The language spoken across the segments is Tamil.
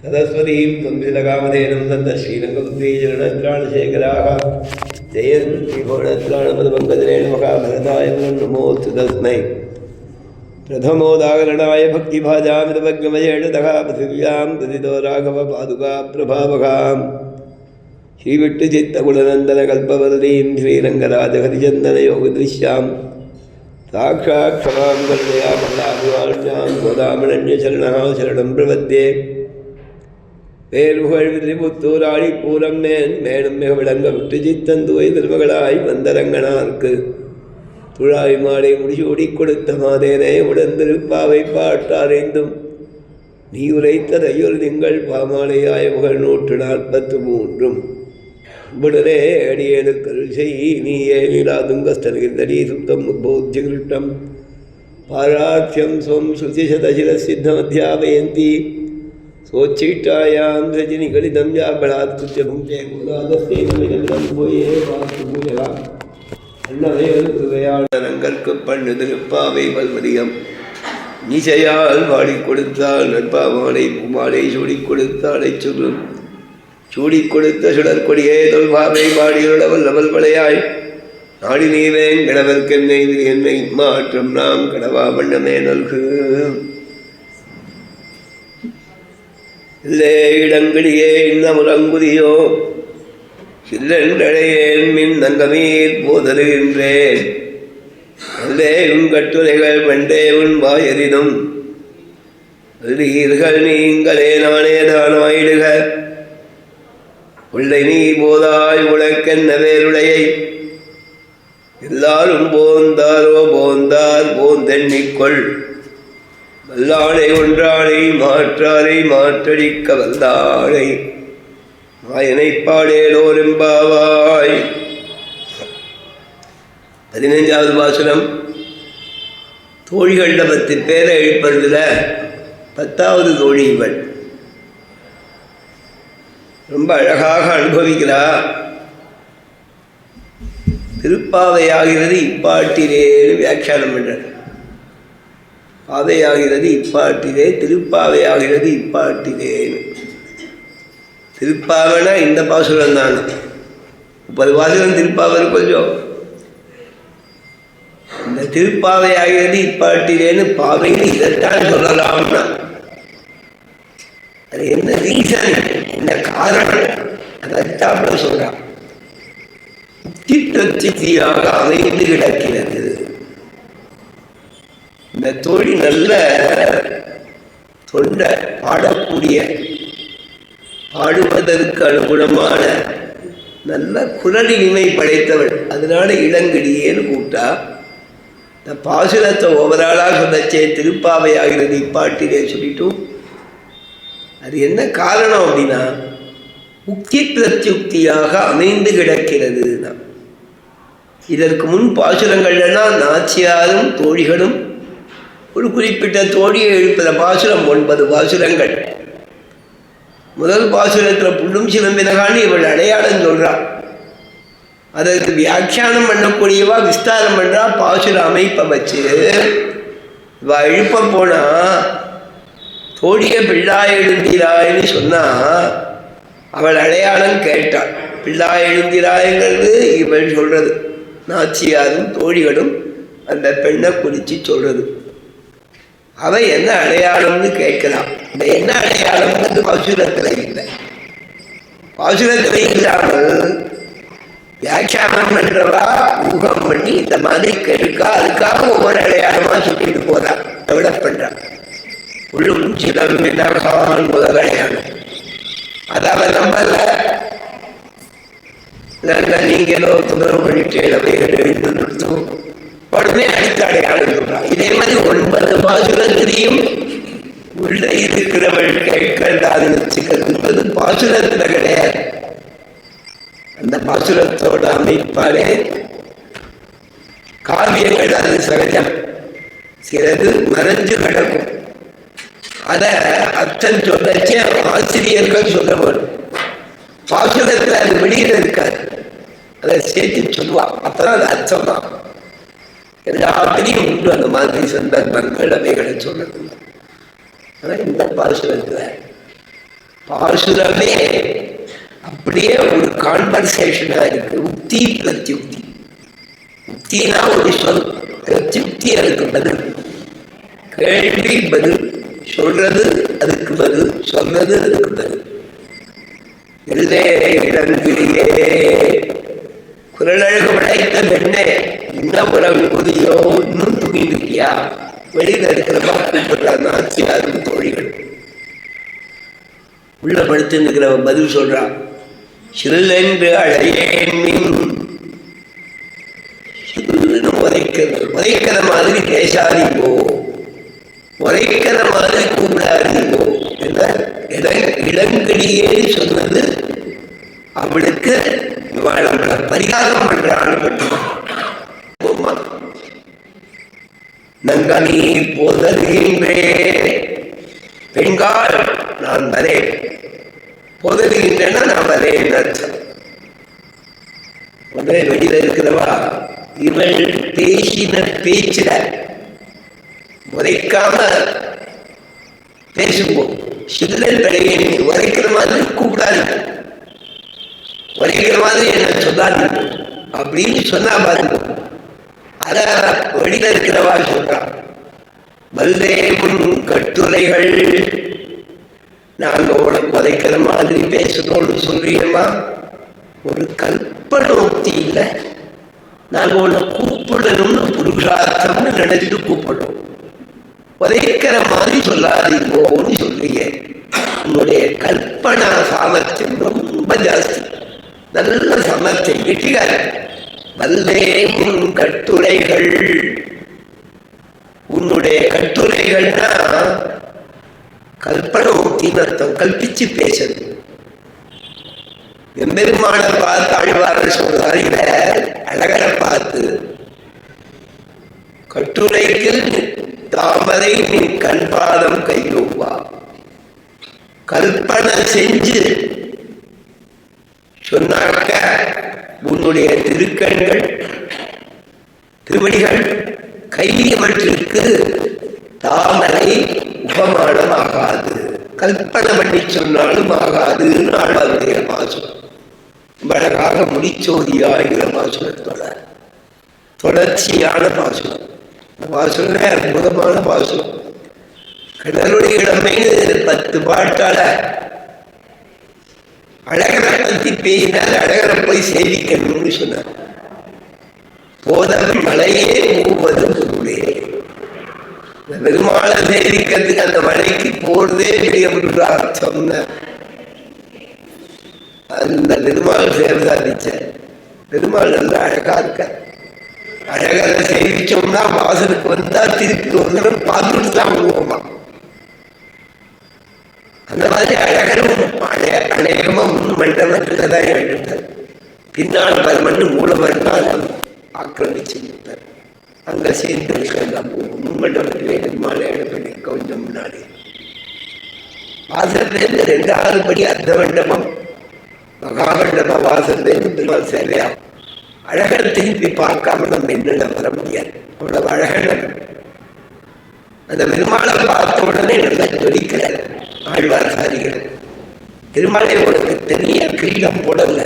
सरस्वतीं संस्कृतकामधेनुं श्रीरङ्गबुद्धीचरणत्राणशेखराः जयन्ति घोणत्राणपदपङ्कजरेणुमहाभरताय नमोऽस्तु तस्मै प्रथमोदाहरणाय भक्तिभाजामृतभग्नमयेणतः पृथिव्यां प्रथितो राघवपादुका प्रभावकां श्रीविट्टुचित्तगुणनन्दनकल्पवल्लीं श्रीरङ्गराजहरिचन्दनयोगदृश्यां साक्षात् क्षमां करुणया कमलाभिवाण्यां गोदामरण्यशरणः शरणं प्रपद्ये வேல்புகழ் விதிரிபுத்தூர் ஆழிப்பூரம் மேலும் மிக விளங்க விட்டு சித்தந்துவை திருமகளாய் வந்தரங்கனார்க்கு துழாய் மாலை முடிசூடி கொடுத்த மாதேனே உடந்திருப்பாவை பாட்டாரைந்தும் நீ உரைத்த தையொரு திங்கள் பாமாலையாய புகழ் 143 உடனே அடியேனுக்கல் செய் நீயே நீலாதுங்கஸ்தனகிருந்தடி சுத்தம் உத்போத்யகிருஷ்டம் பாராட்சியம் ஸ்வம் சுசிசதசிரசித்தமத்தியாபயந்தி सोच्चिष्टायां रजनिगलितं या बलात्कृत्य भुङ्क्ते गुणादस्तेन போயே பார்த்து பூஜகா அன்னவையருக்கு பண்ணு திருப்பாவை வல்மதியம் நீசையால் வாடி கொடுத்தால் நட்பாமாலை பூமாலை சூடி கொடுத்தாலை சொல்லும் சூடி கொடுத்த சுடற்கொடியே தொல்பாவை பாடியுள்ள வல்லவல் வளையாய் நாடி நீவேன் கடவர்க்கென்னை என்னை மாற்றம் நாம் கடவா வண்ணமே நல்கு இல்லே இடங்களியே இன்னமுறங்குதியோ சில்லென்றழையேன் மின் நங்கமீர் போதருகின்றேன் அல்லே உன் கட்டுரைகள் மண்டே உன் வாயறிதும் அல்லீர்கள் நீங்களே நானே தானாயிடுக உள்ளை நீ போதாய் உனக்கென்ன வேருடையை எல்லாரும் போந்தாரோ போந்தார் போந்தெண்ணிக்கொள் வல்லாளை ஒன்றாளை மாற்றாரை மாற்றடிக்க வல்லாளை மாயனை பாடேலோரெம்பாவாய். 15வது பாசுரம். தோழிகளில் 10 பேரை எழுப்பதில் 10வது தோழி இவள். ரொம்ப அழகாக அனுபவிக்கிறா. திருப்பாவையாகிறது இப்பாட்டிலேன்னு வியாக்கியானம் பண்ணுறார். பாவையாகிறது இப்பாட்டிலே, திருப்பாவையாகிறது இப்பாட்டிலேன்னு. திருப்பாவைனா இந்த பாசுரம் தான். 30 பாசுரம் திருப்பாவை கொஞ்சம். இந்த திருப்பாவையாகிறது இப்பாட்டிலேன்னு பாவைன்னு இதைத்தான் சொல்லலாம்னா அது என்ன ரீசன், என்ன காரணம், அதைத்தான் சொல்றான். சித்தியாக அமைந்து கிடக்கிறது. இந்த தோழி நல்ல தொண்டை பாடக்கூடிய, பாடுவதற்கு அனுகுணமான நல்ல குரலினிமை படைத்தவள். அதனால இளங்கிடியேன்னு கூப்பிட்டா. இந்த பாசுரத்தை ஓவராலாக சொல்லச்சே திருப்பாவையாகிறது இப்பாட்டிலே சொல்லிட்டும் அது என்ன காரணம் அப்படின்னா உக்தி பிரத்யுக்தியாக அமைந்து கிடக்கிறதுனா. இதற்கு முன் பாசுரங்கள்லாம் நாச்சியாரும் தோழிகளும் ஒரு குறிப்பிட்ட தோழியை எழுப்புகிற பாசுரம் 9 பாசுரங்கள். முதல் பாசுரத்தில் புல்லும் சிலம்பினகான்னு இவள் அடையாளம் சொல்கிறாள். அதற்கு வியாக்கியானம் பண்ணக்கூடியவா விஸ்தாரம் பண்ணுறா. பாசுர அமைப்பை வச்சு இவ எழுப்ப போனால் தோழியை பிள்ளாய் எழுந்திராய்ன்னு சொன்னால் அவள் அடையாளம் கேட்டாள். பிள்ளாய் எழுந்திராய்ங்கிறது இவள் சொல்கிறது. நாச்சியாரும் தோழிகளும் அந்த பெண்ணை குறித்து சொல்கிறது. அவ என்ன அடையாளம்னு கேட்கலாம். இந்த என்ன அடையாளம்னு பாசுரத்தில் இல்லை. பாசுரத்தில் இல்லாமல் வியாக்கியானம் பண்றவா ஊகம் பண்ணி இந்த மாதிரி கேட்கா. அதுக்காக ஒவ்வொரு அடையாளமா சொல்லிட்டு போறா, டெவலப் பண்றான். உள்ளும் சிலம் முதல் அடையாளம். அதாவது நம்மள நீங்களோ தொந்தரவு பண்ணிட்டு நிறுத்தும் உடனே அடுத்த அடையாளம் சொல்றான். இதே மாதிரி 9 பாசுரத்திலையும் உள்ள இருக்கிறவள் கேட்கலாது வச்சுக்கிறது பாசுரத்துல கிடையாது. அந்த பாசுரத்தோட அமைப்பாலே காவியங்கள் அது சகஜம். சிலது மறைஞ்சு கிடக்கும். அதை அர்த்தம் சொல்லச்சே ஆசிரியர்கள் சொல்ல வரும். பாசுரத்தில் அது வெளியில இருக்காது. அதை சேர்த்து சொல்லுவான். அப்பதான் அது அர்த்தம் தான். எல்லாத்திலையும் உண்டு அந்த மாதிரி சந்தர்ப்பங்கள் அவைகளை சொல்றது. ஆனால் இந்த பாசுரத்தில் பாசுரமே அப்படியே ஒரு கான்வர்சேஷனாக இருக்கு. உக்தி பிரத்யுக்தி. உக்தினா ஒரு சொல், பிரத்யுக்தி அதுக்கு பதில், கேள்வி பதில், சொல்றது அதுக்கு பதில், சொல்றது அதுக்கு பதில். எல்லே இளங்கிரியே குரலழகு படைத்த பெண்ணே, இன்னும் உறவு புதியோ, இன்னும் தூங்கிருக்கியா? வெளியில இருக்கிறப்பா கூப்பிடுறா நாச்சியாரும் தோழிகள். உள்ள படுத்து இருக்கிறவ பதில் சொல்றான். சில்லென்று அழையேன் மின், உரைக்கிற மாதிரி பேசாதீங்கோ, உரைக்கிற மாதிரி கூப்பிடாதீங்கோ. இளங்கிடியேன்னு சொன்னது அவளுக்கு பரிகாரம் பண்றான். நங்கனி போதல்கின்றே பெண்கால் நான் வரேன், போதல்கின்றேன்னா நான் வரேன் அர்த்தம். முதல்ல வெளியில இருக்கிறவா இவள் பேசின பேச்சுல உரைக்காம பேசுவோம். சில்லல் படையை உரைக்கிற மாதிரி கூப்பிடாது, உரைக்கிற மாதிரி என்ன சொல்லாது அப்படின்னு சொன்னா பாருங்க. அத வெளியில இருக்கிறவா சொல்றான். வல்லேமுன் கட்டுரைகள், நாங்க உனக்கு உரைக்கிற மாதிரி பேசணும்னு சொல்றீங்கம்மா, ஒரு கல்பனோக்தி இல்லை. நாங்க உன்னை கூப்பிடணும்னு புருஷார்த்தம்னு நினைச்சிட்டு கூப்பிடணும். உரைக்கிற மாதிரி சொல்லாதீங்கன்னு சொல்றீங்க. உன்னுடைய கல்பனா சாமர்த்தியம் ரொம்ப ஜாஸ்தி, நல்ல சாமர்த்தியம் கிட்டிகாரு. வல்லேமுன் கட்டுரைகள், உன்னுடைய கட்டுரைகள்னா கல்பனோக்தின்னு அர்த்தம், கல்பிச்சு பேசுறது. எம்பெருமான பார்த்து ஆழ்வார்கள் சொல்றாரு, இத அழகரை பார்த்து கட்டுரைக்கு தாமரை நீ கண்பாதம் கையொவ்வா, கல்பனை செஞ்சு சொன்னாக்க உன்னுடைய திருக்கண்கள் திருவடிகள் கையவற்றிற்கு தாமரை உபமானம் ஆகாது, கல்பனை பண்ணி சொன்னாலும் ஆகாது. ஆழ்வாருடைய பாசுரம் அழகாக முடிச்சோதியாகிற பாசுரத்தோட தொடர்ச்சியான பாசுரம். பாசுரமே அற்புதமான பாசுரம். கடலுடைய இடமைன்னு 10 பாட்டால அழகரை பத்தி பேசினார். அழகரை போய் சேவிக்கணும்னு சொன்னார். போதல் மலையே மூவது பொருளே, பெருமாளை சேவிக்கிறதுக்கு அந்த மலைக்கு போறதே பெரிய சொன்ன அந்த பெருமாள் சேர்ந்தாதிச்ச பெருமாள் நல்ல அழகா இருக்க. அழகரை சேவிச்சோம்னா வாசலுக்கு வந்தா திருப்பி ஒரு தடவை பார்த்துட்டு தான் போவோமா. அந்த மாதிரி அழகரும் அநேகமா மண்டபத்துல தான் எழுந்தார். பின்னால் மண்ணு மூலவர்னால் ஆக்கிரமிச்சிருந்தார். அங்க சேர்ந்து முன்மண்டபத்திலே பெருமாள் பண்ணி கொஞ்சம் முன்னாடி வாசல்லேருந்து 2வது படி அந்த மண்டபம் மகாமண்டப வாசல்லேருந்து பெருமாள் சேவையா. அழகர் திருப்பி பார்க்காம நம்ம என்னென்ன வர முடியாது. அவ்வளவு அழகன். அந்த பெருமாளை பார்த்த உடனே நல்லா ஜொலிக்கிறார் ஆழ்வார்சாரிகள். பெருமாளை உனக்கு தெரிய கிரீடம் போடல,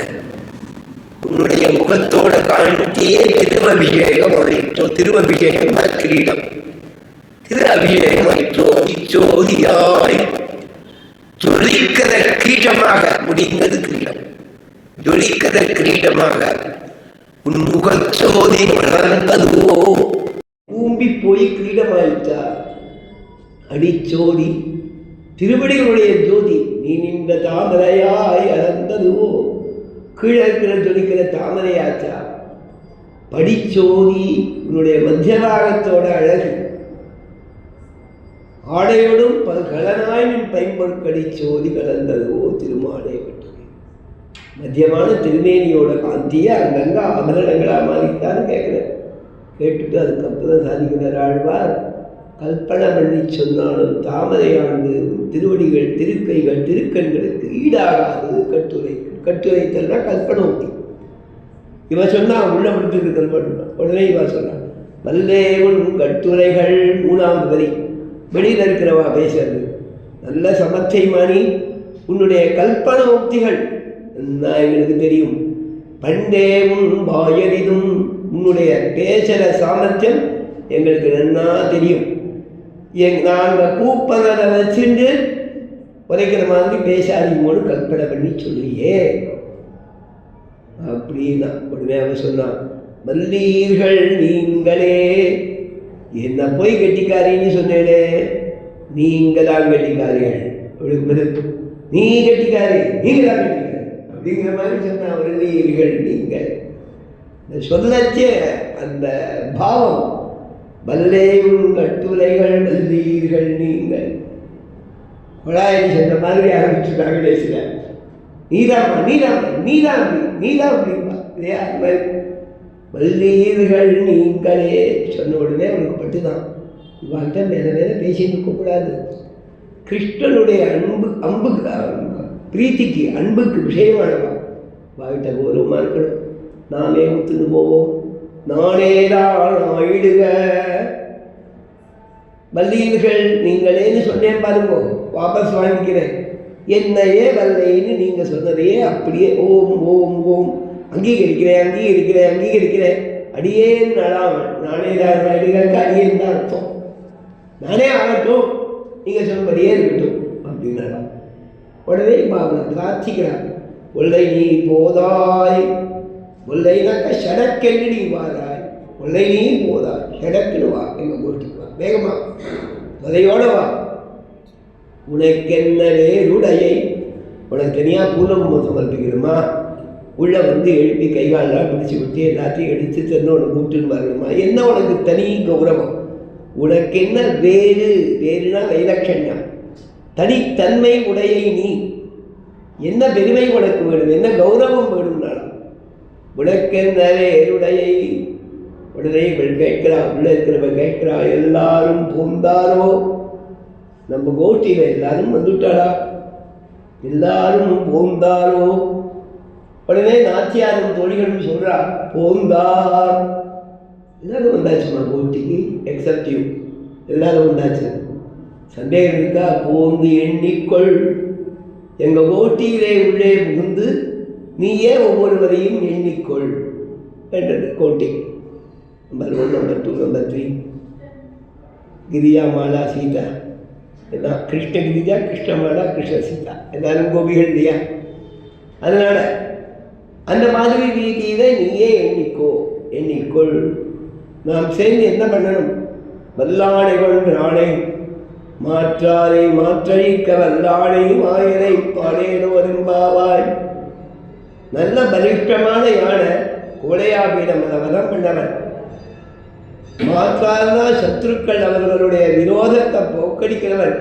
உன்னுடைய முகத்தோட காணிக்கையே திருவபிஷேகம் ஆயிற்றோ. திருவபிஷேகம் கிரீடம், திரு அபிஷேகம் ஆயிற்றோ. ஜோதியாய் ஜொலிக்கிற கிரீடமாக முடிந்தது கிரீடம். ஜொலிக்கிற கிரீடமாக உன் முகச்சோதி வளர்ந்ததுவோ. கூம்பி போய் கிரீடமாயிட்டா அடிச்சோதி திருவடிகளுடைய ஜோதி நீ நின்ற தாமரையாய் அறந்ததுவோ. கீழே இருக்கிற ஜொலிக்கிற தாமரையாச்சா. படிச்சோதி உன்னுடைய மத்தியபாகத்தோட அழகு. ஆடையோடும் கலனாயும் பயன்பொருட்கடி சோதி கலந்ததுவோ திருமாலை விட்டு. மத்தியமான திருமேனியோட காந்தியை அங்கங்க ஆபரணங்களா மாறித்தான்னு கேட்கிறேன். கேட்டுட்டு அதுக்கப்புறம் சாதிக்கிறார் ஆழ்வார். கல்பனை பண்ணி சொன்னாலும் தாமரையாண்டு திருவடிகள் திருக்கைகள் திருக்கண்களுக்கு ஈடாகாது. கட்டுரைத்தல்னா கல்பனோக்தி. இவ சொன்னா உள்ள முடிச்சுட்டு கல்பனா. உடனே இவ சொன்னான் வல்லேவன் கட்டுரைகள் 3வது வரி. வெளியில் இருக்கிறவா பேசுறது நல்ல சமச்சைமானி, உன்னுடைய கல்பன உக்திகள் நான் எங்களுக்கு தெரியும். பண்டே உன் வாயறிதும், உன்னுடைய பேசுகிற சாமர்த்தியம் எங்களுக்கு நன்னா தெரியும். நாங்கள் கூப்பனரை வச்சுட்டு உரைக்கிற மாதிரி பேசாதீங்கோடு கற்பனை பண்ணி சொல்லியே அப்படின்னா உடனே அவன் சொன்னான், மல்லீர்கள் நீங்களே, என்ன போய் கெட்டிக்காரின்னு சொன்னேனே, நீங்கள் தான் கெட்டிக்காரிகள். அவளுக்கு நீ கெட்டிக்காரி, நீங்கள் தான் கெட்டிக்காரி அப்படிங்கிற மாதிரி சொன்ன வல்லீர்கள் நீங்கள். இந்த சொல்லச்சே அந்த பாவம், வல்லேயும் கட்டுரைகள் வல்லீர்கள் நீங்கள். கொழாயி சொன்ன மாதிரி ஆரம்பிச்சுட்டாங்க கடைசியில். நீதாம்மா நீதாம்மா நீதான் அப்படி நீதான் அப்படிப்பா இல்லையா? அந்த மாதிரி வல்லீர்கள் நீங்களே சொன்ன உடனே அவனுக்கு பட்டுதான். இவாள்கிட்ட வேற வேற பேசிட்டு இருக்கக்கூடாது. கிருஷ்ணனுடைய அன்பு பிரீத்திக்கு அன்புக்கு விஷயமானவா வாய்கிட்ட கௌரவமாக இருக்கணும். நானே ஒத்துன்னு போவோம். நானேதான் ஆயிடுக வல்லீர்கள் நீங்களேன்னு சொன்னேன் பாருங்க, வாபஸ் வாங்கிக்கிறேன். என்னையே வல்லைன்னு நீங்கள் சொன்னதையே அப்படியே ஓம் ஓம் ஓம் அங்கீகரிக்கிறேன் அங்கீகரிக்கிறேன் அங்கீகரிக்கிறேன். அடியேன் நடாமல் நானே தான் ஆயிடுகளுக்கு அடியேன் தான் அர்த்தம். நானே ஆகட்டும், நீங்கள் சொன்னபடியே இருக்கட்டும் அப்படின்னா உடனே அவனை பிரார்த்திக்கிறான். கொள்ளை நீ போதாய், கொள்ளைனாக்கா ஷடக்கென்று நீ வாராய், கொள்ளை நீ போதாய் ஷடக்குன்னு வா, எங்கள் கோஷ்டிக்கு வா, வேகமா அதையோட வா. உனக்கென்ன வேறுடையை, உனக்கு தனியாக பூர்ணகும்பம் சமர்ப்பிக்கணுமா? உள்ளே வந்து எழுப்பி கைகாலெலாம் பிடிச்சி விட்டு எல்லாத்தையும் எடுத்து தந்து உனக்கு கூட்டுன்னு வரணுமா? என்ன உனக்கு தனி கௌரவம்? உனக்கு என்ன வேறு? வேறுனா வைலட்சண்யம், தனித்தன்மை உடையை நீ. என்ன பெருமை உனக்கு வேணும்? என்ன கௌரவம் வேணும்னாலும் உனக்கென்ன வேறுடையை. உடனே இவள் கேட்கிறா, உள்ள இருக்கிறவன் கேட்கிறா, எல்லாரும் போந்தாரோ? நம்ம கோஷ்டியில் எல்லாரும் வந்துட்டாளா? எல்லாரும் போந்தாரோ? உடனே நாச்சியாரும் தோழிகளும் சொல்றா, போந்தார். எல்லாரும் வந்தாச்சுமா கோஷ்டிக்கு, எக்ஸப்ட் யூ. எல்லாரும் வந்தாச்சு. சந்தேகம் இருக்கா? போந்து எண்ணிக்கொள். எங்கள் கோஷ்டியிலே உள்ளே புகுந்து நீயே ஒவ்வொருவரையும் எண்ணிக்கொள் என்றது கோட்டி. Number 1, number 2, number 3. கிரியா மாலா சீதா, எல்லாம் கிருஷ்ண கிரிஜா கிருஷ்ண மாலா கிருஷ்ண சீதா, எல்லாரும் கோபிகள் இல்லையா? அதனால் அந்த மாதிரி ரீதியில நீயே எண்ணிக்கோ எண்ணிக்கொள். நாம் சேர்ந்து என்ன பண்ணணும்? வல்லானை கொன்றானை மாற்றாரை மாற்றழிக்க வல்லானை மாயனை பாடேனோ வரும்பாவாய். நல்ல பலிஷ்டமான யானை கோடையாபீடம் வதம் பண்ணவன். மாற்றார்னா சத்ருக்கள் அவர்களுடைய விரோதத்தை போக்கடிக்கிறவன்.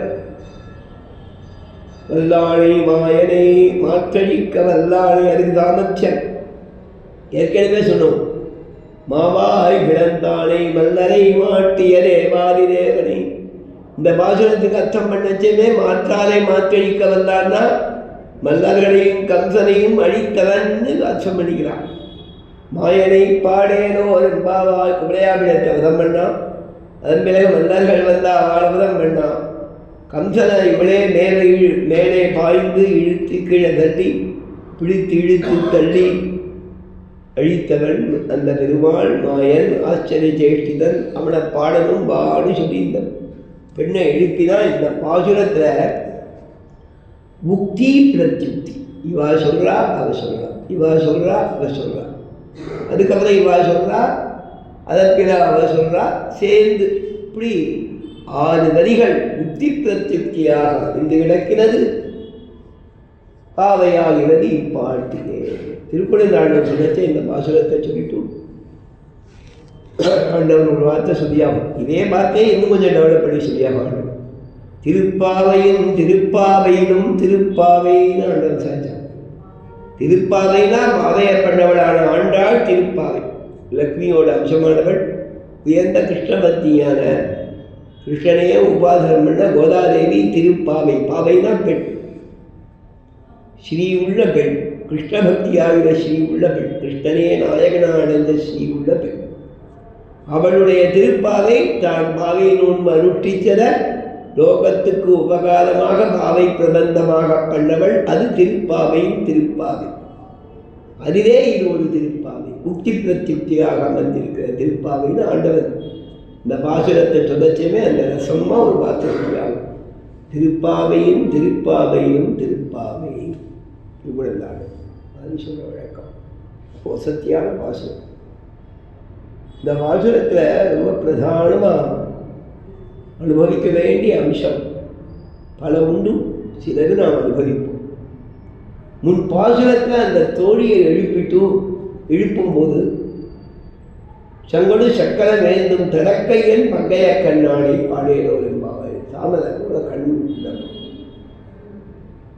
வல்லானை மாயனை மாற்றழிக்க வல்லானை, அதுக்கு சாமர்த்தியம் ஏற்கனவே சொன்னோம். மாவாய் கிடந்தானை மல்லரை மாட்டியதே வாரி தேவனை. இந்த பாசுரத்துக்கு அர்த்தம் பண்ணச்சமே மாற்றாரை மாற்றழிக்க வல்லான்னா மல்லர்களையும் கம்சனையும் அழித்தவன் அர்த்தம் பண்ணிக்கிறான். மாயனை பாடேனோ பாவாய் குபளையாபிடத்தை வதம் பண்ணான். அதன் பிறகு மல்லர்கள் வந்தா அவளை வதம் பண்ணான். கம்சனை இவளே மேலே பாய்ந்து இழுத்து கீழே தள்ளி பிடித்து இழுத்து தள்ளி அழித்தவன் அந்த பெருமாள் மாயன் ஆச்சரிய ஜெயிஷ்டிதன். அவனை பாடலும் பாடு சொல்லியிருந்தான். பெண்ணை எழுப்பிதான் இந்த பாசுரத்தில் முக்தி பிரத்யுக்தி. இவா சொல்றா அவ சொல்றா, இவா சொல்றா அவ சொல்றா, அதுக்கப்புறம் இவா சொல்றா, அதற்கு அவ சொல்றா, சேர்ந்து இப்படி 6 வரிகள் முக்தி பிரத்யுக்தியாக இன்று கிடக்கிறது. பாவையாகிறது இப்பாட்டிலே. திருக்குறள் சொல்லச்சே இந்த பாசுரத்தை சொல்லிட்டு ஆண்டவன் ஒரு வார்த்தை சொல்லியாகும். இதே வார்த்தையை இன்னும் கொஞ்சம் டெவலப் பண்ணி சொல்லியாகும். திருப்பாவையும் திருப்பாவையிலும் திருப்பாவைன்னு ஆண்டவன் சாச்சான். திருப்பாவைனா பாவையை பண்ணவளான ஆண்டாள் திருப்பாவை. லக்ஷ்மியோட அம்சமானவள், உயர்ந்த கிருஷ்ணபக்தியான கிருஷ்ணனையே உபாசனம் பண்ண கோதாதேவி திருப்பாவை. பாவைனா பெண், ஸ்ரீ உள்ள பெண், கிருஷ்ணபக்தி ஆகிற ஸ்ரீ உள்ள பெண், கிருஷ்ணனே நாயகனாக அடைந்த ஸ்ரீ உள்ள பெண். அவளுடைய திருப்பாவை தான் பாவை நோன்பு அனுஷ்டிச்சத லோகத்துக்கு உபகாரமாக பாவை பிரபந்தமாக பண்ணவள். அது திருப்பாவையும் திருப்பாவை. அதிலே இது ஒரு திருப்பாவை. உக்தி பிரத்யுக்தியாக வந்திருக்கிற திருப்பாவைன்னு ஆண்டவன் இந்த பாசுரத்தை தொடச்சமே அந்த ரசமா ஒரு பாத்திரம். திருப்பாவையும் திருப்பாவையும் திருப்பாவை திருக்குறள் அது சொல்ல வழக்கம். வசத்தியான பாசுரம். இந்த பாசுரத்தில் ரொம்ப பிரதானமாக அனுபவிக்க வேண்டிய அம்சம் பல உண்டு. சிலது நாம் அனுபவிப்போம். முன் பாசுரத்தில் அந்த தோழியை எழுப்பும்போது சங்கொடு சக்கர வேண்டும் தடக்கையன் பங்கைய கண்ணானை பாடேனோர் என்பாவை. தாமரை கண்.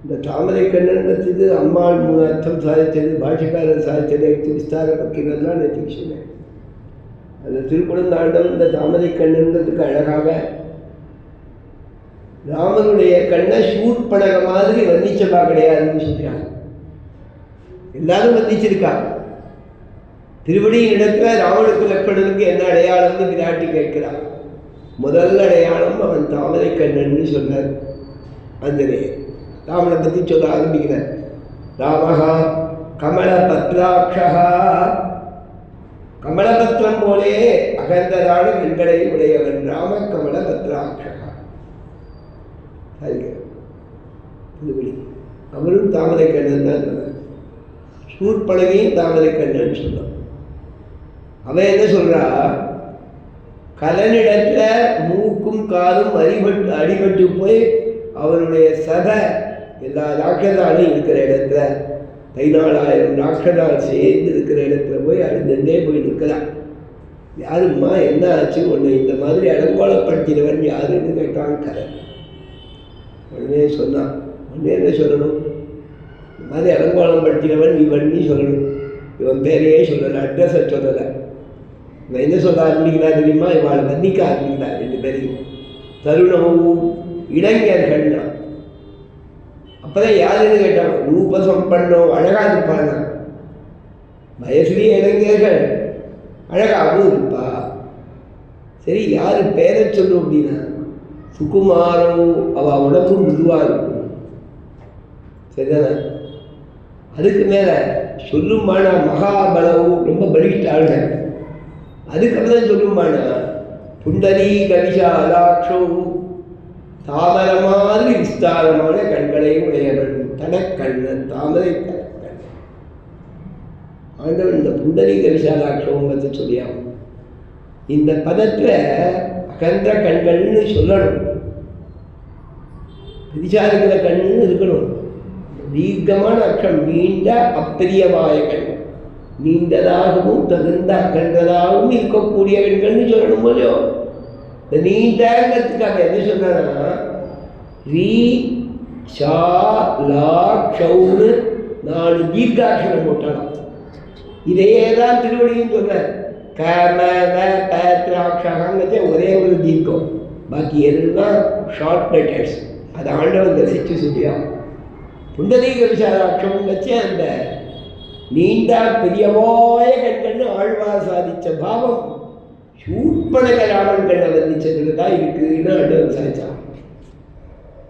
இந்த தாமரை கண்ணன்றதுக்கு அம்மாள் 3 அர்த்தம் சாதித்தது, பாஷக்காரன் சாதித்தது, எடுத்து விஸ்தார பக்கினெல்லாம் நேற்று சொன்னேன். அந்த திருக்குறந்தாண்டவன் இந்த தாமரை கண்ணுன்றதுக்கு அழகாக ராமனுடைய கண்ணை ஷூட் படக மாதிரி வர்ணிச்சப்பா கிடையாதுன்னு சொல்றாங்க. எல்லாரும் வர்ணிச்சிருக்காங்க. திருவடியின் இடத்துல ராமனுக்கு லட்சணனுக்கு என்ன அடையாளம்னு விராட்டி கேட்கிறான். முதல் அடையாளம் அவன் தாமரை கண்ணன்னு சொன்னார். ஆஞ்சநேயர் ராமனை பற்றி சொல்ல ஆரம்பிக்கிறார். ராமஹா கமலபத்ராட்சா, கமலபத்திரம் போலே அகந்தரான கண்களை உடையவன் ராம கமலபத்ராட்சா. அவரும் தாமரை கண்ணன் தான் சொன்னார். சூர்பலகையும் தாமரை கண்ணன் சொன்னான். அவன் என்ன சொல்றா, கலனிடத்துல மூக்கும் காலும் அடிபட்டு போய் அவனுடைய சதை எல்லா ராட்சதாலும் இருக்கிற இடத்துல 14,000 ராட்சதால் சேர்ந்து இருக்கிற இடத்துல போய் அழுந்தே போய் நிற்கிறான். யாரும்மா என்ன ஆச்சு ஒன்று இந்த மாதிரி அலங்கோலப்படுத்தினவன் யாருன்னு கேட்டான் கரண். உடனே சொன்னான். உடனே என்ன சொல்லணும், இந்த மாதிரி அலங்கோலம் படுத்தினவன் இவன் சொல்லணும். இவன் பேரையே சொல்லலை, அட்ரஸை சொல்லலை. இவன் என்ன சொல்ல ஆரம்பிக்கிறா தெரியுமா, இவாளை வர்ணிக்க ஆரம்பிக்கிறா 2 பேரையும். தருணமும் இளைஞர்கள்னா அப்பதான் யாருன்னு கேட்டான். ரூபசம்பன்னம் அழகா இருப்பாங்க. வயசுலேயே இளைஞர்கள் அழகாகவும் இருப்பா. சரி, யாரு பேரை சொல்லும் அப்படின்னா சுகுமாரம். அவள் உடம்பு மிருதுவாக இருக்கும். சரிதானே? அதுக்கு மேலே சொல்லுமானா மகாபலவும் ரொம்ப பலிஷ்டாளுங்க. அதுக்கப்புறம் தான் சொல்லுமானா புண்டரி கவிஷாலாட்சவும் தாமரை மாதிரி விஸ்தாரமான கண்களையும் உடையவன் தடக்கண்ணன். தாமரை தடக்கண்ணன். ஆண்டவன் இந்த புண்டரீக விசாலாட்சம் பற்றி சொல்லியாகும். இந்த பதத்தில் அகன்ற கண்கள்னு சொல்லணும். விசாரிக்கிற கண்ணுன்னு இருக்கணும். தீர்க்கமான அக்ஷம், நீண்ட அப்பெரியவாய கண், நீண்டதாகவும் தகுந்த அகன்றதாகவும் இருக்கக்கூடிய கண்கள்னு சொல்லணும் போலோ. இந்த நீண்டங்கிறதுக்காக என்ன சொன்னா ரீ ஷா லா ஷவுன்னு 4 தீர்க்காட்சரம் போட்டாலும் இதையே தான் திருவடியும் சொன்னார். கமலபத்ராட்சகங்கிறது ஒரே ஒரு தீர்க்கம், பாக்கி எல்லாம் ஷார்ட் லெட்டர்ஸ். அது ஆண்டவன் ரசித்து சொல்லியான். புண்டரீக விசாலாட்சம் வச்சு அந்த நீண்டா பெரியவாய கண்கண்ணு ஆழ்வார் சாதித்த பாவம் சூட்படக ராமன் கண்ணை வர்ணிச்சதுல தான் இருக்குன்னு ஆண்டவன் சாதிச்சான்.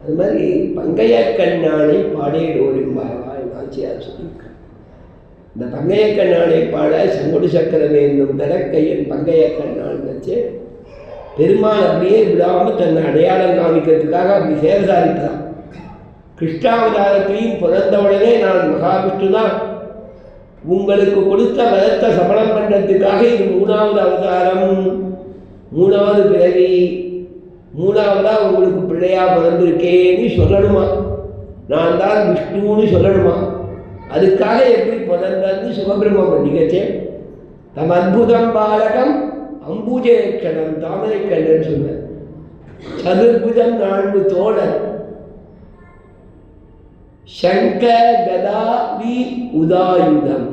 அது மாதிரி பங்கைய கண்ணானை பாடேடோரிம்பாவாய் நாச்சியார் சொல்லியிருக்க. இந்த பங்கைய கண்ணானை பாட சங்கொடு சக்கரம் என்னும் தடக்கையன் பங்கைய கண்ணான் வச்சு பெருமாள் அப்படியே விடாமல் தன்னை அடையாளம் காமிக்கிறதுக்காக அப்படி சேவசாரித்தான். கிருஷ்ணாவதாரத்தையும் பிறந்தவுடனே நான் மகாவிஷ்ணு தான் உங்களுக்கு கொடுத்த வரத்தை சபலம் பண்ணுறதுக்காக இது 3வது அவதாரம், 3வது பிறவி, 3வதா உங்களுக்கு பிள்ளையா பிறந்திருக்கேன்னு சொல்லணுமா. நான் தான் விஷ்ணுன்னு சொல்லணுமா. அதுக்காக எப்படி பிறந்தது சிவபிரம்மம் நிகழ்ச்சேன். தம் அற்புதம் பாலகம் அம்புஜேக்ஷணம் தாமரை கண்ணன் சொன்னார். சதுர்புஜம் 4 தோழர், சங்க கதா வி உதாயுதம்,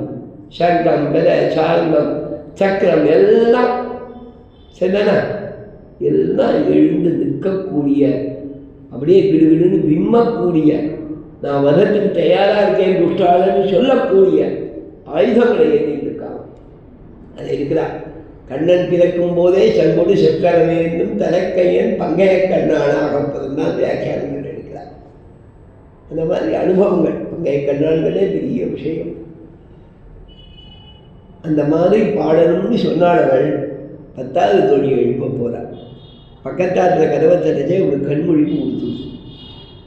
சங்கம் கத சாங்கம் சக்கரம் எல்லாம் சரிதானா, எல்லாம் எழுந்து நிற்கக்கூடிய, அப்படியே விடுவிடுன்னு விம்மக்கூடிய, நான் வதத்துக்கு தயாராக இருக்கேன் துஷ்டாளன்னு சொல்லக்கூடிய ஆயுதங்களை ஏற்றிட்டு இருக்காங்க. அது இருக்கிறா. கண்ணன் பிறக்கும் போதே செங்கொடு செக்கரமேந்தும் தலைக்கையன் பங்கைய கண்ணானாகப்பதும் தான் வியாக்கியானங்கள் எடுக்கிறார். அந்த மாதிரி அனுபவங்கள் பங்கைய கண்ணான்களே பெரிய விஷயம். அந்த மாதிரி பாடணும்னு சொன்னாளவள் 10வது தோழியை எழுப்ப போகிறாள். பக்கத்தாற்றுல கதவை தடைச்சே ஒரு கண்மொழிப்பு கொடுத்து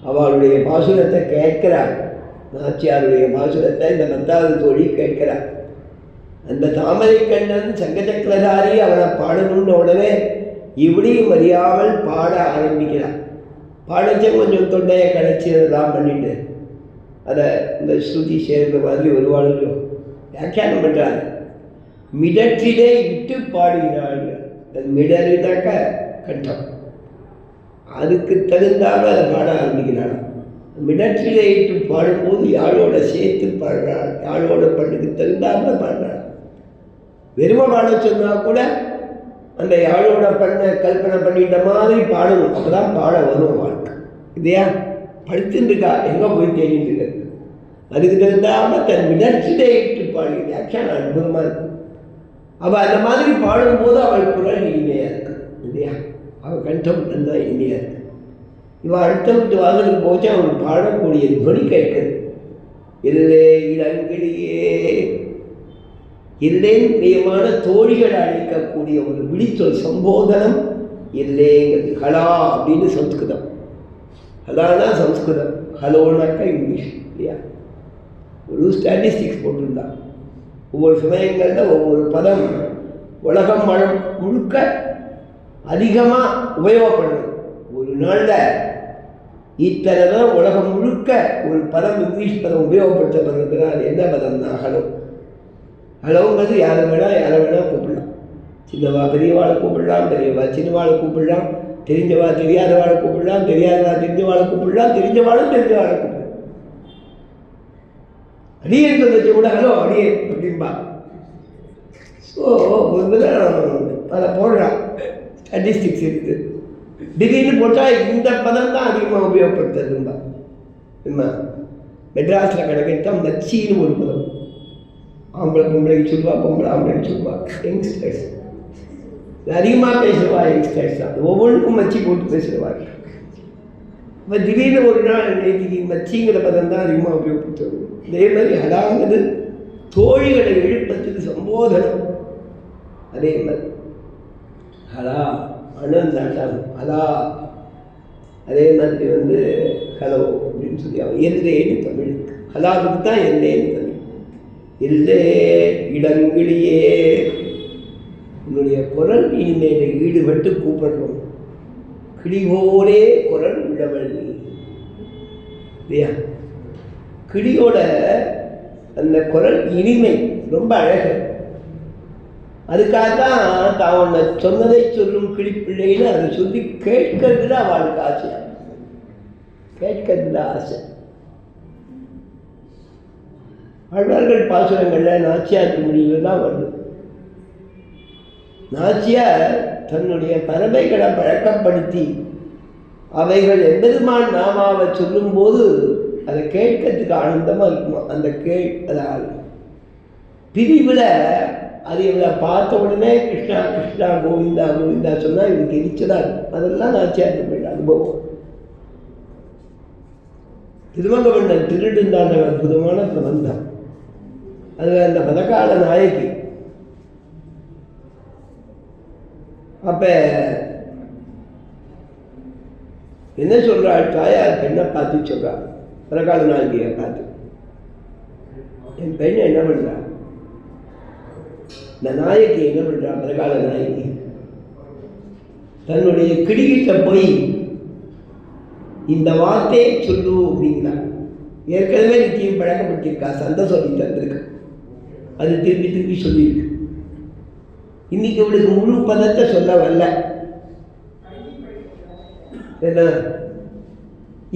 அவளுடைய பாசுரத்தை கேட்கிறாள். நாச்சியாருடைய பாசுரத்தை இந்த 10வது தோழி கேட்கிறாள். அந்த தாமரை கண்ணன் சங்கச்சக்கரதாரி அவனை பாடணும்னு உடனே இப்படியும் அறியாமல் பாட ஆரம்பிக்கிறான். பாடச்ச கொஞ்சம் தொண்டையை கடைச்சி அதெல்லாம் பண்ணிட்டு அதை இந்த ஸ்ருதி சேர்ந்த மாதிரி வருவாளோ வியாக்கியானம் பண்ணுறாங்க. மிடற்றிலே இட்டு பாடுகிறாள். மிடறினாக்க கண்டம், அதுக்கு தகுந்தாமல் அதை பாட ஆரம்பிக்கிறாள். மிடற்றிலே இட்டு பாடும்போது யாழோட சேர்த்து பாடுறாள். யாழோட பண்ணுக்கு தகுந்தாமல் பாடுறாள். வெறுமை பாட சொன்னால் கூட அந்த யாழோட பண்ண கல்பனை பண்ணிட்ட மாதிரி பாடணும். அப்போ தான் பாட வரும் வாழ்க்கை. இல்லையா? படுத்துருக்கா எங்கே போய் தேடிட்டு இருக்கிறது. அதுக்கு தகுந்தாமல் தன் மிடற்றிலே இட்டு பாடு வியாக்கியானம் அனுபவமாக இருக்கும். அவள் அந்த மாதிரி பாடும்போது அவள் குரல் இனிமையாக இருக்கு. இல்லையா? அவள் கண்டம் நல்லா இனிமையாக இருக்கு. இவள் அடுத்த விட்டு வாசலுக்கு போச்சு அவள் பாடக்கூடிய துவனி கேட்குது. இல்லே இளங்கிலேயே இல்லேன்னு பிரியமான தோழிகளை அழைக்கக்கூடிய ஒரு விழிச்சொல் சம்போதனம் இல்லேங்கிறது. ஹலா அப்படின்னு சம்ஸ்கிருதம். ஹலானா சம்ஸ்கிருதம், ஹலோனாக்கா இங்கிலீஷ். இல்லையா? ஒரு ஸ்டாட்டிஸ்டிக்ஸ் போட்டிருந்தான். ஒவ்வொரு சமயங்களில் ஒவ்வொரு பதம் உலகம் முழுக்க அதிகமாக உபயோகப்படுது. ஒரு நாளில் இத்தனை தான் உலகம் முழுக்க ஒரு பதம் இங்கிலீஷ் பதம் உபயோகப்படுத்தப்படுறதுனா அது என்ன பதம்னா ஹலோ. ஹலோங்கிறது யாரை வேணால் கூப்பிடலாம். சின்னவா பெரியவாளை கூப்பிடலாம், பெரியவா சின்னவாளை கூப்பிடலாம், தெரிஞ்சவா தெரியாதவாளை கூப்பிடலாம், தெரியாதவா தெரிஞ்சவாளை கூப்பிடலாம், தெரிஞ்சவாளும் தெரிஞ்சவாளை கூப்பிடலாம். அடியன் சொல்லிச்சு கூட ஹலோ அடியன் அப்படின்பா. ஸோ அதை போடுறான். ஸ்டாட்டிஸ்டிக்ஸ் இருக்குது. திடீர்னு போட்டால் இந்த பதம் தான் அதிகமாக உபயோகப்படுத்துறதும்பா. என்ன மெட்ராஸில் கணக்கெடுத்தால் மச்சின்னு ஒரு பதம். ஆம்பளை பொம்பளைக்கு சொல்லுவா, பொம்பளை ஆம்பளைக்கு சொல்லுவா. யங்ஸ்டர்ஸ் அதிகமாக பேசுவா. யங்ஸ்டர்ஸ் தான் ஒவ்வொன்றுக்கும் மச்சி போட்டு பேசுவாங்க. இப்போ திடீர்னு ஒரு நாள் நேற்றுக்கு மச்சிங்கிற பதம் தான் அதிகமாக உபயோகப்படுத்துவது. இதே மாதிரி ஹலாங்கிறது தோழிகளை எழுப்பத்துக்கு சம்போதனம். அதே மாதிரி ஹலா அனந்தாட்டம் ஹலா. அதே மாதிரி ஹலோ அப்படின்னு சொல்லி அவன் எல்லேன்னு தமிழ். ஹலாவுக்கு தான் எல்லேன்னு தமிழ். எல்லே இடங்கிலேயே உன்னுடைய குரல் இனிமேல ஈடுபட்டு கூப்பிடுறோம். கிளியோடே குரல் விடவள் இல்லையா? கிளியோட அந்த குரல் இனிமை ரொம்ப அழகு. அதுக்காக தான் உன்னை சொன்னதை சொல்லும் கிளிப்பிள்ளைன்னு அதை சொல்லி கேட்கறதுல அவளுக்கு ஆசை. கேட்கறதுல ஆசை. ஆழ்வார்கள் பாசுரங்களில் நாச்சியார் திருமொழியில் தான் வருது. நாச்சியார் தன்னுடைய பறவைகளை பழக்கப்படுத்தி அவைகள் எம்பெருமான் நாமாவை சொல்லும்போது அதை கேட்கறதுக்கு ஆனந்தமாக இருக்குமா. அந்த அதாவது பிரிவில் அது இவளை பார்த்த உடனே கிருஷ்ணா கிருஷ்ணா கோவிந்தா கோவிந்தா சொன்னால் இவளுக்கு எரிச்சதாக இருக்கும். அதெல்லாம் நாச்சியார் திருமொழி அனுபவம். திருமங்கவண்ணன் திருடுந்தாண்ட அற்புதமான பிரபந்தம். அது அந்த பதக்கால நாயகி. அப்போ என்ன சொல்கிறாள்? தாயார் பெண்ணை பார்த்து சொல்கிறாள். பதக்கால நாயகியை பார்த்து என் பெண்ணை என்ன பண்ணுறா? இந்த நாயகி என்ன பண்ணுறா? பதக்கால நாயகி தன்னுடைய கிடிகிட்ட போய் இந்த வார்த்தையை சொல்லு அப்படிங்கிறா. ஏற்கனவே நிச்சயம் பழக்கப்படுத்தியிருக்கா. சந்தை சொல்லி தந்திருக்கு. அது திருப்பி திருப்பி சொல்லியிருக்கு. இன்னைக்கு அவளுக்கு முழு பதத்தை சொல்ல வரல. என்ன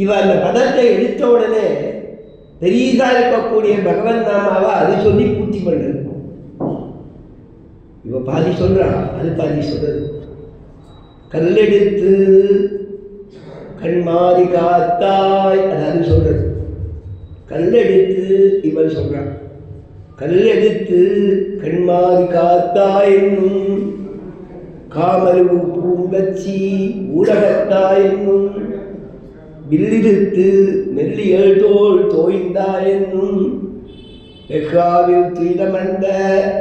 இவ அந்த பதத்தை எடுத்த உடனே பெரியதா இருக்கக்கூடிய பகவன் நாமாவை அது சொல்லி பூர்த்தி பண்ணுறது. இவ பாதி சொல்றா, அது பாதி சொல்றது. கல்லெடுத்து கண்மாரி காத்தாய் அது சொல்றது. கல்லெடுத்து இவள் சொல்றான். கல்லெடுத்து கண்மாறி காத்தா என்னும் காமருவு பூங்கச்சி ஊரகத்தா என்னும் வில்லிருத்து மெல்லியல் தோல் தோய்ந்தா என்னும் வெகாவில் துயிலமர்ந்த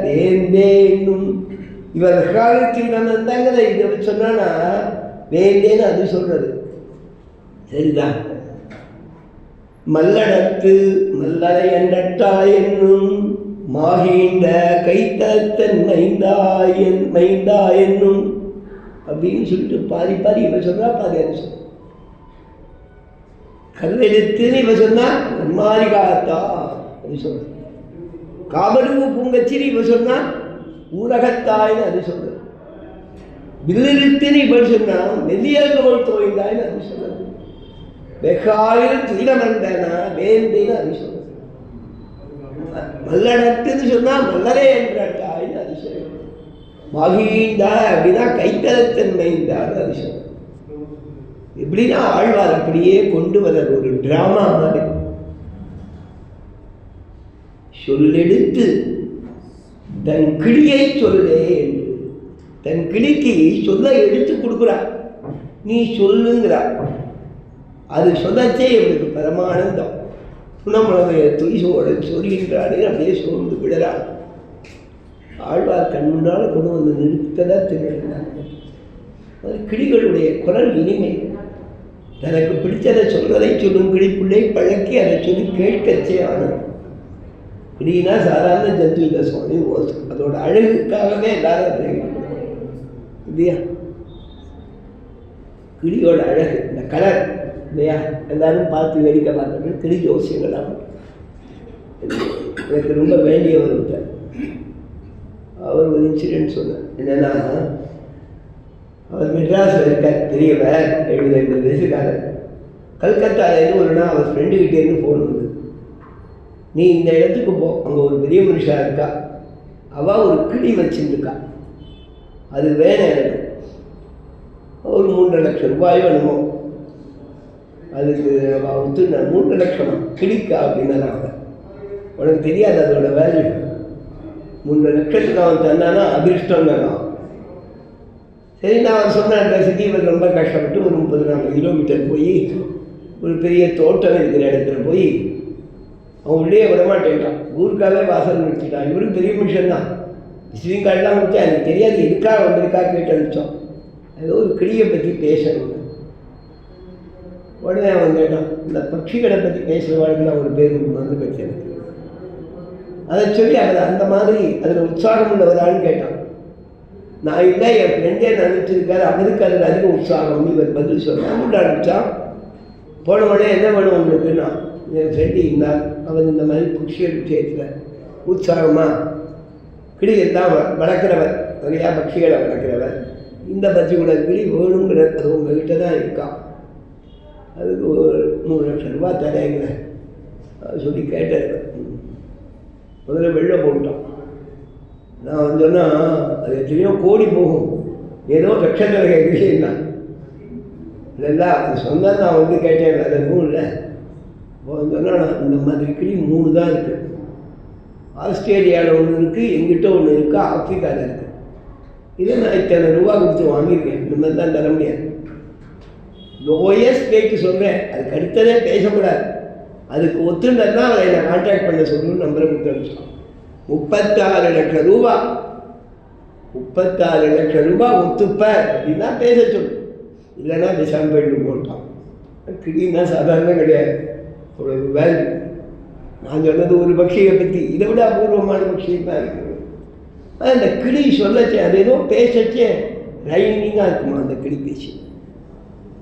வேந்தே என்னும். இவர் வெகாவில் துயிலமர்ந்தாங்கிற இதை சொன்னா வேந்தேன்னு அது சொல்றது சரிதான். மல்லடத்து மல்லரை எண்ணட்டா என்னும் மாகின்ற கைத்தன் மைந்தா என்னும் அப்படின்னு சொல்லிட்டு பாதி பாதி இவ சொல்றா, பாதி அது சொல்ற. கல்லெடுத்துன்னு இவ சொன்னா கண்மாரி காத்தா அது சொல்ற. காமருவு பூங்கச்சிரி இவ சொன்னா ஊரகத்தாயின்னு அது சொல்ற. வில்லிருத்துன்னு இவள் சொன்னா நெல்லியல் தோல் தோய்ந்தாயின்னு அது சொல்றது. வெகாயில் துயிலமர்ந்தனா வேந்தேன்னு அது சொல்றது. மல்லடத்துன்னு சொன்னா மல்லரே என்றாயின்னு அது சொல்றது. மகிழ்ந்தா அப்படின்னா கைத்தலத்தன்மைந்தான்னு அது சொல்றது. எப்படின்னா ஆழ்வார் அப்படியே கொண்டு வர ஒரு டிராமா மாதிரி. சொல்லெடுத்து தன் கிளியை சொல்லே என்று தன் கிளிக்கு சொல்ல எடுத்து கொடுக்குறார். நீ சொல்லுங்கிறா. அது சொல்லச்சே இவனுக்கு பரமானந்தம். சுனமுழவைய துயிசோட சொல்கின்றானே அப்படியே சோர்ந்து விடறான். ஆழ்வார் கண் முன்னால் கொண்டு வந்து நிறுத்ததான் திருந்தாங்க. அது கிளிகளுடைய குரல் இனிமை. தனக்கு பிடிச்சதை சொல்றதை சொல்லும் கிளிப்பிள்ளை பழக்கி அதை சொல்லி கேட்கச்சே ஆனது. கிளினா சாதாரண ஜந்து இல்லை சுவாமி, அதோட அழகுக்காகவே எல்லாரும் இல்லையா. கிளியோட அழகு இந்த கலர் இல்லையா, எல்லாரும் பார்த்து வேடிக்கை பார்க்கறது கிளி ஜோசியங்களாம். எனக்கு ரொம்ப வேண்டியவர் விட்டார். அவர் ஒரு இன்சிடென்ட் சொன்னார். என்னன்னா, அவர் மெட்ராஸில் இருக்கார், பெரியவர், 70-80 வயசுக்காரர். கல்கத்தாலேருந்து ஒரு நாள் அவர் ஃப்ரெண்டுக்கிட்டேருந்து ஃபோன் வந்தது. நீ இந்த இடத்துக்கு போ, அங்கே ஒரு பெரிய மனுஷா இருக்கா, அவள் ஒரு கிளி வச்சுருக்கா, அது வேணும் எனக்கு, ஒரு 3 லட்சம் ரூபாயோ என்னமோ, அதுக்கு அவள் ஒத்து 3 லட்சம் கிளிக்கா அப்படின்னா உனக்கு தெரியாது அதோட வேல்யூ. 3 லட்சத்துக்கு அவன் தந்தானா அதிர்ஷ்டம் தானா. சரி, நான் அவர் சொன்ன அட்ரஸுக்கு இவர் ரொம்ப கஷ்டப்பட்டு ஒரு 30-40 கிலோமீட்டர் போய் ஒரு பெரிய தோட்டம் இருக்கிற இடத்துல போய் அவன் உள்ளே விடமாட்டேன்ட்டான். ஊருக்காகவே வாசல் நிறுத்திட்டான். இவரும் பெரிய மனுஷன் தான், விசிட்டிங் கார்டெலாம் கொடுத்தா எனக்கு தெரியாது இருக்கா வந்திருக்கா கேட்டு அனுப்பிச்சோம். ஏதோ ஒரு கிளியை பற்றி பேசணும். உடனே அவன் கேட்டான், இந்த பட்சிகளை பற்றி பேசுகிறவாளுக்கு ஒரு பேர் வந்து போச்சு எனக்கு. அதை சொல்லி அவர் அந்த மாதிரி அதில் உற்சாகம் உள்ளவரான்னு கேட்டான். நான் இல்லை, என் ஃப்ரெண்டே நினச்சிருக்காரு, அவருக்கு அதில் அதிக உற்சாகம்னு இவர் பதில் சொன்னான். அமௌண்ட் அனுப்பிச்சான். போன உடனே என்ன வேணும் உங்களுக்குன்னா, என் ஃப்ரெண்டு இருந்தால் அவர் இந்த மாதிரி பட்சிகள் விஷயத்தில் உற்சாகமாக கிளியெல்லாம் வளர்க்குறவர், நிறையா பட்சிகளை வளர்க்குறவர், இந்த பட்சியோட கிளி வேணுங்கிற அது உங்கள்கிட்ட தான் இருக்கான், அதுக்கு ஒரு 3 லட்சம் ரூபா தரேங்க சொல்லி கேட்டார். முதல்ல வெளில போட்டான். நான் சொன்னால் அது எத்தனையோ கோடி போகும், ஏதோ லட்சக்கணக்கை கிளின்னா இல்லைல்ல, அது சொன்னால் நான் வந்து கேட்டேன், வேறு எதுவும் இல்லை. இப்போ சொன்னால் நான் இந்த மாதிரி கிளி 3 தான் இருக்குது. ஆஸ்திரேலியாவில் ஒன்று இருக்குது, எங்கிட்ட ஒன்று இருக்குது, ஆப்பிரிக்காவில் இருக்குது. இதை நான் இத்தனை ரூபா கொடுத்து வாங்கியிருக்கேன், இந்த மாதிரி தான் தர முடியாது. லோயஸ்ட் ரேட்டு சொல்கிறேன், அதுக்கு அடுத்ததே பேசக்கூடாது. அதுக்கு ஒத்துண்டா அவரை என்னை கான்டாக்ட் பண்ண சொல்லணும்னு நம்பரை கொடுத்து அனுப்பிச்சான். 34 லட்சம் ரூபா, 34 லட்சம் ரூபா ஒத்துப்ப அப்படின்னா பேச சொல்லு, இல்லைன்னா பேசாமல் போயிட்டு போட்டான். கிளின்னா சாதாரண கிடையாது, அவ்வளவு வேல்யூ. நான் சொன்னது ஒரு பட்சியை பற்றி, இதை விட அபூர்வமான பட்சியை தான் இருக்குது. அந்த கிளி சொல்லச்சே, அது ஏதோ பேசச்சே ரைனிங்காக இருக்குமா அந்த கிளி பேச்சு.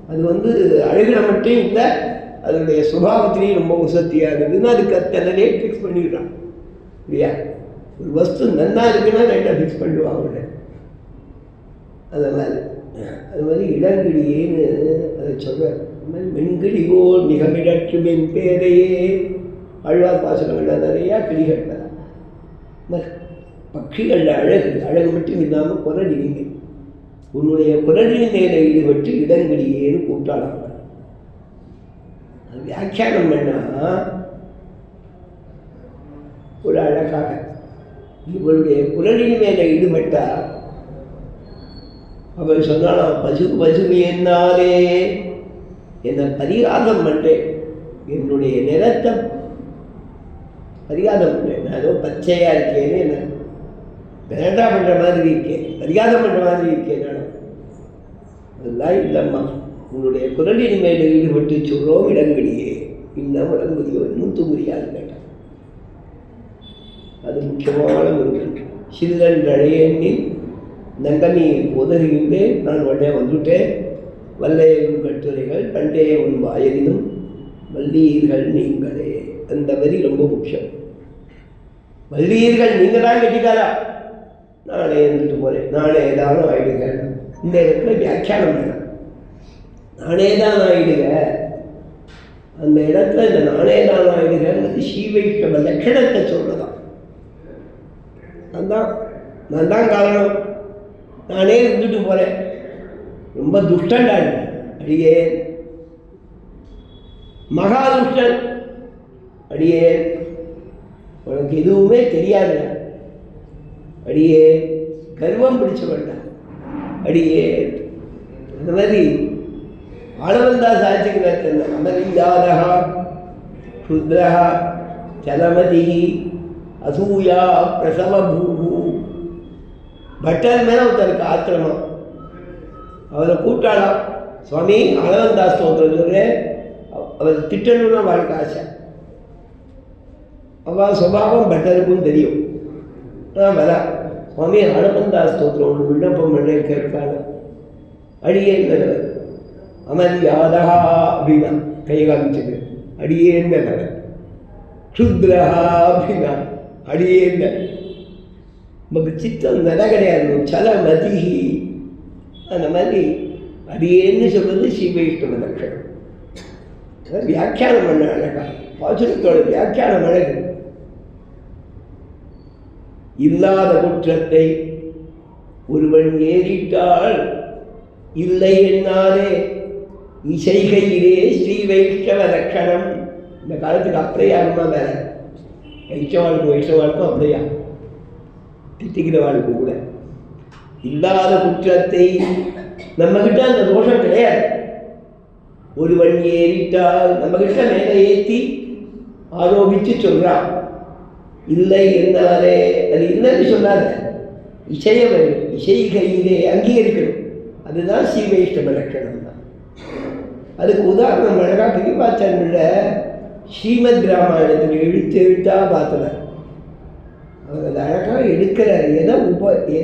அது வந்து அழகில் மட்டும் இல்லை, அதனுடைய சுபாவத்திலையும் ரொம்ப உசத்தியாக இருக்குதுன்னு அதுக்கு அத்தனை ரேட் ஃபிக்ஸ் பண்ணிடுறான் இல்லையா. ஒரு வஸ்து நன்னா இருக்குன்னா ரேட்டாக ஃபிக்ஸ் பண்ணிடுவாங்க. அந்த மாதிரி அது மாதிரி இளங்கிளியேன்னு அதை சொல்கிறார். அது மாதிரி மென்கிளியோ மிகமிடற்று மென் பேரையே ஆழ்வார் பாசனங்கள் நிறையா கிளிகள் வர. பட்சிகளில் அழகு மட்டும் இல்லாமல் குரலினிமை, உன்னுடைய குரலின் மேலே ஈடுபட்டு இடங்கிளியேன்னு கூப்பிட்டாளாங்க. அது வியாக்கியானம் பண்ணால் ஒரு அழகாக இவளுடைய குரலின் மேலே ஈடுபட்டா அவள் சொன்னாலாம், பசு என்னாலே என்னை பரிகாரம் பண்ணுறேன், என்னுடைய நிறத்தை பரிகாரம் பண்ணுறேன், நான் ஏதோ பச்சையாக இருக்கேன்னு என்ன வேண்டா பண்ணுற மாதிரி இருக்கேன், பரிகாரம் பண்ணுற மாதிரி இருக்கேன் நான். அதெல்லாம் இல்லைம்மா, உன்னுடைய குரலின் மேலே ஈடுபட்டு சொல்கிறோம் இடங்கடியே, இன்னும் உடம்புரியோ இன்னும் தூங்குறியான்னு கேட்டான். அது முக்கியமான ஒரு சில்லன்றழையெண்ணில் நங்கனி உதறுகின்றேன், நான் உடனே வந்துட்டேன். வல்லைய உன் கட்டுரைகள் பண்டே உன் வாயலினும் வல்லீர்கள் நீங்களே. அந்த வரி ரொம்ப முக்கியம். வல்லீர்கள் நீங்கள் தான் கட்டிக்காரா, நானே இருந்துட்டு போகிறேன், நானே ஏதானும் ஆயிடுங்க. இந்த இடத்துல வியாக்கியானம் வேணும். நானே தான் ஆயிடுங்க, அந்த இடத்துல இந்த நானே தான் ஆயிடுங்கிறது ஸ்ரீவைஷ்ணவ லட்சணத்தை சொல்றதான். நான் தான் காரணம், நானே இருந்துட்டு போகிறேன், ரொம்ப துஷ்டன்டா அடியே, மகா துஷ்டன் அடியே, உனக்கு எதுவுமே தெரியாது அடியே, கர்வம் பிடிச்ச வேண்டாம் அடியே. அந்த மாதிரி ஆளவந்தா சாட்சிக்கிறார், அமரியாதா க்ஷுத்ரஹா சலமதி அசூயா பிரசவபூ. பட்டர் மேலே ஒருத்தருக்கு ஆத்திரமா, அவரை கூட்டாளாம், சுவாமி ஆளவந்தா ஸ்தோத்திரம் சொல்கிறேன், அவர் திட்டணும்னா வாழ்க்கை ஆசை. அவள் சுபாவம் பட்டருக்கும் தெரியும். நான் வரா, சுவாமி ஆளவந்தா ஸ்தோத்திரம் ஒன்று விண்ணப்பம் பண்ண கேட்கான அடியே அமரியாதா அப்படின்னா கை காமிச்சது, அடியேன்னு க்ஷுத்ரஹா அப்படின்னா அடியேன்னு. நமக்கு சித்தம் நட கிடையாது, சல மதிஹி. அந்த மாதிரி அடியேன்னு சொல்வது ஸ்ரீவைஷ்ணவ லட்சணம். வியாக்கியானம் பண்ண அழகா, பாசுரத்தோட வியாக்கியானம் அழகு. இல்லாத குற்றத்தை ஒருவன் ஏறிட்டால் இல்லை என்னாலே இசைகையிலே ஸ்ரீ வைஷ்ணவ லட்சணம். இந்த காலத்துக்கு அப்படியாகுமா வேற, வைஷ்ணவாளுக்கும் அப்படியா, திட்டிக்கிறவாளுக்கு கூட. இல்லாத குற்றத்தை நம்மகிட்ட அந்த தோஷம் கிடையாது. ஒருவன் ஏறிட்டால் நம்மகிட்ட மேலே ஏற்றி ஆரோபித்து சொல்றான், இல்லை என்னாலே அது இல்லைன்னு சொல்லாத, இசைய வேண்டும், இசை கையிலே அங்கீகரிக்கணும். அதுதான் ஸ்ரீ வைஷ்ணவ லட்சணம் தான். அதுக்கு உதாரணம் அழகா பெரியவாச்சாரியோட ஸ்ரீமத் ராமாயணத்தில் எழுத்தா பார்த்தவர். அவர் அதை அழகாக எடுக்கிறார்.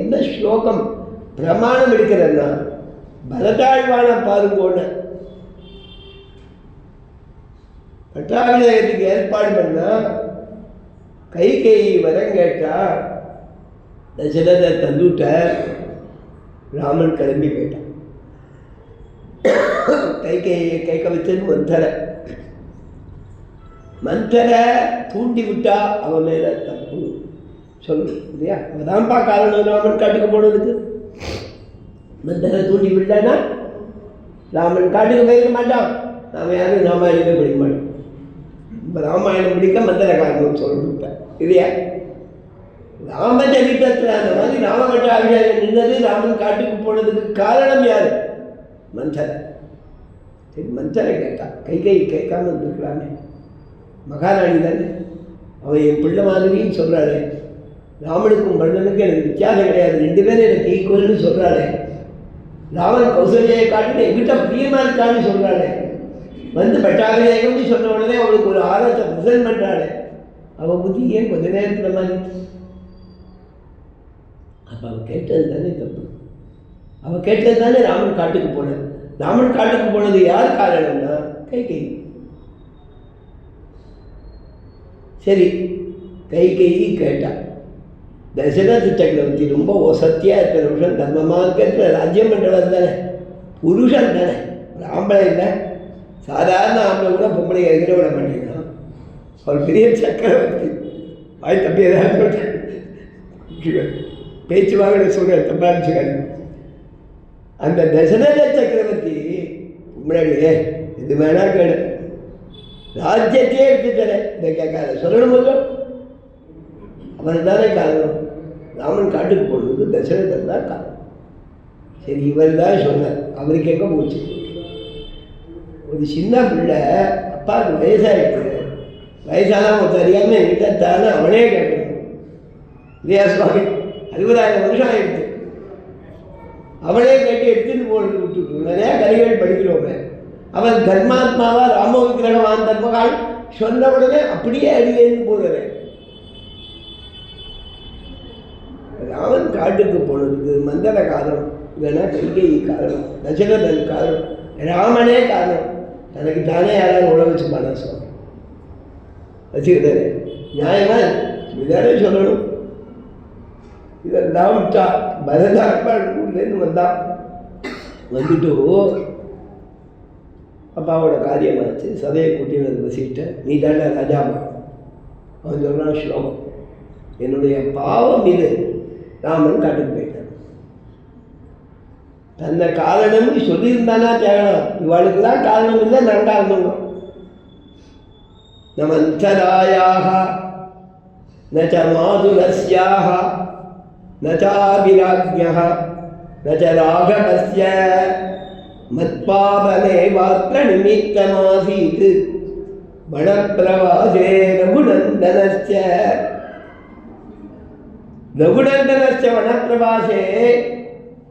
எந்த ஸ்லோகம் பிரமாணம் எடுக்கிறன்னா, பரதாழ்வான பாருங்கோன்னு பட்டாபிஷேகத்துக்கு ஏற்பாடு பண்ணா, கைகேயி வரம் கேட்டா, தசரதை தந்துட்ட, ராமன் கிளம்பி போயிட்டான். கைகேயை கைக்க வச்சது மந்தரை தூண்டி விட்டா அவன் மேல தப்பு சொல்லு இல்லையா? அவதான்ப்பா காரணம் ராமன் காட்டுக்கு போனதுக்கு. மந்தரை தூண்டி விட்டானா ராமன் காட்டுக்கு போயிருக்க மாட்டான். நாம யாரும் ராமாயணமே படிக்க மாட்டோம். இப்போ ராமாயணம் பிடிக்க மந்தர காரணம் சொல்லணும் இல்லையா? ராமச்சரித்திரத்தில் அந்த மாதிரி ராமபட்டாபிஷேகம் நின்றது, ராமன் காட்டுக்கு போனதுக்கு காரணம் யாரு? மந்தரை. சரி, மந்தரை கேட்டா, கைகை கேட்காம இருந்திருக்கலாமே, மகாராணி தானே, அவன் என் பிள்ளை மாதிரின்னு சொல்கிறாளே, ராமனுக்கும் கண்ணனுக்கும் எனக்கு வித்தியாசம் கிடையாது, 2 பேரும் எனக்கு ஈக்குவல்னு சொல்கிறாளே, ராமன் கௌசல்யை காட்டுன்னு எங்கிட்ட பிரியமாக இருக்கான்னு சொல்கிறாளே, வந்து பட்டாபிஷேகம்னு சொன்ன உடனே அவளுக்கு ஒரு ஆர்வத்தை ப்ரெசென்ட் பண்ணுறாளே, அவள் புத்தி ஏன் கொஞ்ச நேரத்தில் மாதிரி? அப்போ அவள் கேட்டது தானே தப்பு. அவள் கேட்டது தானே ராமன் காட்டுக்கு போனேன். ராமன் காட்டுக்கு போனது யார் காரணம்னா கைகை. சரி, கைகேயி கேட்டா. தசரத சக்கரவர்த்தி ரொம்ப வசத்தியாக இருக்கிற புருஷன், தர்ம மார்க்கத்தில் ராஜ்யம் பண்ணுறவர் தானே, புருஷன் தானே, ஒரு ஆம்பளை இல்லை, சாதாரண ஆம்பளை கூட பொம்பளை எதிர விட மாட்டேங்கிறான். அவர் பெரிய சக்கரவர்த்தி. வாய் தம்பி ஏதாவது பேச்சு வாங்கின சொல்கிற தப்பாச்சுக்காரு. அந்த தசரத சக்கரவர்த்தி முன்னாடியே இது வேணா கேடு, ராஜ்யத்தையே எடுத்துட்டேன், இதை கேட்காத சொல்லணும் போதும். அவர் தானே காரணம். ராமன் காட்டுக்கு போனதுக்கு தசரதர் தான் காரணம். சரி, இவர் தான் சொன்னார், அவர் கேட்க போச்சு. ஒரு சின்ன பிள்ளை அப்பாவுக்கு வயசாகிட்டு, வயசானவன் ஒருத்தர் அறியாமல் என்கிட்ட தானே அவனே கேட்கணும். இல்லையா சுவாமி? 60,000 வருஷம் ஆகிடுச்சு. அவனே கேட்டு எடுத்துட்டு போனது விட்டுட்டு நிறையா கதைகள் படிக்கிறோமே. அவன் தர்மாத்மாவா ராம விக்கிரகவான் தர்மகால் சொன்ன உடனே அப்படியே அடியேன்னு போகிறேன். ராமன் காட்டுக்கு போனதுக்கு மந்தர காரணம், இல்லைன்னா கைகேயி காரணம், தசரதன் காரணம், ராமனே காரணம். தனக்கு தானே யாராவது உழ வச்சு பாடா சுவாமி வச்சுக்கிட்டாரு. நியாயமா இதானே சொல்லணும். இதெல்லாம் விட்டா பரதாட்பாடுலேருந்து வந்தான். வந்துட்டு அப்பாவோட காரியமாச்சு, சதையை கூட்டினது வசிக்கிட்ட, நீ தாண்டா ராஜாமா. அவன் சொல்கிறான் ஸ்லோகம், என்னுடைய பாவம் இது. ராமன் காட்டுக்கு போயிட்டான். தன்னை காரணம்னு சொல்லியிருந்தானா தேவலாம். இவாளுக்குலாம் காரணம் இல்லை, நான் காரணம். நமந்தராயாக ந ச மாதுரஸ்யாக ந சாபிராஜ்ஞः ந ச ராகவஸ்ய மத்பாவமேவாத்ர நிமித்தமாசீத் வனப்பிரவாசே ரகுநந்தனஸ்ய. ரகுநந்தனஸ்ய வனப்பிரவாசே,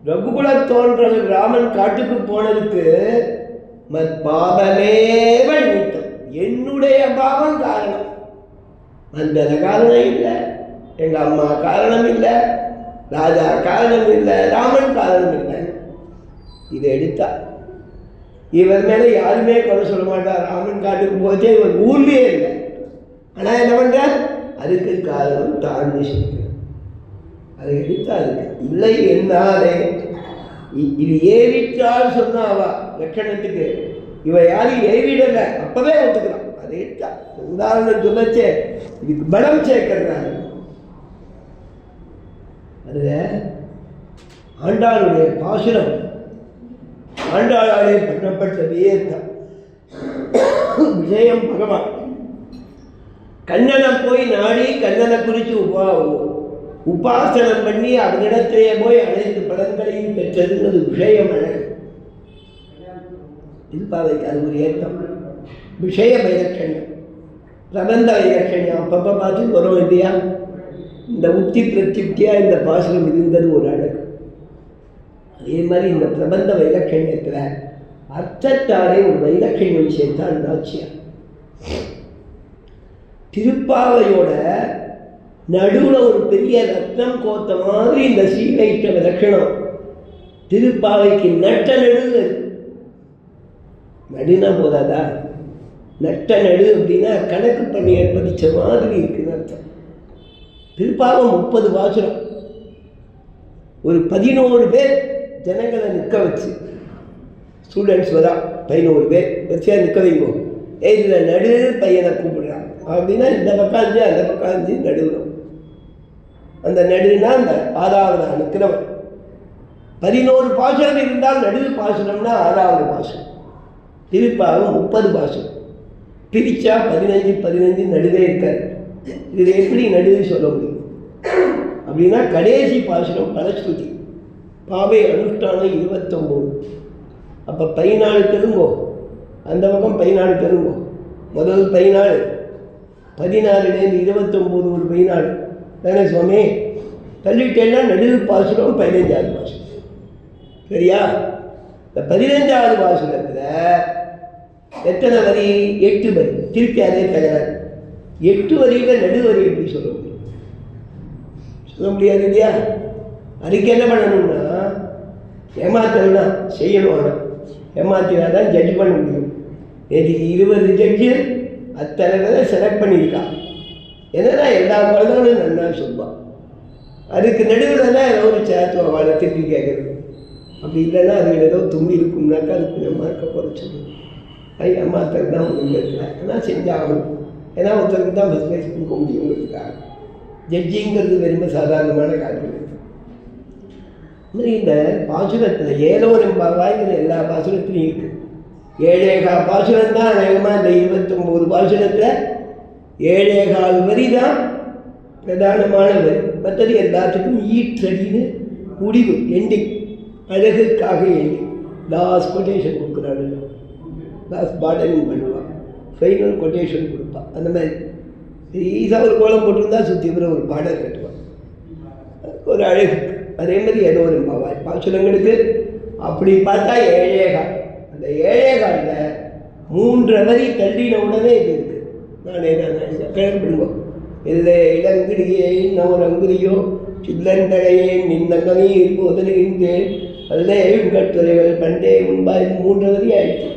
ரகுகுலத் தோன்றல் ராமன் காட்டுக்கு போனதுக்கு மத்பாவமேவ நிமித்தம், என்னுடைய பாவம் காரணம். அந்த காரணம் இல்லை, எங்கள் அம்மா காரணம் இல்லை, ராஜா காரணம் இல்லை, ராமன் காரணம் இல்லை. இதை எடுத்தா இவர் மேலே யாருமே குறை சொல்ல மாட்டார். ராமன் காட்டுக்கு போச்சே இவர் ஊர்லேயே இல்லை. ஆனால் என்ன பண்ணுறார்? அதுக்கு காரணம் தான் சொல்கிறார். அதை எடுத்தா அதுக்கு இல்லை என்னாலே இது ஏவிட்டால் சொன்னாவா லட்சணத்துக்கு. இவ யாரும் ஏவிடலை, அப்பவே ஒத்துக்கிறான். அதை எடுத்தா உதாரணம் சொல்லச்சே இதுக்கு பலம் சேர்க்கிறாங்க. அதுல ஆண்டாளுடைய பாசுரம், ஆண்டாளாலே பண்ணப்பட்ட வியர்த்தம் விஷயம். பகவான் கண்ணனை போய் நாடி கண்ணனை குறித்து உபாசனம் பண்ணி அவனிடத்திலேயே போய் அனைத்து பலன்களையும் பெற்றிருந்தது விஷயம். அழகு திருப்பாவைக்கு அது ஒரு ஏற்றம். விஷய வைலட்சண்யம், பிரபந்த வைலட்சண்யம் அப்பப்போ பார்த்து வரும் இல்லையா? இந்த உத்தி பிரத்யுக்தியாக இந்த பாசுரம் இருந்தது ஒரு அழகு. அதே மாதிரி இந்த பிரபந்த வைலட்சண்யத்தில் அர்த்தத்தாலே ஒரு வைலட்சண்யம் சேர்த்தான் நாச்சியார். திருப்பாவையோட நடுவில் ஒரு பெரிய ரத்னம் கோத்த மாதிரி இந்த ஸ்ரீவைஷ்ணவ லட்சணம் திருப்பாவைக்கு நட்ட நடு. நடுனா போதாதா? நட்ட நடு அப்படின்னா கணக்கு பண்ணி ஏற்பதிச்ச மாதிரி இருக்குன்னு அர்த்தம். திருப்பாவை 30 பாசுரம், ஒரு 11 பேர் ஜனங்களை நிற்க வச்சு, ஸ்டூடெண்ட்ஸ் வரா 11 பேர் வச்சியா நிற்க வைங்கோ. இதில் நடு பையனை கூப்பிடுறான் அப்படின்னா இந்த பக்கம் 5 அந்த பக்கம் 5 நடுவில். அந்த நடுனா அந்த 6வது நிற்கிறவன். 11 பாசுரம் இருந்தால் நடு பாசுரம்னா 6வது பாசுரம். திருப்பாவை 30 பாசுரம் பிரிச்சா 15 நடுவே இருக்காது. இது எப்படி நடுவே சொல்ல முடியும் அப்படின்னா கடைசி பாசுரம் பலஸ்ருதி, பாவை அனுஷ்டானம் 29. அப்போ 14 தெலுங்கோ, அந்த பக்கம் 14 தெலுங்கோ. முதல் 14, 14லேருந்து 29 ஒரு 14 தானே சுவாமி. தள்ளிட்டேன்னா நடுவு பாசுரம் 15வது பாசுரம். சரியா? இந்த 15வது பாசுரத்தில் எத்தனை வரி? 8 வரி. திருப்பி அதே தகராறு. 8 வரியில் நடுவரி எப்படி சொல்ல முடியும்? சொல்ல முடியாது இல்லையா? அதுக்கு என்ன பண்ணணும்னா ஏமாத்தல்னா செய்யணும். ஆனால் ஏமாத்தினா தான் ஜட்ஜ் பண்ண முடியும். நேற்றுக்கு 20 ஜட்ஜு அத்தனை பேரை செலக்ட் பண்ணியிருக்கான். என்னன்னா எல்லா குழந்தைகளும் நன்னா சொல்லுவான். அதுக்கு நடுவில் தான் ஏதோ ஒரு சேர்த்து அவளை திருப்பி கேட்குறது. அப்படி இல்லைன்னா அது ஏதோ தும்பி இருக்கும்னாக்கா அதுக்கு நம்ம இருக்க குறைச்சிடும். அது ஏமாத்தல் தான் உங்களுக்கு. ஆனால் செஞ்சாகணும். ஏன்னா ஒருத்தருக்கு தான் ஃபஸ்ட் ப்ரைஸ் கொடுக்க முடியுங்கிறதுக்காக. ஜட்ஜிங்கிறது வெறுமை சாதாரணமான காரியம். இந்த பாசுரத்தில் ஏலோரம் வாய்க்கிற எல்லா பாசுரத்துலையும் இருக்குது. 7.25 பாசுரம் தான் அநேகமாக இந்த 29 பாசுரத்தில் 7.25 வரி தான் பிரதானமானது. மற்றது எல்லாத்துக்கும் ஈற்றடின்னு முடிவு, எண்டிங், அழகுக்காக எண்டிங். லாஸ்ட் கொட்டேஷன் கொடுக்குறாரு, லாஸ்ட் பாட்டனிங் பண்ணுவான், ஃபைனல் கொட்டேஷன் கொடுப்பான். அந்த மாதிரி ஈஸாக ஒரு கோலம் போட்டிருந்தா சுற்றி ஒரு பாடல் கட்டுவான், ஒரு அழகு. அதே மாதிரி ஏதோ ஒரு பாசுரங்களுக்கு அப்படி பார்த்தா ஏழேகால். அந்த ஏழேகாலில் 3 வரி தள்ளின உடனே இது இருக்குது. நானே கிளம்பிடுவோம். இல்லை இளங்கிரியே நவரங்குரியோ சில்லந்தழையே நின்னங்கனி போதலுகின்றேன் அல்ல கட்டுரைகள் பண்டே முன்பாய் 3 வரி ஆயிடுச்சு.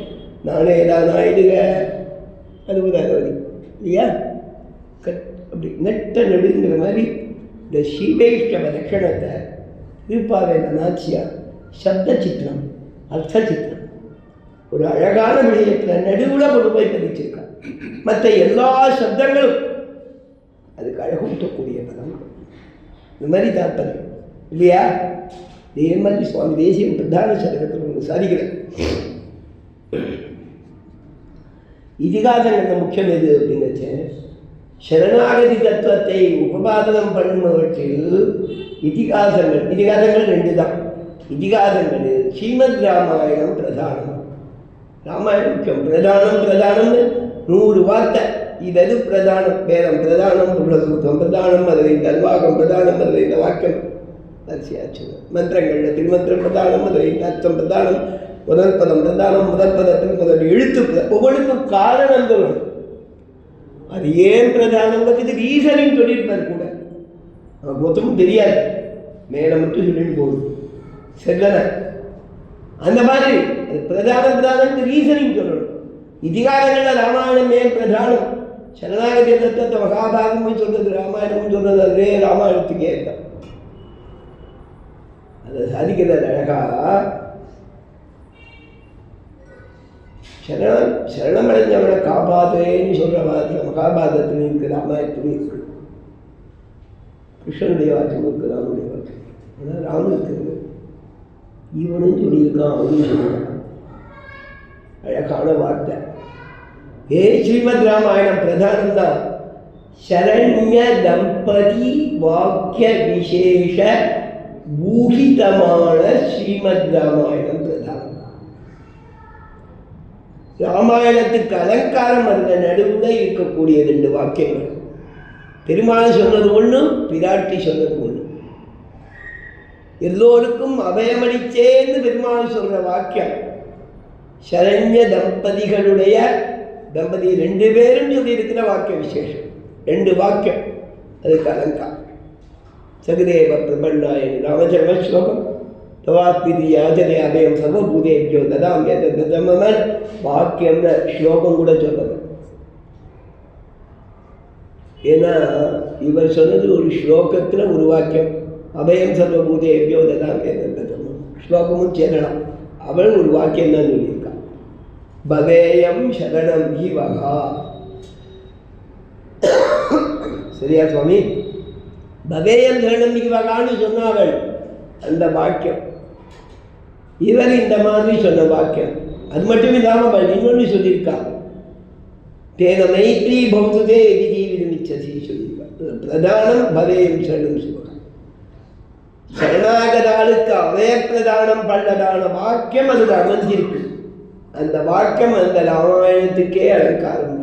நானே தான் ஆயிடுக, அது ஒரு வரி இல்லையா? அப்படி நெட்ட நடுங்கிற மாதிரி இந்த சீவைஷ்டவ லட்சணத்தை திருப்பாவேல நாச்சியார் சப்த சித்திரம், அர்த்த சித்திரம், ஒரு அழகான விஷயத்தில் நடுவில் கொண்டு போய் பதிச்சிருக்கான். மற்ற எல்லா சப்தங்களும் அதுக்கு அழகூட்டக்கூடிய பதம். இந்த மாதிரி தாற்பயம் இல்லையா? இதே மாதிரி சுவாமி தேசியம் பிரதான சதகத்தில் ஒன்று சாதிக்கிறேன். இதிகாசங்கள் முக்கியம் எது அப்படின்னு வச்சேன். சரணாகதி தத்துவத்தை உபபாதனம் பண்ணுவவற்றில் இதிகாசங்கள் 2 தான். இதிகாசங்கள் ஸ்ரீமத் ராமாயணம் பிரதானம். ராமாயணம் முக்கியம். பிரதானம்னு 100 வார்த்தை. இது பிரதானம், வேதம் பிரதானம், புருஷசூத்தம் பிரதானம், அதில் இந்த அல்வாகம் பிரதானம், அதில் இந்த வாக்கியம் வரிசையாச்சு. மந்திரங்களில் திருமந்திரம் பிரதானம், அதில் இந்த அர்த்தம் பிரதானம், முதல் பதம் பிரதானம், முதல் பதத்தில் முதல் எழுத்து, ஒவ்வொன்றுக்கும் காரணம் சொல்லணும். அது ஏன் பிரதானங்கிறது ரீசனிங் சொல்லியிருப்பார் கூட, நமக்கு மொத்தமும் தெரியாது, மேலே மட்டும் சொல்லிட்டு போகுது செல்லன. அந்த மாதிரி அது பிரதானம் ரீசனிங் சொல்லணும். இதிகாரங்களில் ராமாயணம் ஏன் பிரதானம், சரணாகதி தத்துவத்தை மகாபாரதமும் சொல்றது, ராமாயணமும் சொல்றது, அதே ராமாயணத்துக்கே தான். அதை சாதிக்கிறது அழகா. சரணமடைஞ்சவனை காப்பாற்றுன்னு சொல்கிற வார்த்தை மகாபாரதத்துலையும் இருக்குது, ராமாயணத்துலையும் இருக்குது. கிருஷ்ணனுடைய வாக்கியம் இருக்குது, ராமனுடைய வாக்கியம். ஆனால் ராமனுக்கு இவனும் சொல்லியிருக்கான், அவனும் சொல்லியிருக்கான். அழகான வார்த்தை. ஸ்ரீமத் ராமாயணம் பிரதானம் தான். சரண்ய தம்பதி வாக்கிய விசேஷ பூஷிதமான ஸ்ரீமத் ராமாயணம் பிரதானம். ராமாயணத்துக்கு அலங்காரம் அந்த நடுவில் இருக்கக்கூடிய 2 வாக்கியங்கள். பெருமாள் சொன்னது ஒன்று, பிராட்டி சொன்னது ஒன்று. எல்லோருக்கும் அபயமளிச்சேன்னு பெருமாள் சொல்ற வாக்கியம். சரண்ய தம்பதிகளுடைய தம்பதி 2 பேரும் சொல்லியிருக்கிற வாக்கிய விசேஷம். 2 வாக்கியம் அதுக்கு அலங்காரம். சகுதேவ பிரபண்டாயனி ராமச்சரண ஸ்லோகம் தவாத்விதி யாஜனே அபயம் சர்வபூதேபியோ ததாம் எதமன் வாக்கியம்னு ஸ்லோகம் கூட சொல்றது. ஏன்னா இவர் சொன்னது ஒரு ஸ்லோகத்தில் ஒரு வாக்கியம், அபயம் சர்வபூதேபியோ ததாம் எதமன் ஸ்லோகமும் சேரலாம். அவள் ஒரு வாக்கியம் தான் சொல்லியிருக்கான், பவேயம் சரணம் ஹி வகா. சரியா சுவாமி? பவேயம் சரணம் ஹி வகான்னு சொன்னார்கள் அந்த வாக்கியம். இவர் இந்த மாதிரி சொன்ன வாக்கியம். அது மட்டும் இல்லாமல் இன்னொன்று சொல்லியிருக்கான், தேன மைத்ரி பௌதுதே எதி ஜீவிதமிச்சசி சொல்லியிருக்கான். பிரதானம் பவேயம் சரணம் சிவகா. சரணாகதாளுக்கு அபயப்பிரதானம் பண்ணதான வாக்கியம் அதில் அமைஞ்சிருக்கு. அந்த வாக்கியம் அந்த ராமாயணத்துக்கே அலங்காரம்.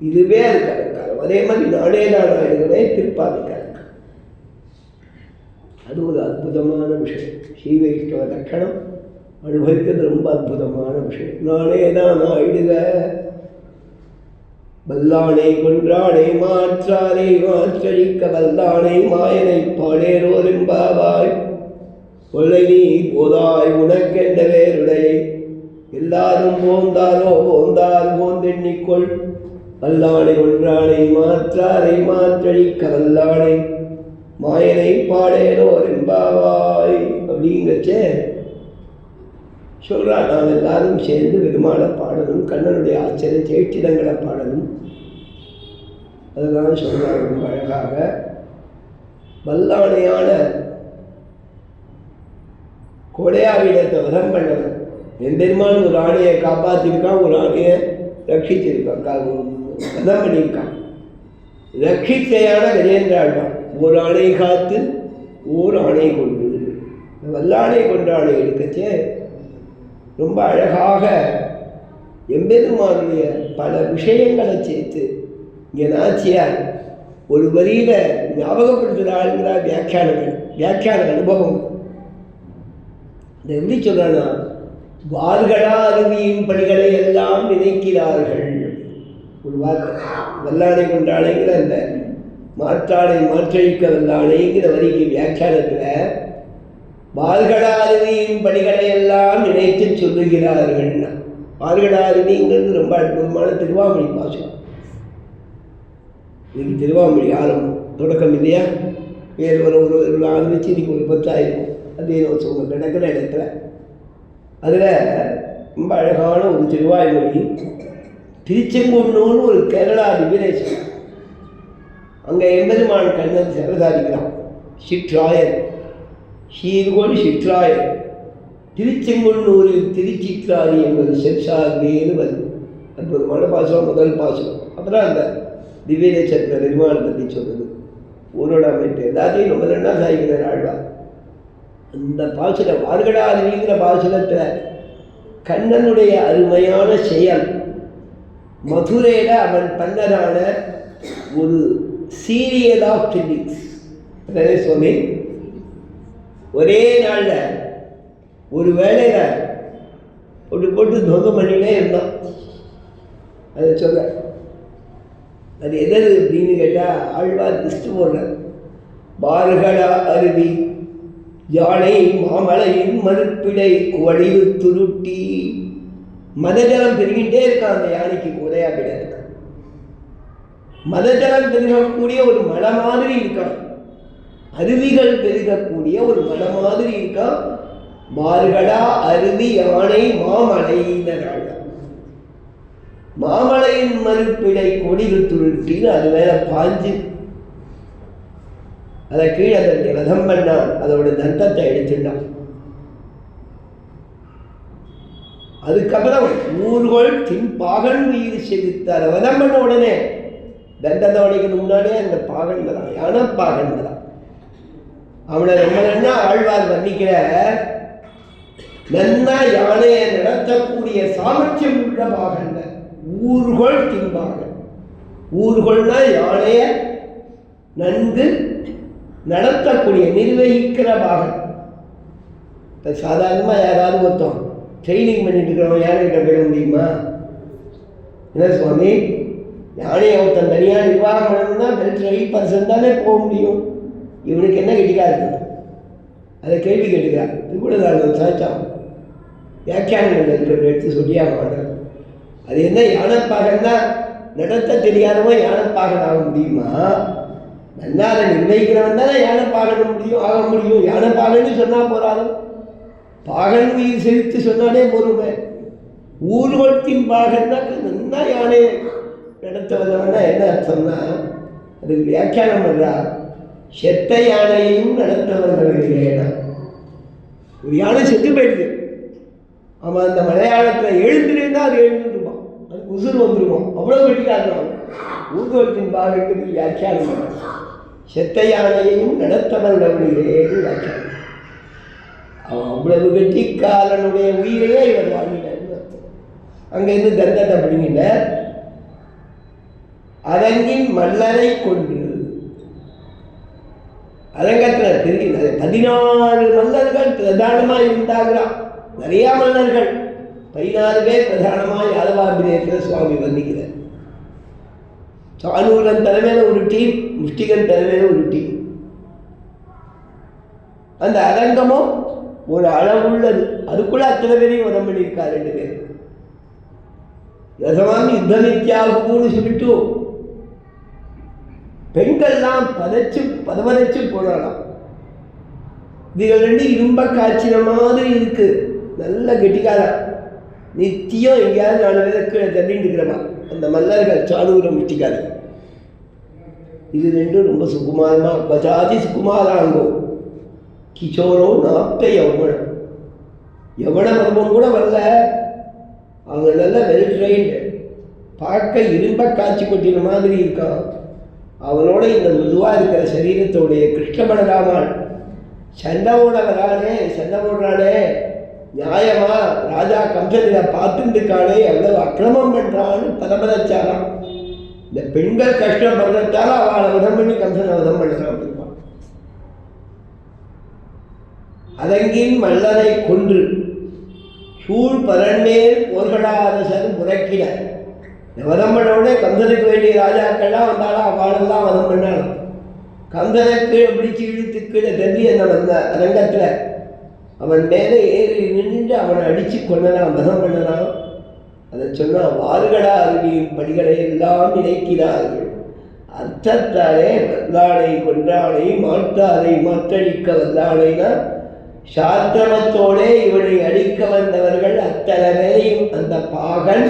இதுவே அதுக்கு அலங்காரம். அதே மாதிரி நானே நாராயணனே திருப்பாதிக்கு அலங்காரம். அது ஒரு அற்புதமான விஷயம். ஸ்ரீ வைஷ்ணவ லட்சணம் அனுபவிக்கிறது ரொம்ப அற்புதமான விஷயம். நானே தான் ஆயிடுக வல்லானை கொன்றானை மாற்றானை மாற்றழிக்க வல்லானை மாயனை பாடேரோரும்பாவாய் கொள்ளை நீ போதாய் உனக்கென்ற வேருடைய எல்லாரும் போந்தாரோ போந்தால் போந்தெண்ணிக்கொள் வல்லானை கொன்றானை மாற்றானை மாற்றழிக்க வல்லானை மாயனை பாடேரோரும்பாவாய் அப்படிங்கச்சே சொல்கிறான். நாம் எல்லாரும் சேர்ந்து பெருமாளை பாடணும், கண்ணனுடைய ஆச்சரிய சேட்டிடங்களை பாடணும். அதெல்லாம் சொல்கிறார் ரொம்ப அழகாக. வல்லானையான கொடையாவிடத்தை வதம் பண்ணவன் என் பெருமாள் ஒரு ஆணையை காப்பாற்றிருக்கான், ஒரு ஆணையை ரட்சிச்சிருக்கான், வதம் பண்ணியிருக்கான். ரட்சித்தையான கஜேந்திர ஆழ்வான் ஓர் ஆணை காத்து ஓர் ஆணை கொண்டு, வல்லாணை கொண்டாணை எடுக்கச்சே ரொம்ப அழகாக எம்பெருமானுடைய பல விஷயங்களை சேர்த்து இங்கே நாச்சியார் ஒரு வரியில் ஞாபகப்படுத்துகிறாள்ங்கிறார். வியாக்கியான அனுபவம் எப்படி சொல்றானா, வார்களா அருவியின் பணிகளை எல்லாம் நினைக்கிறார்கள். ஒரு வார்த்தை வல்லாணை கொண்டாளைங்கிற அந்த மாற்றாடை மாற்றழிக்க வல்லாணைங்கிற வரிக்கு வியாக்கியானத்தில் வார்களா அருவியின் பணிகளை எல்லாம் நினைத்து சொல்லுகிறார்கள். வார்களா அருவிங்கிறது ரொம்ப அற்புதமான திருவாமொழி பாசனம். இன்னைக்கு திருவாமொழி ஆரம்பம் தொடக்கம் இல்லையா, வேறு ஒரு 4 வச்சு இன்னைக்கு ஒரு 10,000 அதே சொல்லுங்க கிடக்கிற இடத்துல. அதில் ரொம்ப அழகான ஒரு திருவாய்மொழி. திருச்செங்கோடுன்னு ஒரு கேரளா திவ்யதேசம், அங்கே எம்பெருமான் கண்ணன் சிறசாதிக்கிறான். சிற்றாயர் ஷீர்கோள் சிற்றாயர் திருச்செங்கொன்னூரில் திருச்சிற்றாரி என்பது செற்சார்பேன்னு வருது. அற்புதமான பாசனம், முதல் பாசனம். அப்புறம் அந்த திவ்யதேசத்தில் நிர்மாணம் பற்றி சொல்றது, ஊரோட அமைப்பு எல்லாத்தையும் ரொம்ப நல்லா சாய்க்கிறார் ஆழ்வார். அந்த பாசுரம் வார்களா அருவிங்கிற பாசுரத்தில் கண்ணனுடைய அருமையான செயல், மதுரையில் அவன் பண்ணதான ஒரு சீரியல் ஆஃப் திங்கிங்ஸ். அதாவது சுவாமி ஒரே நாளில் ஒரு வேளையில் போட்டு துவங்கம் பண்ணினே இருந்தான். அதை சொல்ல அது எதது அப்படின்னு கேட்டால் ஆழ்வார் லிஸ்ட் போடுறார். வார்களா அருவி யானை மாமலையின் மறுப்பிடை குவழிவு துருட்டி. மதஜலம் பெருகிட்டே இருக்கான் அந்த யானைக்கு குறையா கிடையாது. மதஜலம் பெருகக்கூடிய ஒரு மலை மாதிரி இருக்கான், அருவிகள் பெருகக்கூடிய ஒரு மலை மாதிரி இருக்கான். வார்களா அருவி யானை மாமலையினர், மாமலையின் மறுப்பிடை கொடிவு துருட்டின்னு அது மேல பாஞ்சு அதை கீழே தட்டி வதம் பண்ணான். அதோட தந்தத்தை எடுத்துட்டான். அதுக்கப்புறம் ஊர்கள் தின்பாகன் உயிர் செலுத்தார். வதம் பண்ண உடனே தண்டத்தை உடைக்கிறது முன்னாடியே அந்த பாகன் வரான், யானப்பாகன் வரான். அவனை ரொம்ப நன்னா ஆழ்வார் வர்ணிக்கிற, நன்னா யானையை நடத்தக்கூடிய சாமர்த்தியம் உள்ள பாகன். ஊர்கள் தின்பாகன், ஊர்கள்னா யானைய நன்கு நடத்தக்கூடிய நிர்வகிக்கிற பாகன். இப்போ சாதாரணமாக யாராவது ஒருத்தம் ட்ரைனிங் பண்ணிட்டு இருக்கிறவங்க யானைகிட்ட போயிட முடியுமா? என்ன சுவாமி, யானையை ஒருத்தன் தனியாக நிர்வாகம் பண்ணணும்னா வெல் ட்ரெயின் பர்சன் தானே போக முடியும். இவனுக்கு என்ன கெட்டிக்கா இருக்குது? அதை கேள்வி கேட்டுக்கிறான். இது கூட நான் சாச்சான் வியாக்கியானங்கள் இருக்கிற எடுத்து சொல்லியா மாட்டேன். அது என்ன யானைப்பாகன்னா நடத்த தெரியாதவன் யானைப்பாகன் ஆக முடியுமா? நல்லா அதை நிர்வகிக்கிறவன் தானே யானைப்பாகன் ஆக முடியும். யானைப்பாகன்னு சொன்னால் போறாலும் பாகன் உயிர் செலுத்து சொன்னாலே போருமே. ஊர்வலத்தின் பாகன்னா நல்லா யானையை நடத்த வந்தவன்னா என்ன அர்த்தம்னா, அதுக்கு வியாக்கியானம் பண்றா, செத்த யானையையும் நடத்தவர்களேனா. ஒரு யானை செத்து போயிடுது, அவன் அந்த மலையாளத்தில் எழுந்துருந்தா அது எழுந்துருவான், அதுக்கு உசுறு வந்துருவான், அவ்வளோ வெட்டிக்காரன். ஊர்வலத்தின் பாகத்துக்கு வியாக்கியானம் பண்ண, செத்த யானையையும் நடத்தவர்களேன்னு வியாக்கியானம். அவன் அவ்வளவு வெட்டிக்காரனுடைய உயிரையே இவர் வாங்கினார். அங்கிருந்து தண்டத்தை பிடிங்கிட்ட அரங்கின் மல்லரை கொண்டு, அரங்கத்தில் தெரிகிறது 14 மல்லர்கள் பிரதானமாக இருந்தாங்களாம். நிறையா மன்னர்கள், 16 பேர் பிரதானமாக யாதவாபிரேயத்தில் சுவாமி வந்திக்கிறார். சானூரன் தலைமையில் ஒரு டீம், முஷ்டிகன் தலைமையில் ஒரு டீம். அந்த அரங்கமும் ஒரு அளவுள்ளது, அதுக்குள்ள அத்தனை பேரையும் உதம் பண்ணியிருக்கார் 2 பேர். ரசமான யுத்தமித்யாகுன்னு சொல்லிட்டு பெண்கள்லாம் பதவதைச்சு போடலாம். இதுகள் 2 இரும்ப காய்ச்சின மாதிரி இருக்கு, நல்ல கெட்டிக்காரா. நித்தியம் எங்கேயாவது 4 பேரை கீழே தள்ளிட்டு இருக்கிறமா அந்த மல்லர்கள் சானூரம் முட்டிக்காது. இது 2 ரொம்ப சுகுமாரமா, பஜாதி சுகுமாராங்கோ கிஷோரோ நாப்த யவனம். யவன பருவம் கூட வரல, அவங்க நல்லா வெல் ட்ரெயின்டு, பார்க்க இரும்ப காய்ச்சி கொட்டின மாதிரி இருக்கான். அவனோட இந்த மெதுவாக இருக்கிற சரீரத்தோடைய கிருஷ்ண பலராமான் சண்டை ஓட வரானே, சண்டை போடுறானே, நியாயமா ராஜா கம்சன் பார்த்துட்டுக்கானே எவ்வளவு அக்கிரமம் பண்ணுறான்னு பரபரச்சாராம். இந்த பெண்கள் கஷ்டப்படுறதால அவளை வதம் பண்ணி கம்சனை வதம் பண்ணுறான். அதங்கின் மல்லனை கொன்று சூழ் பரண்மேல் போர்களாரசன் முறைக்கிட. வதம் பண்ணவுடனே கம்சனுக்கு வேண்டிய ராஜாக்கள்லாம் வந்தாலும் அவளெல்லாம் வதம் பண்ணாலும் கம்சனுக்கு பிடிச்சி இழுத்து கீழே தள்ளி அந்த வந்த அரங்கத்தில் அவன் மேலே ஏறி நின்று அவனை அடித்து கொண்டனான், வதம் பண்ணனான். அதை சொன்னால் வாறுகளா அருவியின் படிகளை எல்லாம் நினைக்கிறார்கள். அர்த்தத்தாலே வல்லானை கொன்றானை மாற்றாரை மாற்றடிக்க வல்லானைனா சாத்திரமத்தோடே இவனை அடிக்க வந்தவர்கள் அத்தனையும் அந்த பாகன்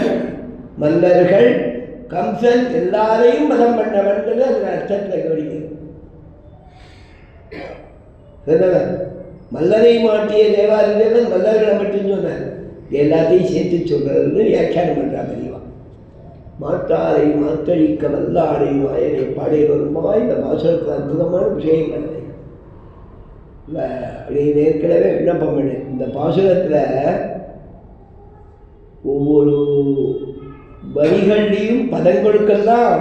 மல்லர்கள் கம்சன் எல்லாரையும் மதம் பண்ணவன்றது அதன் அர்த்தத்தில் கவனிக்கிறது. மல்லரை மாட்டிய தேவாதிதேவன் மல்லர்களை மட்டும் சொன்னார், எல்லாத்தையும் சேர்த்து சொல்றதுன்னு வியாக்கியானம் பண்றான் தெளிவா. மாற்றாரை மாற்றழிக்க வல்லாரை மாயனை பாடை வருமா இந்த பாசுரத்தில் அற்புதமான விஷயங்கள் ஏற்கனவே விண்ணப்பம் பண்ணு. இந்த பாசுரத்தில் ஒவ்வொரு வரிகள்லையும் பதங்களுக்கெல்லாம்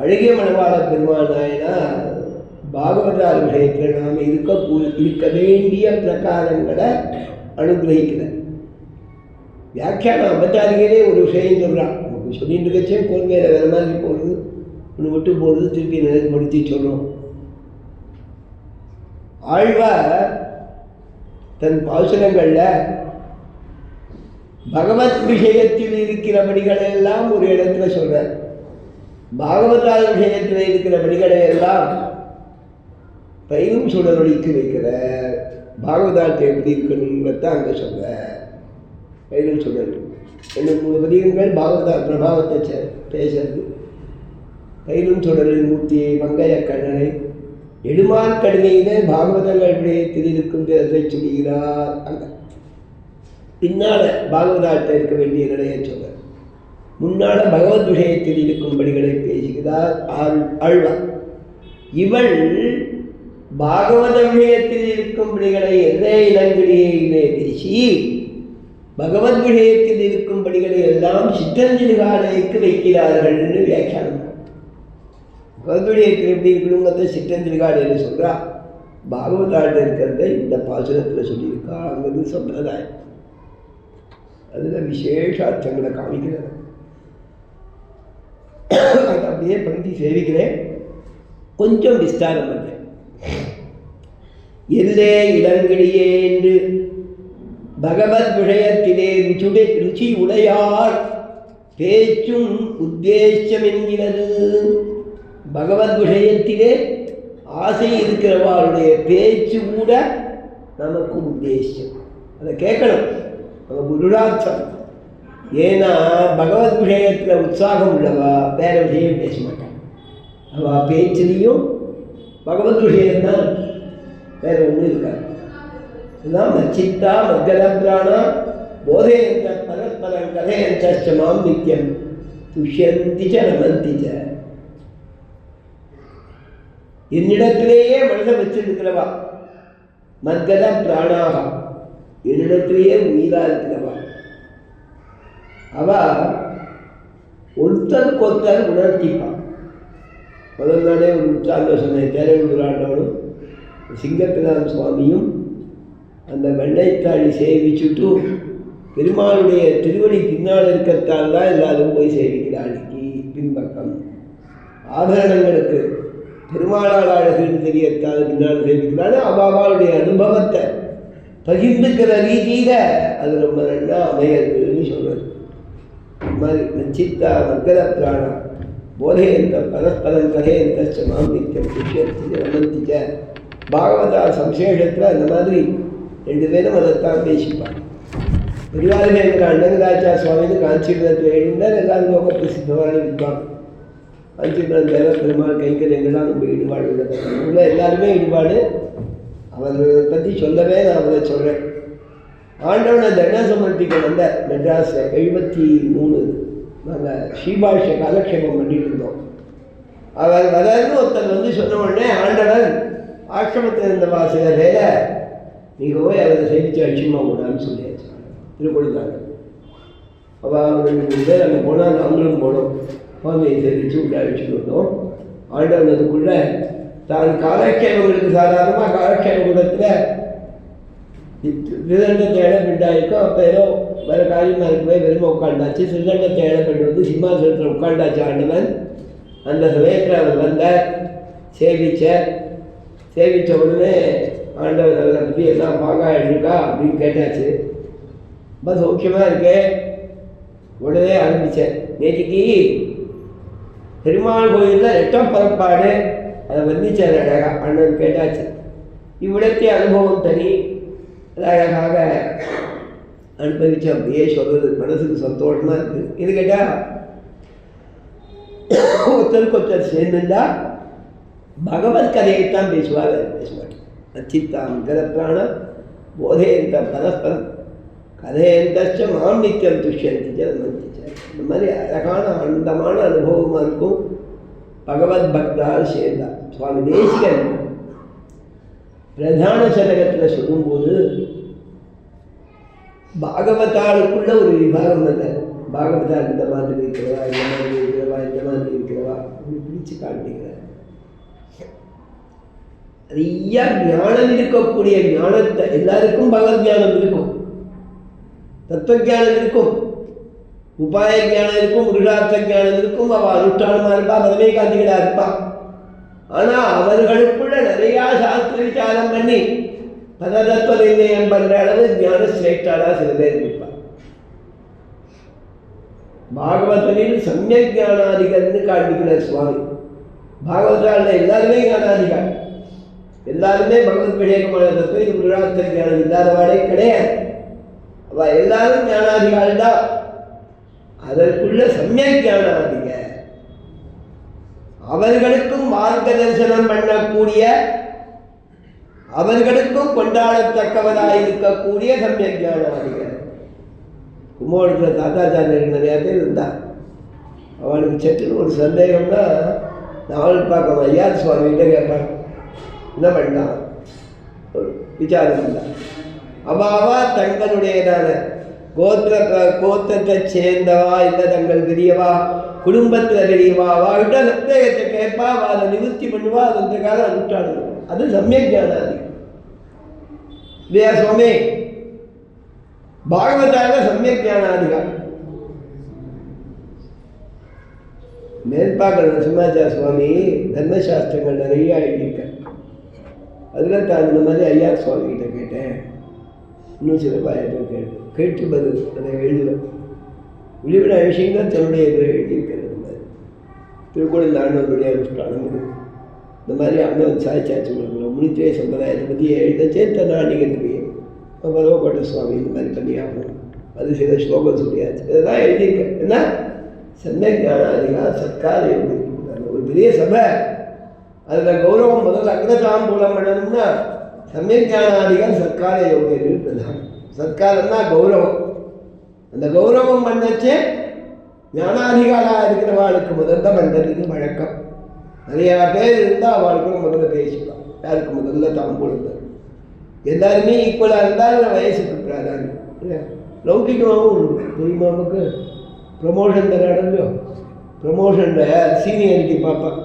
அழகிய மணவாள பெருமாள் நாயனா பாகவதார் விஷயத்தில் நாம் இருக்க வேண்டிய பிரகாரங்களை அனுகிரகிக்கிறார். வியாக்கியானம் அபச்சாரிகளே ஒரு விஷயம் சொல்கிறான். நமக்கு சொல்லிட்டு இருக்கச்சே கோர்மையில் வேறு மாதிரி போடுறது, ஒன்று விட்டு போடுறது, திருப்பி நிலைப்படுத்தி சொல்கிறோம். ஆழ்வார் தன் பாசுரங்களில் பகவத் விஷயத்தில் இருக்கிறபடிகளை எல்லாம் ஒரு இடத்துல சொல்கிறார். பாகவதால் விஷயத்தில் இருக்கிறபடிகளை எல்லாம் பயிரும் சுடரொழிக்கு வைக்கிறார். பாகவதாத்தை எப்படி இருக்கணுங்கிறத அங்கே சொல்ற. பயிரும் சுடர் என்ன 3 பதிகங்கள் பாகவதா பிரபாவத்தை பேசுறது. பயிரும் சுடரின் மூர்த்தியை மங்கைய கண்ணனை எடுமான் கடுமையிலே பாகவதங்கள் விடயத்தில் இருக்கும் அதை சொல்கிறார். அங்க பின்னால பாகவதாட்ட இருக்க வேண்டிய நிலையை சொல்ற. முன்னால பகவத் விஷயத்தில் இருக்கும்படிகளை பேசுகிறார் ஆழ்வார். இவள் பாகவத விஷயத்தில் இருக்கும்படிகளை எல்லை இளங்கிலேயே பேசி பகவத் விஷயத்தில் இருக்கும்படிகளை எல்லாம் சிற்றஞ்சிறுகாலைக்கு வைக்கிறார்கள் என்று வியாக்கியானம். பகவத் விஷயத்தில் எப்படி இருக்கணுங்கிறத சிற்றஞ்சிறுகாலைன்னு சொல்றா. பாகவதாட்ட இருக்கிறத இந்த பாசுரத்தில் சொல்லியிருக்காங்கிறது சம்பிரதாயம். அதில் விசேஷார்த்தங்களை காமிக்கிறது. அது அப்படியே பங்கி சேவிக்கிறேன், கொஞ்சம் விஸ்தாரம் பண்ணேன். எல்லே இளங்கிளியே என்று பகவத் விஷயத்திலே ருச்சி உடையார் பேச்சும் உத்தேசம் என்கிறது. பகவத் விஷயத்திலே ஆசை இருக்கிறவாருடைய பேச்சு கூட நமக்கு உத்தேசம். அதை கேட்கணும், நம்ம குருரார்த்தம். ஏன்னா பகவத் விஷயத்தில் உற்சாகம் உள்ளவா வேற விஷயம் பேச மாட்டான். அவள் பேச்சிலையும் பகவத் விஷயம்தான், வேற ஒன்றும் இருக்காது. இதுதான் மச்சித்தா மத்கதப்ராணா போதையந்த பரஸ்பரம் கதையந்த மாம் நித்தியம் துஷ்யந்திச்ச ரமந்திச்ச. என்னிடத்திலேயே மனதை வச்சிருக்கிறவா மத்கத பிராணாக, என்னிடத்திலேயே உயிரா இருக்கிறவா அவ ஒருத்தருக்கொருத்தர் உணர்த்திப்பான். முதல் நாளே ஒரு உற்சாக சொன்னேன். தேரவிடுராண்டவனும் சிங்கப்பிரான் சுவாமியும் அந்த வெள்ளைத்தாழி சேவிச்சுட்டு பெருமாளுடைய திருவடி பின்னால் இருக்கத்தால் தான் எல்லாரும் போய் சேவிக்கிறாளிக்கு பின்பக்கம். ஆபரணங்களுக்கு பெருமாளால் அழகுன்னு தெரியத்தால் பின்னால் சேவிக்கிறாள். அவளுடைய அனுபவத்தை பகிர்ந்துக்கிற ரீதியில அது ரொம்ப நல்லா அமையறதுன்னு சொல்றது. இது மாதிரி நச்சித்தா மத்கத பிராணா போதையந்த பரஸ்பரம் கதையந்த மாம் நித்தியம் துஷ்யந்திச்ச ரமந்திச்ச. பாகவதா சம்சேஷத்தில் அந்த மாதிரி 2 பேரும் அதைத்தான் பேசிப்பாங்க. பெரியாளுமேங்கிற அண்ணங்கராஜா சுவாமின்னு காஞ்சிபுரத்தில் எழுந்தால் எல்லாரும் லோக பிரசித்தமான இருப்பாங்க. காஞ்சிபுரம் தேவ பெருமாள் கைங்கரியங்கள்லாம் ரொம்ப ஈடுபாடு உள்ளது. உள்ள எல்லாருமே ஈடுபாடு. அவர் பற்றி சொல்லவே நான் அவரை சொல்கிறேன். ஆண்டவனை தண்டா சமர்ப்பிக்க வந்த மெட்ராஸில் 73 நாங்கள் ஸ்ரீபாஷ்ய காலக்ஷேபம் பண்ணிட்டு இருந்தோம். அவர் வராருன்னு ஒருத்தர் வந்து சொன்ன உடனே ஆண்டவன் ஆசிரமத்தில் இருந்த சில பேரை நீங்கள் போய் அவரை சேமித்து அடிச்சுமா கூடாதுன்னு சொல்லியாச்சு. திருக்கொடுத்தாங்க. அவள் 2 பேர் அங்கே போனால் நாங்களும் போனோம். சுவாமியை தெரிவித்து விட்டு அழிச்சுட்டு வந்தோம். ஆண்டவன் அதுக்குள்ளே தான் காலக்ஷேபங்களுக்கு சாதாரணமாக காலக்ஷேப கூடத்தில் திருதண்டத்தை இழப்பிட்டாயிருக்கோ. அப்போ ஏதோ வேறு காரியமாக இருக்கவே வெறுமை உட்காண்டாச்சு. திருதண்டத்தை இழப்பிட்டு வந்து சிம்மாசனத்தில் உட்காண்டாச்சு ஆண்டவன். அந்த சமயத்தில் அவர் வந்தார், சேவித்த உடனே ஆண்டவர் அவரை பற்றி எல்லாம் பாகா இருக்கா அப்படின்னு கேட்டாச்சு. ரொம்ப சௌக்கியமாக இருக்கே. உடனே ஆரம்பித்தேன். நேற்றுக்கு பெருமாள் கோயிலில் 8ஆம் புறப்பாடு அதை வந்திச்சார் அழகாக. அண்ணன் கேட்டாச்சு. இவ்விடத்தை அனுபவம் தனி அழகாக அனுபவிச்சு அப்படியே சொல்கிறது மனசுக்கு சந்தோஷமாக இருக்குது. இது கேட்டால் ஒருத்தருக்கு சேர்ந்துருந்தா பகவத் கதையைத்தான் பேசுவார், பேசுவார். அச்சித்தாம் கரப்பிராண போதேந்த பரஸ்பரம் கதையந்தச்ச மாம் நித்தியம் துஷ்யந்தி ஜென்மந்திச்ச. இந்த மாதிரி அழகான ஆனந்தமான அனுபவமாக இருக்கும் பகவத் பக்தால் சேர்ந்தா. சுவாமி தேசிகன் பிரதான சதகத்தில் சொல்லும்போது பாகவதாளுக்குள்ள ஒரு விபாகம் இல்லை. பாகவதா இந்த மாதிரி இருக்கிறவா, இந்த மாதிரி இருக்கிறவா, இந்த மாதிரி இருக்கிறவா அப்படி பிரித்து காட்டுகிறார். நிறைய ஞானம் இருக்கக்கூடிய ஞானத்தை எல்லாருக்கும் பகவத் ஞானம் இருக்கும், தத்துவஜானம் இருக்கும், உபாய ஜானம் இருக்கும், புருஷார்த்த ஜானம் இருக்கும். அவள் அனுஷ்டானமாக இருப்பா, பதமே காந்திகளாக இருப்பா. ஆனால் அவர்களுக்குள்ள நிறையா சாஸ்திர விசாரம் பண்ணி பததத்துவ நிர்ணயம் பண்ணுற அளவு ஞான சிரேஷ்டாலாக சில பேர் இருப்பார். பாகவதனில் சமயக் ஞானாதிகள்னு காண்பிக்கிறார் சுவாமி. பாகவதால எல்லாருமே ஞானாதிகள், எல்லாருமே பகவத் விஷயமான தத்துவம். இது புருஷார்த்த ஞானம் இல்லாதவாடே கிடையாது. அவள் எல்லாரும் ஞானாதிகள் தான். அதற்குள்ள சமயக் ஞானாதிக அவர்களுக்கும் மார்க்க தரிசனம் பண்ணக்கூடிய, அவர்களுக்கும் கொண்டாடத்தக்கவராக இருக்கக்கூடிய சமயக் ஞானாதிகள். கும்போணத்தில் தாத்தாச்சாரியர்கள் நிறையா பேர் இருந்தார். அவனுக்கு சட்டுன்னு ஒரு சந்தேகம்னா நாவல் பார்க்க ஐயார் சுவாமிகிட்ட கேட்பான், என்ன பண்ணான் ஒரு விசாரம் பண்ணான். அவாவா தங்களுடையதான கோத்திரத்தை சேர்ந்தவா, இல்லை தங்கள் பெரியவா, குடும்பத்தில் பெரியவா, அவகிட்ட சந்தேகத்தை கேட்பா, அதை நிவர்த்தி பண்ணுவா, அந்த காலம் அனுஷ்டானம். அது சமயக் ஞானாதி இல்லையா சுவாமி? பாகவதால சமயக் ஞானாதிகள். மேற்பாக்க நரசிம்மாச்சார சுவாமி தர்மசாஸ்திரங்கள் நிறைய எழுதியிருக்க. அதில் தான் இந்த மாதிரி ஐயா சுவாமி கிட்ட கேட்டேன். இன்னும் சில பாயத்தை கேட்டு பதில் அதை எழுதுவேன். விழிவிட விஷயங்கள் தன்னுடைய இதில் எழுதியிருக்கிறது. மாதிரி திருக்குறள் ஆண்டவனுடைய அனுஷ்டானம் இருக்குது. இந்த மாதிரி அண்ணன் சாய்ச்சாச்சு கொடுக்குறோம். முனித்திரை சம்பிரதாயத்தை பற்றி எழுதச்சே தன்னாடிக்கிறதுக்கு பரவக்கோட்டை சுவாமி இந்த மாதிரி பண்ணியாகணும். அது சில ஸ்லோகம் சொல்லியாச்சு. இதெல்லாம் எழுதியிருக்கேன். என்ன சமயக் ஞானாதிகா சத்கார யோகி ஒரு பெரிய சபை. அதில் கௌரவம் முதல்ல அக்ரதாம்பூலம் பண்ணணும்னா சமயக் ஞானாதிகள் சத்கார யோகியர்கள் பிரதானம். சத்காரம்னா கௌரவம். அந்த கௌரவம் பண்ணச்சே ஞானாதிகாராக இருக்கிறவாளுக்கு முதல்ல பண்ணுறதுக்கு வழக்கம். நிறையா பேர் இருந்தால் அவளுக்கு முதல்ல பேசிக்கலாம். யாருக்கு முதல்ல தாம்பூலம் தரும். எல்லாருமே ஈக்குவலாக இருந்தால் வயசுக்கு பிராதானியம் இல்லை. லௌகிகமாகவும் உண்டு. தெரியுமா நமக்கு ப்ரமோஷன் தர இடம்லையோ ப்ரமோஷனில் சீனியாரிட்டி பார்ப்பான்.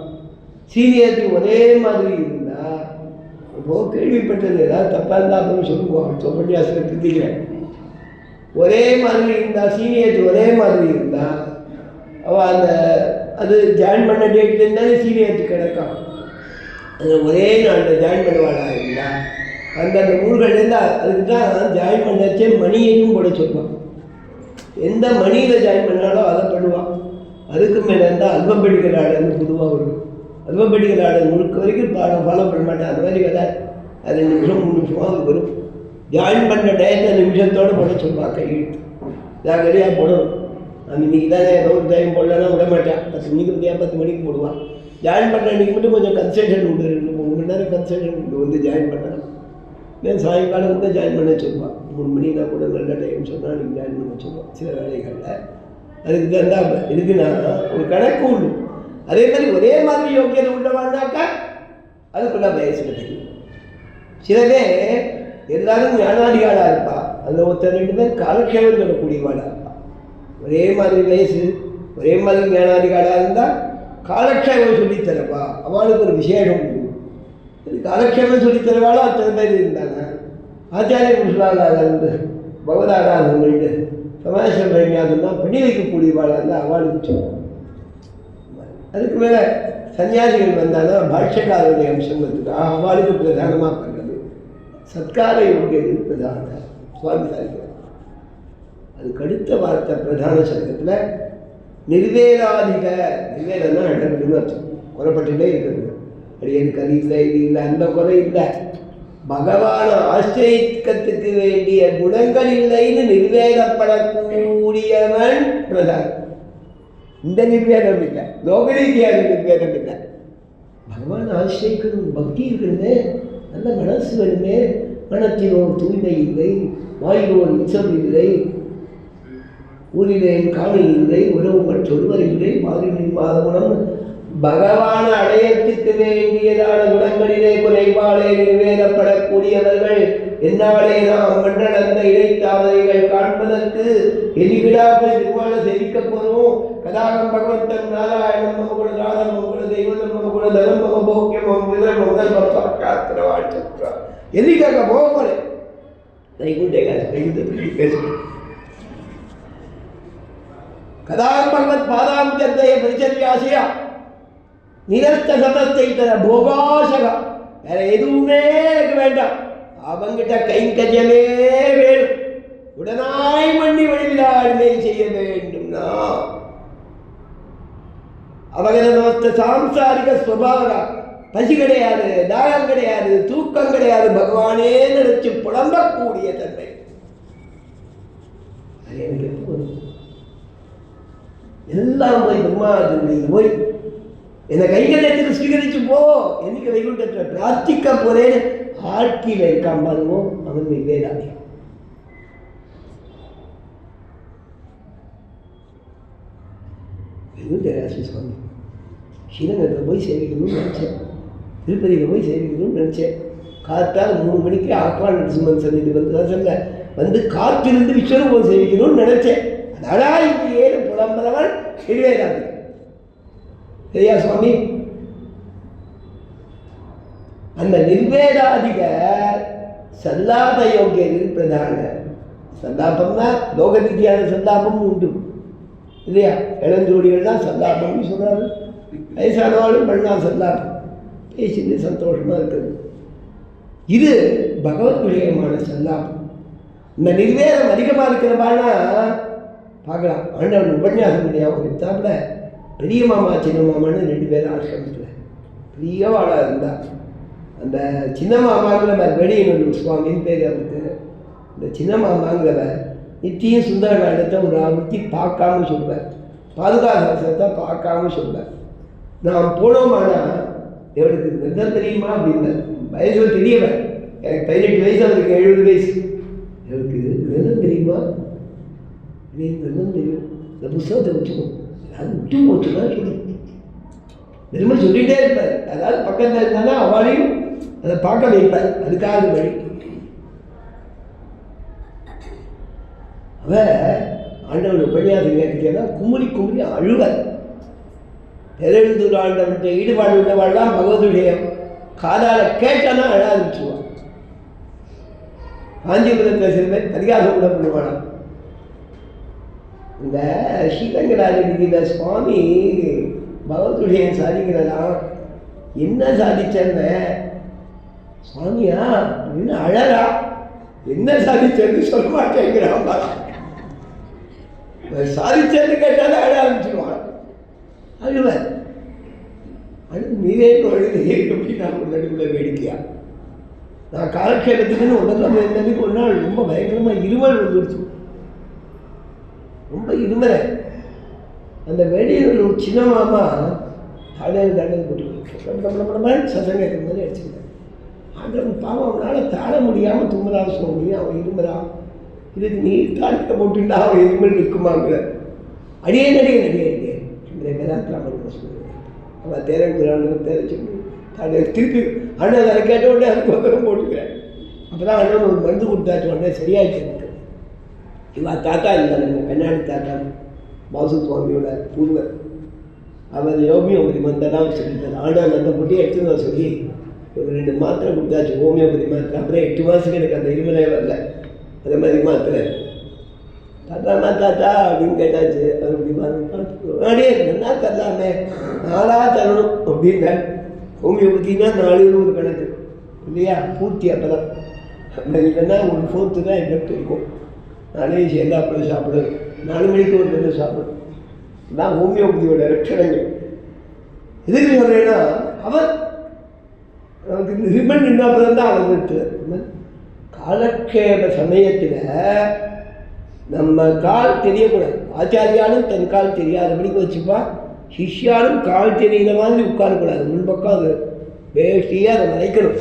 சீனியாரிட்டி ஒரே மாதிரி இருந்தால் இப்போது கேள்விப்பட்டது ஏதாவது தப்பாக இருந்தால் அப்புறம் சொல்லுவோம். சொப்பன்யாசனை திருத்திக்கிறேன். ஒரே மாதிரி இருந்தால் சீனியாரிட்டி ஒரே மாதிரி இருந்தால் அவள் அந்த அது ஜாயின் பண்ண டேட்டில் இருந்தாலும் சீனியாரிட்டி கிடக்கும். அது ஒரே நாளில் ஜாயின் பண்ணுவாளாக இருந்தால் அந்தந்த ஊர்கள் இருந்தால் அதுக்கு தான் ஜாயின் பண்ணச்சே மணியையும் போட சொல்லுவான். எந்த மணியில் ஜாயின் பண்ணாலும் அதை பண்ணுவான். அதுக்கு மேலே இருந்தால் அல்பபெடிக்கல் ஆர்டர்னு பொதுவாக வரும். அல்பபெடிக்கல் ஆர்டர் முழுக்க வரைக்கும் ஃபாலோ பண்ண மாட்டேன். அந்த மாதிரி வேலை அது 2 நிமிஷம் 3 நிமிஷமாக அது வரும். ஜாயின் பண்ணுற டயத்தை நிமிஷத்தோடு போட சொல்லுவான். கையெழுத்து ஜாகிரதையாக போடணும். நம்ம இன்றைக்கி தானே ஏதோ ஒரு டைம் போடலன்னா விட மாட்டான். 10 மணிக்கு முடியாது 10 மணிக்கு போடுவான். ஜாயின் பண்ணுற அன்றைக்கி மட்டும் கொஞ்சம் கன்சல்டன் உண்டு. 2-3 மணி நேரம் கன்சல்டன் உண்டு வந்து ஜாயின் பண்ணணும். மேல் சாயங்காலம் கூட ஜாயின் பண்ண சொல்லுவான். 3 மணினா கூட நல்ல டைம் சொன்னால் நீங்கள் ஜாயின் பண்ண சொல்லுவான் சில வேலைகளில். அதுக்கு தான் இருக்குன்னா ஒரு கணக்கு உண்டு. அதே மாதிரி ஒரே மாதிரி யோக்கியதை உள்ளவாண்டாக்கா அதுக்குள்ள வயசுல தெரியும். சில பேர் எல்லாரும் ஞானாதிகாரா இருப்பா, அதில் ஒருத்தர் 2 பேர் காலக்ஷேபம் சொல்லக்கூடியவாடா இருப்பா. ஒரே மாதிரி வயசு ஒரே மாதிரி ஞானாதிகாரா இருந்தால் காலக்ஷேபம் சொல்லித்தரப்பா, அவளுக்கு ஒரு விசேஷம் உண்டு. காலக்ஷேபம் சொல்லித்தரவாளோ அத்தனை பேர் இருந்தாங்க. ஆச்சாரிய புருஷாலாருந்து பகவதாராதன்ட்டு சமாசம் பிரஞாதம் தான் பண்ணி வைக்கக்கூடியவாளாக இருந்தால் அவளுக்கு சொல்லுவோம். அதுக்கு மேலே சன்னியாசிகள் வந்தாலும் பாஷ்யக்காரருடைய அம்சம் வந்துட்டு அவளுக்கு பிரதானமாக பண்ணுறது சத்கார யோகியது பிரதான சுவாமி சாதிக்கிறார். அதுக்கு அடுத்த வார்த்தை பிரதான சங்கத்தில் நிர்வேதாதிக, நிர்வேதம்னா இடம்னு அர்த்தம், குறைப்பட்டுட்டே இருக்கிறது. அது எனக்கு அது இல்லை இது இல்லை அந்த குறை இல்லை, பகவான ஆசிரியத்துக்கு வேண்டிய குணங்கள் இல்லைன்னு நிர்வேதப்படக்கூடியவன் பிரதான். இந்த நிர்வேதம் இல்லை, லோகரீதியான நிர்வேதம் இல்லை. பகவான் ஆசிரியக்கணும், பக்தி இருக்கணுமே, நல்ல மனசு வேணுமே. மனத்தினோர் தூய்மை இல்லை, வாயிலோர் இச்சம் இல்லை, ஊரிலே காணல் இல்லை, உறவுகள் சொல்வர் இல்லை, மாதிரின் மாதகுணம் பகவான அடையத்துக்கு வேண்டியதான குணங்களிலே குறைபாடே நிறைவேறப்படக்கூடியவர்கள் என்னாலே நாம் மன்றடந்த இடைத்தாமரைகள் காண்பதற்கு எலிவிடாமல் நிர்வாண செவிக்க போறோம். கதாகம் பகவந்தன் நாராயணம் மம குண ராதம் மம குண தெய்வதம் மம குண தனம் மம போக்கியம் மம விதம் முதல் மமக்காத்திர வாழ்த்துக்கா எதிர்க்காக போக போறேன். பேசுகிறேன். கதாகம் பகவத் பாதாம் ஜந்தய பரிச்சரியாசியா நிரஸ்த சமஸ்தை தர போகாசகா, வேற எதுவுமே எனக்கு வேண்டாம், அவங்கிட்ட கைங்கரியமே வேணும், உடனாய் மண்ணி வழிவிலாடுமை செய்ய வேண்டும்னா அவகத சாம்சாரிக ஸ்வபாவா, பசி கிடையாது, தாகம் கிடையாது, தூக்கம் கிடையாது, பகவானே நினைச்சு புலம்பக்கூடிய தன்மை. அது எனக்கு எப்போ எல்லாம் போய் பிரம்மாதிரியில் போய் என்னை கைகரியத்துக்கு ஸ்வீகரிச்சு போ, என்னைக்கு வைகுண்டத்தில் பிரார்த்திக்க போறேன்னு ஆட்சியில் இருக்கான் பாருங்க, அவன் வேதாதி. வெகுண்டராசி சுவாமி ஸ்ரீரங்கத்தில் போய் சேவிக்கணும்னு நினச்சேன், திருப்பதியில் போய் சேவிக்கணும்னு நினச்சேன். காத்தால் 3 மணிக்கு ஆப்பாள் நரசிம்மன் சன்னிதி வந்து காத்திருந்து விஸ்வரூபம் சேவிக்கணும்னு நினச்சேன். அதனால் இங்கு ஏழு புலம்புறவன் திருவேதாதி. சரியா சுவாமி? அந்த நிர்வேதாதிக சல்லாப யோகியரில் பிரதான சல்லாபம்னா லோக ரீதியான சல்லாபமும் உண்டு இல்லையா? இளஞ்சோடிகள் தான் சல்லாபம்னு சொல்றாரு. வயசானவாளும் பண்ணா சல்லாபம், பேசிட்டு சந்தோஷமா இருக்குது. இது பகவத் விஷயமான சல்லாபம். இந்த நிர்வேதம் அதிகமாக இருக்கிறவானா பார்க்கலாம். ஆண்டவன் உபன்யாசம் பண்ணியாவும் எடுத்தாப்புல பெரிய மாமா சின்ன மாமான்னு 2 பேரும் ஆசிரமத்தில் பெரிய வாழா இருந்தா. அந்த சின்ன மாமாங்கிறவர் வெடியனூர் சுவாமின்னு பேர் அவருக்கு. இந்த சின்ன மாமாங்கிறவர் நித்தியும் சுந்தர காண்டத்தை ஒரு ஆவர்த்தி பார்க்காம சொல்வார், பாதுகாசத்தை பார்க்காம சொல்வார். நான் போனோமானா எவனுக்கு நிதம் தெரியுமா அப்படின்னா, வயசு தெரியவன், எனக்கு 18 வயசு, அவருக்கு 70 வயசு. எனக்கு நிதம் தெரியுமா? நிதம் தெரியும், இந்த புஸ்தகத்தை வச்சுக்கோ, அது விட்டு போச்சுன்னா சொல்லு, திரும்ப சொல்லிகிட்டே இருப்பார். அதாவது பக்கத்தில் இருந்தாலும் அவளையும் அதை பார்க்க வைப்பார், அதுக்காக வழி. அவ ஆண்டவன் உபன்யாசம் கேட்கிறேன்னா குமுறி குமுறி அழுவர். பெருந்தூர் ஆண்டவன்கிட்ட ஈடுபாடு உள்ளவாள்லாம் பகவத் விஷயம் காதால கேட்டானா அழ ஆரம்பிச்சுவான். காஞ்சிபுரத்தில் சில பேர் பரிகாசம் கூட பண்ணுவானா. இந்த ஸ்ரீரங்கராஜகிரியில சுவாமி பகவத் விஷயம் சாதிக்கிறதா, என்ன சாதிச்சேன்னு சுவாமியா அப்படின்னு அழறா, என்ன சாதிச்சேன்னு சொல்ல மாட்டேங்கிறான். சாதிச்சேன்னு கேட்டாலும் அழ ஆரம்பிச்சுடுவான். அழுவன் அழுது நீரே அழுது எப்படி நான் ஒரு நடுவில் வேடிக்கையா. நான் காலக்ஷேபத்துக்குன்னு உடம்பு இருந்ததுக்கு ஒரு நாள் ரொம்ப பயங்கரமாக இருமல் வந்துடுச்சு, ரொம்ப இருமலை. அந்த வேடியில் ஒரு சின்ன மாமா தடையில் போட்டு சசங்க மாதிரி அடிச்சுக்கிட்டேன். ஆண்டவன் பாவம் அவனால் தாழ முடியாமல் தும்புறான் சுவாமி, அவன் இருமுறான், இதுக்கு நீ தாழ்க்க போட்டுட்டா அவன் இருமல் நிற்குமாங்கிற. அடியே நடிகை நடிகை இந்த வேதாந்திராமன் சொல்லுவேன். அவன் தேரக்குறான்னு தேரச்சு அதை திருப்பி அண்ணன் அதை கேட்ட உடனே அதுக்கு பக்கம் போட்டுக்கிறேன். அப்போ தான் அண்ணன் ஒரு மருந்து கொடுத்தாச்சு உடனே சரியாயிடுச்சு எனக்கு. இவன் தாத்தா இருந்தார், எங்கள் கண்ணாடி தாத்தா வாசு சுவாமியோட பூர்வர். அவர் ஹோமியோபதி மருந்தெல்லாம் வச்சுருந்தார். ஆனால் அந்த பொட்டியை எடுத்து நான் சொல்லி ஒரு 2 மாத்திரை கொடுத்தாச்சு, ஹோமியோபதி மாத்திரை. அப்புறம் 8 மாதத்துக்கு எனக்கு அந்த இருமலே வரல. அதே மாதிரி மாத்திரை தாத்தா அப்படின்னு கேட்டாச்சு. அப்படி பார்த்து நல்லா தரலாமே, 4 தரணும் அப்படின்னா. ஹோமியோபதினா 4 ஒரு கணக்கு இல்லையா, பூர்த்தி. அப்போ தான் இல்லைன்னா 1/4 தான் எஃபெக்ட் இருக்கும். 4 சேர்ந்து அப்புறம் சாப்பிடுது, 4 மணிக்கு ஒரு தடவை சாப்பிடும். தான் ஹோமியோபதியோட லட்சணங்கள். எதுக்கு சொல்கிறேன்னா, அவர் நமக்கு இந்த ரிபன் நின்று அப்புறம் தான் அவர் நிறுத்துவார். காலக்ஷேப சமயத்தில் நம்ம கால் தெரியக்கூடாது. ஆச்சாரியாலும் தன் கால் தெரியாதபடிக்கு வச்சுப்பா, சிஷ்யாலும் கால் தெரிகிற மாதிரி உட்காரக்கூடாது. முன்பக்கம் அது வேஷ்டியாக அதை மறைக்கணும்.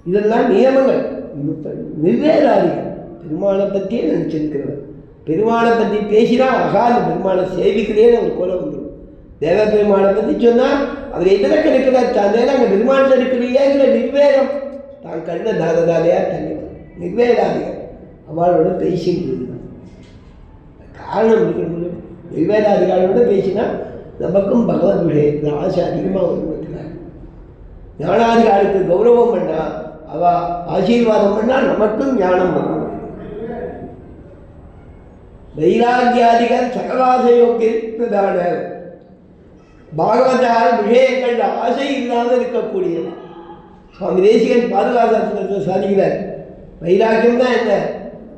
இதெல்லாம் நியமங்கள். நிர்வேதாதிகள் பெருமாளை பற்றியே நினச்சிருக்கிறவர். பெருமாளை பற்றி பேசினா அகாது பெருமாளை சேவிக்கிறேன்னு ஒரு கொலை வந்துடும். தேவ பெருமாளை பற்றி சொன்னால் அவர் எதில் கிடைக்கிறார் தான் அங்கே பெருமாள் இருக்கிறீங்கிற நிர்வேதம் தான் கண்ண தாததாதையாக தண்ணி நிர்வேதாதிகள் அவளோட பேசிட்டு காரணம் இருக்கிற நிர்வேதாதிகளோட பேசினா நமக்கும் பகவத் விஷயத்தில் ஆசை அதிகமாக வருவதுனால ஞானாதிகாரத்துக்கு கௌரவம் பண்ணால் அவள் ஆசீர்வாதம் பண்ணால் நமக்கும் ஞானம் வரும். வைராகியாதிகள் சகவாசயோக்கியதான பாகவதால் விஷயங்கள் ஆசை இல்லாமல் இருக்கக்கூடியது. சுவாமி தேசிகன் பாதுகாசத்தை சாதிக்கிறார். வைராக்கியம் தான் என்ன?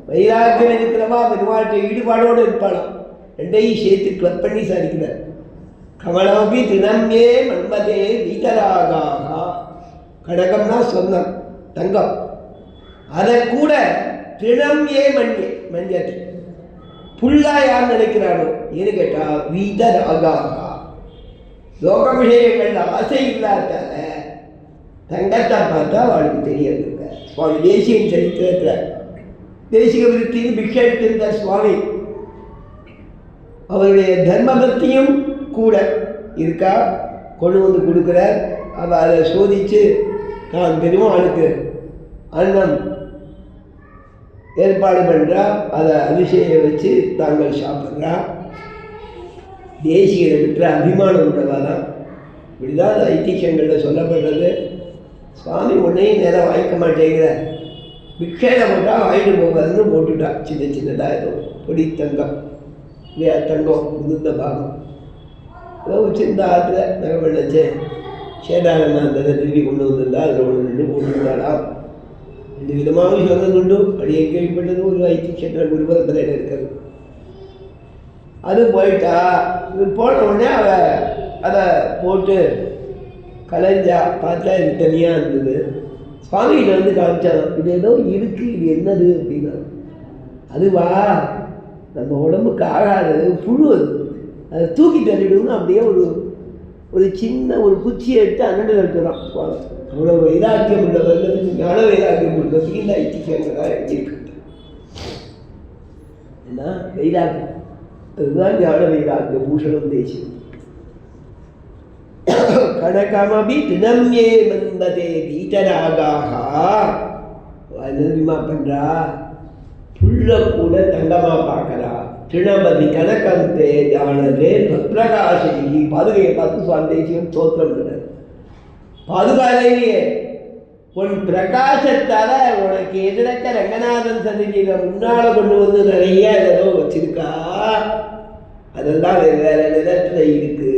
வைராக்கியம் இருக்கிறவா பெருமாட்டை ஈடுபாடோடு இருப்பாளாம். 2ஐயும் சேர்த்து கிளப் பண்ணி சாதிக்கிறார். கமலமபி தினமே மன்மதே வீதராகா. கடகம்னா சொந்தம், தங்கம். அதை கூட தினம் மஞ்சள் புல்லா யார் நினைக்கிறானோ ஏன்னு கேட்டா வீதராகா. லோக விஷயங்கள் ஆசை இல்லாதால தங்கத்தை பார்த்தா அவளுக்கு தெரியாதுங்க. சுவாமி தேசிகன் சரித்திரத்தில் தேசிக விருத்தின்னு பிக்ஷை எடுத்திருந்தார் சுவாமி. அவருடைய தர்மபக்தியும் கூட இருக்கா, கொண்டு வந்து கொடுக்குறார். அவள் அதை சோதித்து தான் பெருமாளுக்கு அன்னம் ஏற்பாடு பண்ணுறா. அதை அபிஷேகம் வச்சு தாங்கள் சாப்பிட்றா. தேசிகரை விட்டுற அபிமானம் உள்ளவாதான். இப்படிதான் ஐதிஹ்யங்களில் சொல்லப்படுறது. சுவாமி ஒன்றையும் நேரம் வாங்கிக்க மாட்டேங்கிற, பிக்ஷையில் போட்டால் வாங்கிட்டு போகாதுன்னு போட்டுட்டா. சின்ன சின்னதாக ஏதோ பொடி தங்கம் இல்லையா, தங்கம் முதிர்ந்த பாகம் ஏதோ சின்ன ஆற்றுல நகை சேதாரண்ணா அந்த திருப்பி கொண்டு வந்திருந்தா அதில் ஒன்று 2 போட்டுருந்தாலாம். 2 விதமாக சொன்னது உண்டு. அப்படியே கேள்விப்பட்டது ஒரு ஐதிஹ்யத்தில் குருபரம்பரையில் இருக்கிறது. அது போயிட்டா. இது போன உடனே அவள் அதை போட்டு கலைஞ்சா. பார்த்தா இது தனியாக இருந்தது. சுவாமிகிட்ட வந்து காமிச்சாங்க, இது ஏதோ இருக்குது, இது என்னது அப்படின்னா. அதுவா நம்ம உடம்புக்கு ஆகாது, புழு. அது அதை தூக்கி தள்ளிடும்னு அப்படியே ஒரு சின்ன ஒரு குச்சியை எடுத்து அண்ணன் எடுத்துதான் சுவாமி. அவ்வளோ வைராக்கியம் உள்ளவர்களுக்கு ஞான வைராக்கியம் உள்ளதுக்கு இந்த ஐதிஹ்யங்களாக எழுதியிருக்கு. ஏன்னா வைராக்கியம் அதுதான் ஞான வைராக்கிய பூஷணம் தேசியம். கணக்கமபி தினம்யே மந்ததே வீதராகாக. என்ன பண்றா, புல்ல கூட தங்கமா பார்க்கறா. திணபதி கணக்கந்தே ஜானதே பிரகாசி. பாதுகையை பார்த்து சுவாமி தேசியம் தோற்றம் பண்ணார். பாதுகாலையே உன் பிரகாசத்தால உனக்கு எதிர்க்க ரங்கநாதன் சன்னிதியில முன்னால கொண்டு வந்து நிறைய ஏதோ வச்சிருக்கா. அதெல்லாம் வேற நிறத்துல இருக்கு.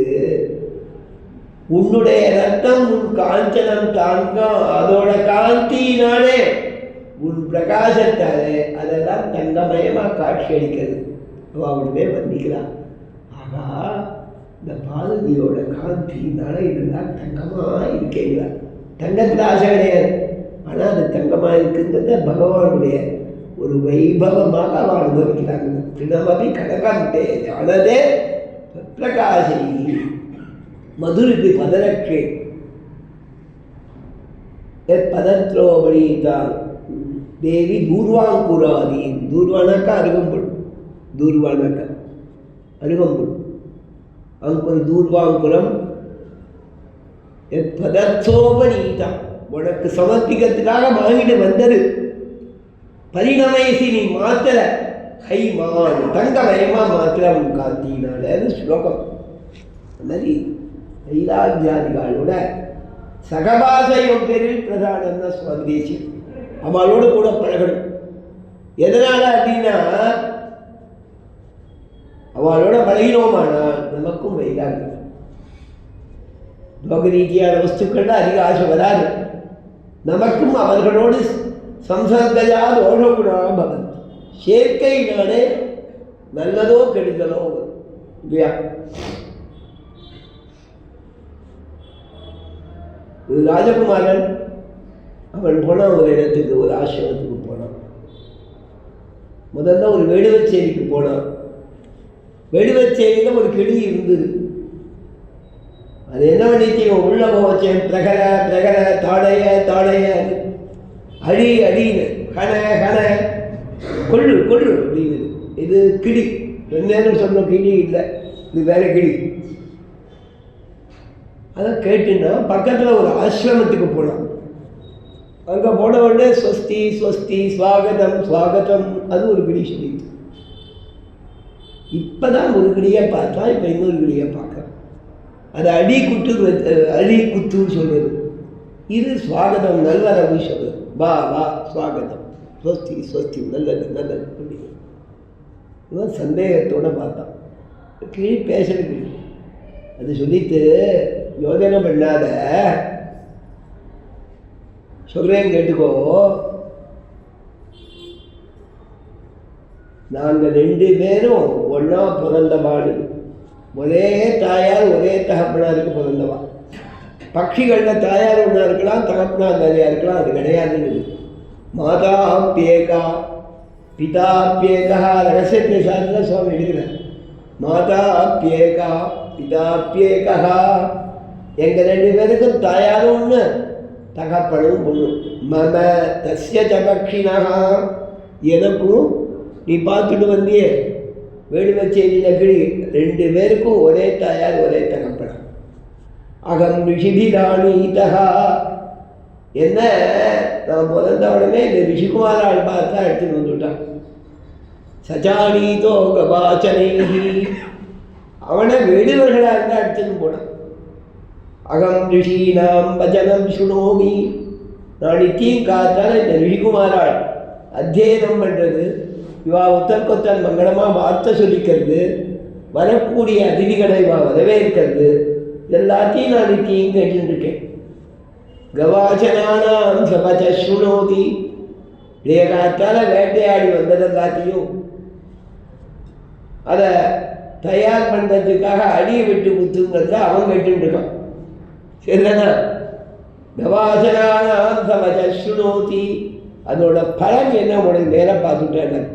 உன்னுடைய ரத்தம் உன் காஞ்சனம் தாங்கம். அதோட காந்தியினாலே உன் பிரகாசத்தாலே அதெல்லாம் தங்கமயமா காட்சி அளிக்கிறது. அவனுமே வந்திக்கிறான். ஆகா, இந்த பாரதியோட காந்தியினால இதெல்லாம் தங்கமா இருக்கேங்கிறார். தங்கத்தில் ஆசை கிடையாது, ஆனால் அது தங்கமாக இருக்குங்கிறத பகவானுடைய ஒரு வைபவமாக அவன் அனுபவிக்கிறாங்க. தினமபி கடகந்தே ஜானதே பிரகாசி மதுருக்கு பதரட்சே பதத்ரோபணீதான் தேவி தூர்வாங்குராதீன். தூர்வானாக்கா அருகம்புல், தூர்வானாக்கா அருகம்புல். அங்குரு தூர்வாங்குரம் பதத்தோபநீதம் உனக்கு சமர்ப்பிக்கிறதுக்காக வாங்கிட்டு வந்தது. பரிணமயசி நீ மாத்திர கைமான் தங்கமயமா மாத்திர உன் காந்தினால ஸ்லோகம். அந்த மாதிரி வைராக்கியாதிகளோட சகவாச யோக்கியரில் பிரதான சுவாமி தேசியம் அவளோடு கூட பழகணும். எதனால அப்படின்னா அவளோட பழகினோமானால் நமக்கும் வைராக்கியம். லோக ரீதியான வஸ்துக்கள்ல அதிக ஆசை வராது. நமக்கும் அவர்களோடு சம்சர்கயா தோஷகுணா பவந்தி. சேர்க்கையினாலே நல்லதோ கெடுதலோ இல்லையா? ஒரு ராஜகுமாரன் அவன் போனான் ஒரு இடத்துக்கு, ஒரு ஆசிரமத்துக்கு போனான். முதல்ல ஒரு வேடுவச்சேரிக்கு போனான். வேடுவச்சேரியில் ஒரு கிளி இருந்தது. அது என்ன பண்ணிச்சு, உள்ள போச்சேன் பிரகர பிரகர தாடைய தாடைய அடி அடின்னு கண கண கொள்ளு கொள்ளு அப்படின்னு. இது கிளி, என்னன்னு சொன்ன கிளி இல்லை, இது வேற கிளி. அதை கேட்டுன்னா பக்கத்தில் ஒரு ஆசிரமத்துக்கு போனான். அங்கே போன உடனே ஸ்வஸ்தி ஸ்வஸ்தி ஸ்வாகதம் ஸ்வாகதம் அது ஒரு கிளி சொல்லிது. இப்போ தான் ஒரு கிளியை பார்த்தா, இப்போ இன்னொரு கிளியை பார்க்குறேன். அது அடி குத்துன்னு சொல்கிறது. இது ஸ்வாகதம் நல்லது சொல்கிறது. வா வா ஸ்வாகதம் ஸ்வஸ்தி ஸ்வஸ்தி நல்லது நல்லது அப்படின்னு. இவன் சந்தேகத்தோடு பார்த்தான். கிளி பேசுகிற கிளி. அது சொல்லிட்டு யோஜனை பண்ணாத, சொல்றேன் கேட்டுக்கோ. நாங்கள் 2 பேரும் ஒன்றா பிறந்தவாடு, ஒரே தாயார் ஒரே தகப்பனாருக்கு பிறந்தவா. பட்சிகளில் தாயார் ஒன்றா இருக்கலாம், தகப்பனார் நிறையா இருக்கலாம், அது கிடையாதுன்னு. மாதா அப்பியேகா பிதா அப்பியேகா ரகசியத்தை சார்ந்த சுவாமி எடுக்கிறார். மாதா அப்பியேகா பிதா அப்பியேகா. எங்கள் 2 பேருக்கும் தாயாரும் ஒன்று, தகப்பனும் ஒன்று. மம தஸ்ய சபக்ஷினா, எனக்கும் நீ பார்த்துட்டு வந்தியே வேடுவச்சேரியில் கிளி, 2 பேருக்கும் ஒரே தாயார் ஒரே தகப்பனா. அகம் ரிஷிபிராணீதா. என்ன, நான் பிறந்த உடனே இந்த ரிஷிகுமாரால் பார்த்தா எடுத்துன்னு வந்துவிட்டான். சஜானீதோ கபாச்சனைஹி, அவனை வேடுவர்களாக இருந்தால் எடுத்துன்னு போனான். அகம் ரிஷீனாம் வச்சனம் சுணோமி. நான் நித்தியம் காத்தால இந்த ரிஷிகுமாரால் அத்தியனம் பண்ணுறது, இவா ஒத்தற்கொத்தன் மங்களமாக வார்த்தை சொல்லிக்கிறது, வரக்கூடிய அதிதிகளை இவா வரவேற்கிறது, எல்லாத்தையும் நான் நித்தியம் கேட்டுருக்கேன். கவாச்சனானாம் சபச்ச சுணோதி. இடைய காத்தால வேட்டையாடி வந்ததெல்லாத்தையும் அதை தயார் பண்ணுறதுக்காக அடியை விட்டு குத்துங்கிறத அவன் கேட்டுருக்கான். சரிதானா? கவாசனானாம் சபச்ச சுணோதி. அதோட பலன் என்ன உனக்கு நேரம் பார்த்துட்டேன்.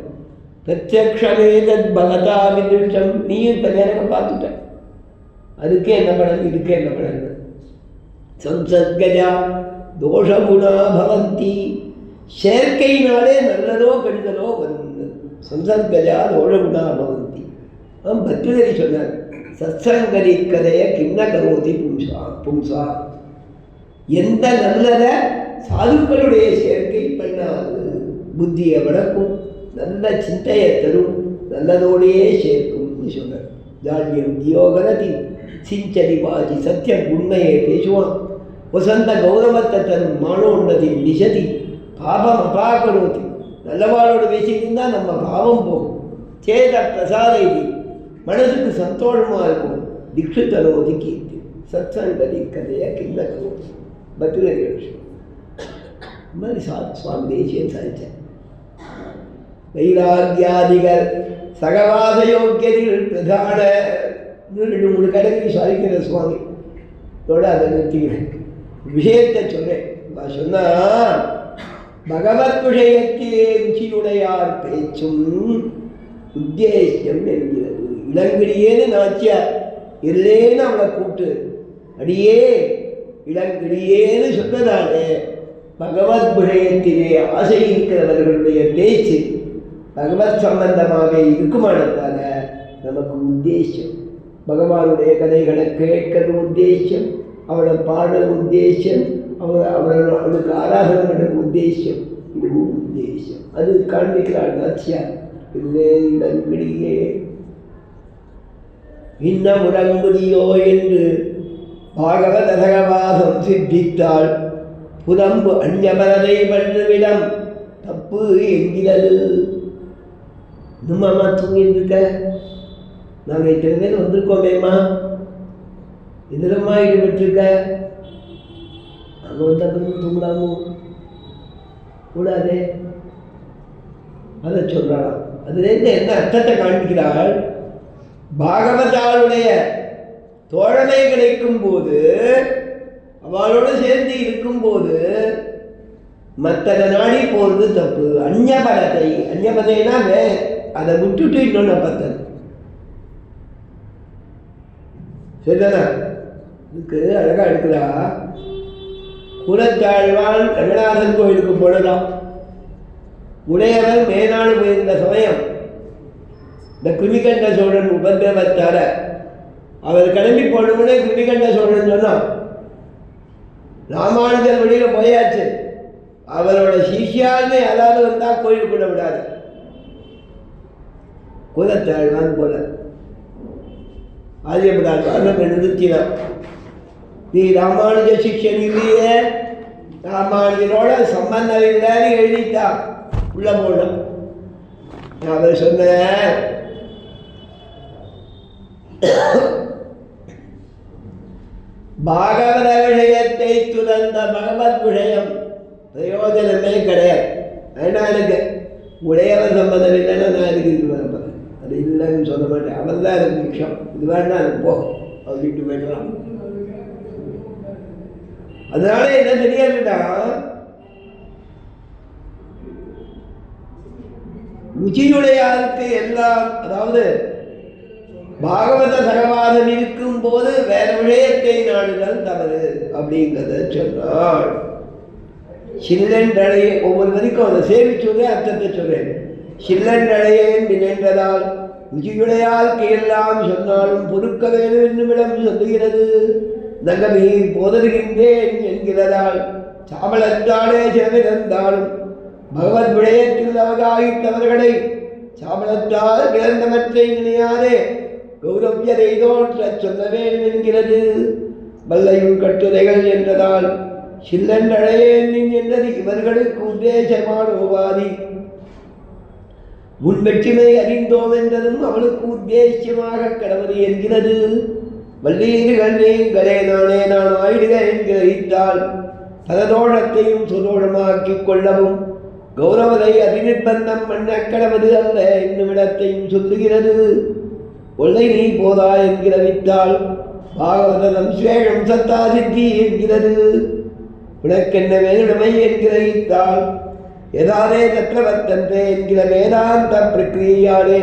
பிரத்யக்ஷமே தத் பகதா விதிஷ்டம். நீயும் இப்போ நேரம் பார்த்துட்ட. அதுக்கே என்ன பலன், இதுக்கே என்ன பலன்? சம்சர்கஜா தோஷகுணா பவந்தி. செயற்கையினாலே நல்லதோ கெடுதலோ வரும். சம்சர்கஜா தோஷகுணா பவந்தி. பத்ரிகரி சொன்னார், சத்சங்கரி கதைய கிண்ண கரோதி பும்சா. எந்த நல்லத சாதுக்களுடைய சேர்க்கை பண்ணாது, புத்தியை வளர்க்கும், நல்ல சிந்தையை தரும், நல்லதோடையே சேர்க்கும் சொன்னார். ஜால்யம் தியோகரதி சிஞ்சரி வாஜி. சத்தியம் உண்மையை பேசுவான். வசந்த கௌரவத்தை தரும் மானோன்னதி நிஷதி. பாபம் அபாகரோதி. நல்லவாளோடு பேசிட்டு இருந்தால் நம்ம பாவம் போகும். சேத பிரசாதி, மனசுக்கு சந்தோஷமாக இருக்கும். திக்ஷுத்தனோதி கீர்த்தி. சத்சங்கதி கதையை கிண்ண கரோதி. பத்ரிகரி விஷயம் இந்த மாதிரி சுவாமி தேசியம் சாதிச்சார். வைராக்கியாதிகள் சகவாச யோக்கியத்தில் பிரதான 2-3 கடைக்கு சாதிக்கிற சுவாமி தோட அதை நிறுத்திக்கிறேன். விஷயத்தை சொல்றேன். சொன்னா பகவத் விஷயத்திலே ருச்சியுடையார் பேச்சும் உத்தேசியம் என்கிறது. இளங்கிடியேன்னு நாச்சியார் இல்லேன்னு அவளை கூட்டு அடியே இளங்கிடியேன்னு சொன்னதாலே பகவத் விஷயத்திலே ஆசை இருக்கிறவர்களுடைய பேச்சு பகவத் சம்பந்தமாக இருக்குமானதால நமக்கு உத்தேசம் பகவானுடைய கதைகளை கேட்கறது உத்தேசம், அவளை பாடுறது உத்தேசம், அவளுக்கு ஆராதனை பண்ணுறது உத்தேசம், இதுவும் உத்தேசம். அது காண்பிக்கிறாள் நாச்சியார். இல்லையே இன்னும் உடம்புதியோ என்று பாகவதரகவாதம் சித்தித்தாள். புதம்பு அஞ்சமரதை பண்ணுவிடம் தப்பு என்கிறது. இன்னும் அம்மா தூங்கிட்டு இருக்க, நாங்கள் இத்தனை பேர் வந்திருக்கோமேம்மா, எதிரம்மா ஈடுபட்டிருக்க, நாங்கள் வந்த பிறகு தூங்கலாமோ? கூடாதே. அதை சொல்றாள். அதுலேருந்து என்ன அர்த்தத்தை காண்பிக்கிறாள்? பாகவதாளுடைய தோழமை கிடைக்கும் போது, அவளோடு சேர்ந்து இருக்கும்போது மற்றதை நாடி போகிறது தப்பு. அந்நியபலத்தை, அந்நியபதைனா அதை விட்டுட்டு இன்னொன்று பார்த்தது சரிதானா? இதுக்கு அழகா எடுக்கிறா. குலத்தாழ்வான் ரங்கநாதன் கோயிலுக்கு போனதாம். உடையவர் மேனாடு போயிருந்த சமயம் இந்த கிருமிகண்ட சோழன் உபதிரவத்தார அவர் கிளம்பி போனவுடனே கிருமிகண்ட சோழன் சொன்னான், ராமானுஜர் வழியில போயாச்சு, அவரோட சிஷ்யான்னு யாராவது வந்தா கோயிலுக்குள்ள விடாது. குலத்தாழ்வான் போல ஆரியப்படாத நிறுத்தினான். நீ ராமானுஜ சிஷ்யன் இல்லையே, ராமானுஜரோட சம்பந்தம் இல்லைன்னு எழுதிட்டா உள்ள போன. அவர் சொன்ன பாகவத விஷயத்தை துறந்த பகவத் விஷயம் பிரயோஜனமே கிடையாது. ஏன்னா எனக்கு உடையவர் சம்பந்தம் இல்லைன்னா நான் எனக்கு இது வரப்பேன், அது இல்லைன்னு சொல்ல மாட்டேன். அவர் தான் எனக்கு முக்கியம், இது வேணா எனக்கு போ அவர் வீட்டு போயிடலாம். அதனால என்ன தெரியாதுன்னா, ருச்சியுடையாருக்கு எல்லாம், அதாவது பாகவத சகவாதம் இருக்கும் போது வேற விஷயத்தை நாடுதல் தவறு அப்படிங்கிறத சொன்னாள். சில்லண்டடைய ஒவ்வொரு வரைக்கும் அதை சேவிச்சுடே அர்த்தத்தை சொல்றேன். சில்லண்டடையேன் நினைன்றதால் ருச்சியுடையாருக்கு எல்லாம் சொன்னாலும் பொறுக்க வேண்டும் என்னுமிடம் சொல்லுகிறது. நகமீ போதருகின்றேன் என்கிறதால் சாமளத்தாலே சிறந்திருந்தாலும் பகவத் விடயத்தில் அவகாயித்தவர்களை சாமளத்தால் பிறந்தவற்றை நினையாதே கௌரவியதை தோற்ற சொல்ல வேண்டும் என்கிறது. வல்லையும் கட்டுரைகள் என்றதால் சில்லண்டழையேன் என்றது இவர்களுக்கு உத்தேசமான உபாதி. உன் வெற்றிமை அறிந்தோம் என்றதும் அவளுக்கு உத்தேசியமாக கடவுள் என்கிறது. வல்லீர்கள் நீங்களே நானே நான் ஆயிடுக என்கிறால் பலதோஷத்தையும் சுதோஷமாக்கிக் கொள்ளவும் கௌரவதை அதிநிர்பந்தம் பண்ண கடவுது அல்ல என்னுமிடத்தையும் சொல்லுகிறது. கொள்ளை நீ போதா என்கிறவித்தால் பாகவதம் ஸ்வேஷம் சத்தா சித்தி என்கிறது. உனக்கென்ன வேணுமை என்கிறவித்தால் எதாரே தற்றவர்த்தன்றே என்கிற வேதாந்த பிரக்கிரியாலே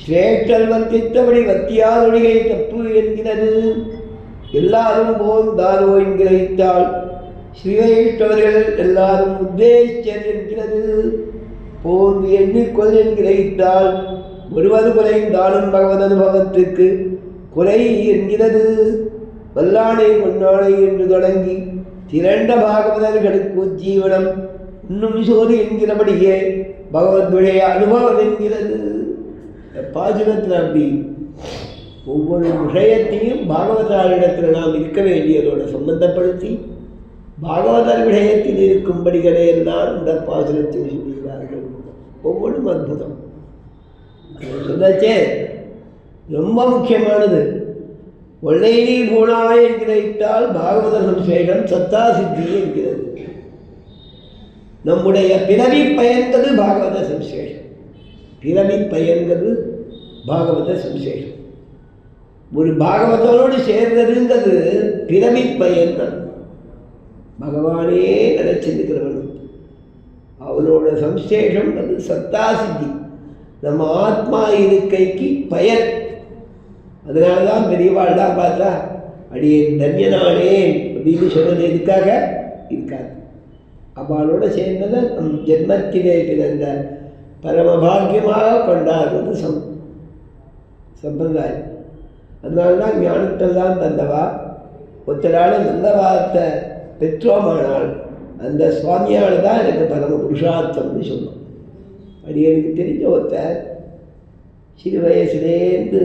ஸ்ரேஷ்டல் வர்த்தித்தபடி வத்தியாருடைய தப்பு என்கிறது. எல்லாரும் போந்தாரோ என்கிறவித்தால் ஸ்ரீவைஷ்ணவர்கள் எல்லாரும் உத்தேசர் என்கிறது. போந்து எண்ணிக்கொள் என்கிறவித்தால் ஒருவது குறைந்தாலும் பகவத் அனுபவத்துக்கு குறை என்கிறது. வல்லானை பொன்னானை என்று தொடங்கி திரண்ட பாகவதர்களுக்கு உஜ்ஜீவனம் இன்னும் சோறு என்கிறபடியே பகவத் விஷய அனுபவம் என்கிறது. பாசுரத்தில் அப்படி ஒவ்வொரு விஷயத்தையும் பாகவதாரிடத்தில் நாம் இருக்க வேண்டியதோடு சம்பந்தப்படுத்தி பாகவதர் விஷயத்தில் இருக்கும்படிகளே எல்லாம் இந்த பாசுரத்தில் சொல்கிறார்கள். ஒவ்வொன்றும் அற்புதம். சொல்லச்சே ரொம்ப முக்கியமானது. ஒல்லை நீ போனாய் என்கிறால் பாகவத சம்சேஷம் சத்தா சித்தி என்கிறது. நம்முடைய பிறவி பயன்கிறது பாகவத சம்சேஷம். பிறவி பயன்கிறது பாகவத சம்சேஷம். ஒரு பாகவதோடு சேர்ந்ததுங்கிறது பிறவி பயன். பகவானே நினைச்சிருக்கிறவன் அவனோட சம்சேஷம் அது சத்தா சித்தி, நம்ம ஆத்மா இருக்கைக்கு பயன். அதனால்தான் பெரியவாள்தான் பார்த்தா அடியேன் தன்யனானேன் அப்படின்னு சொன்னது எதுக்காக இருக்காது. அவளோட சேர்ந்ததை நம் ஜென்மத்திலே பிறந்த பரமபாகியமாக கொண்டாடுறது சம்பிரதாயம். அதனால்தான் ஞானத்தெல்லாம் தந்தவா ஒருத்தரால் நல்ல வார்த்தை பெற்றோமானால் அந்த சுவாமியால் தான் எனக்கு பரம புருஷார்த்தம்னு சொன்னோம். அப்படி எனக்கு தெரிஞ்ச ஒருத்தர் சிறு வயசுலேருந்து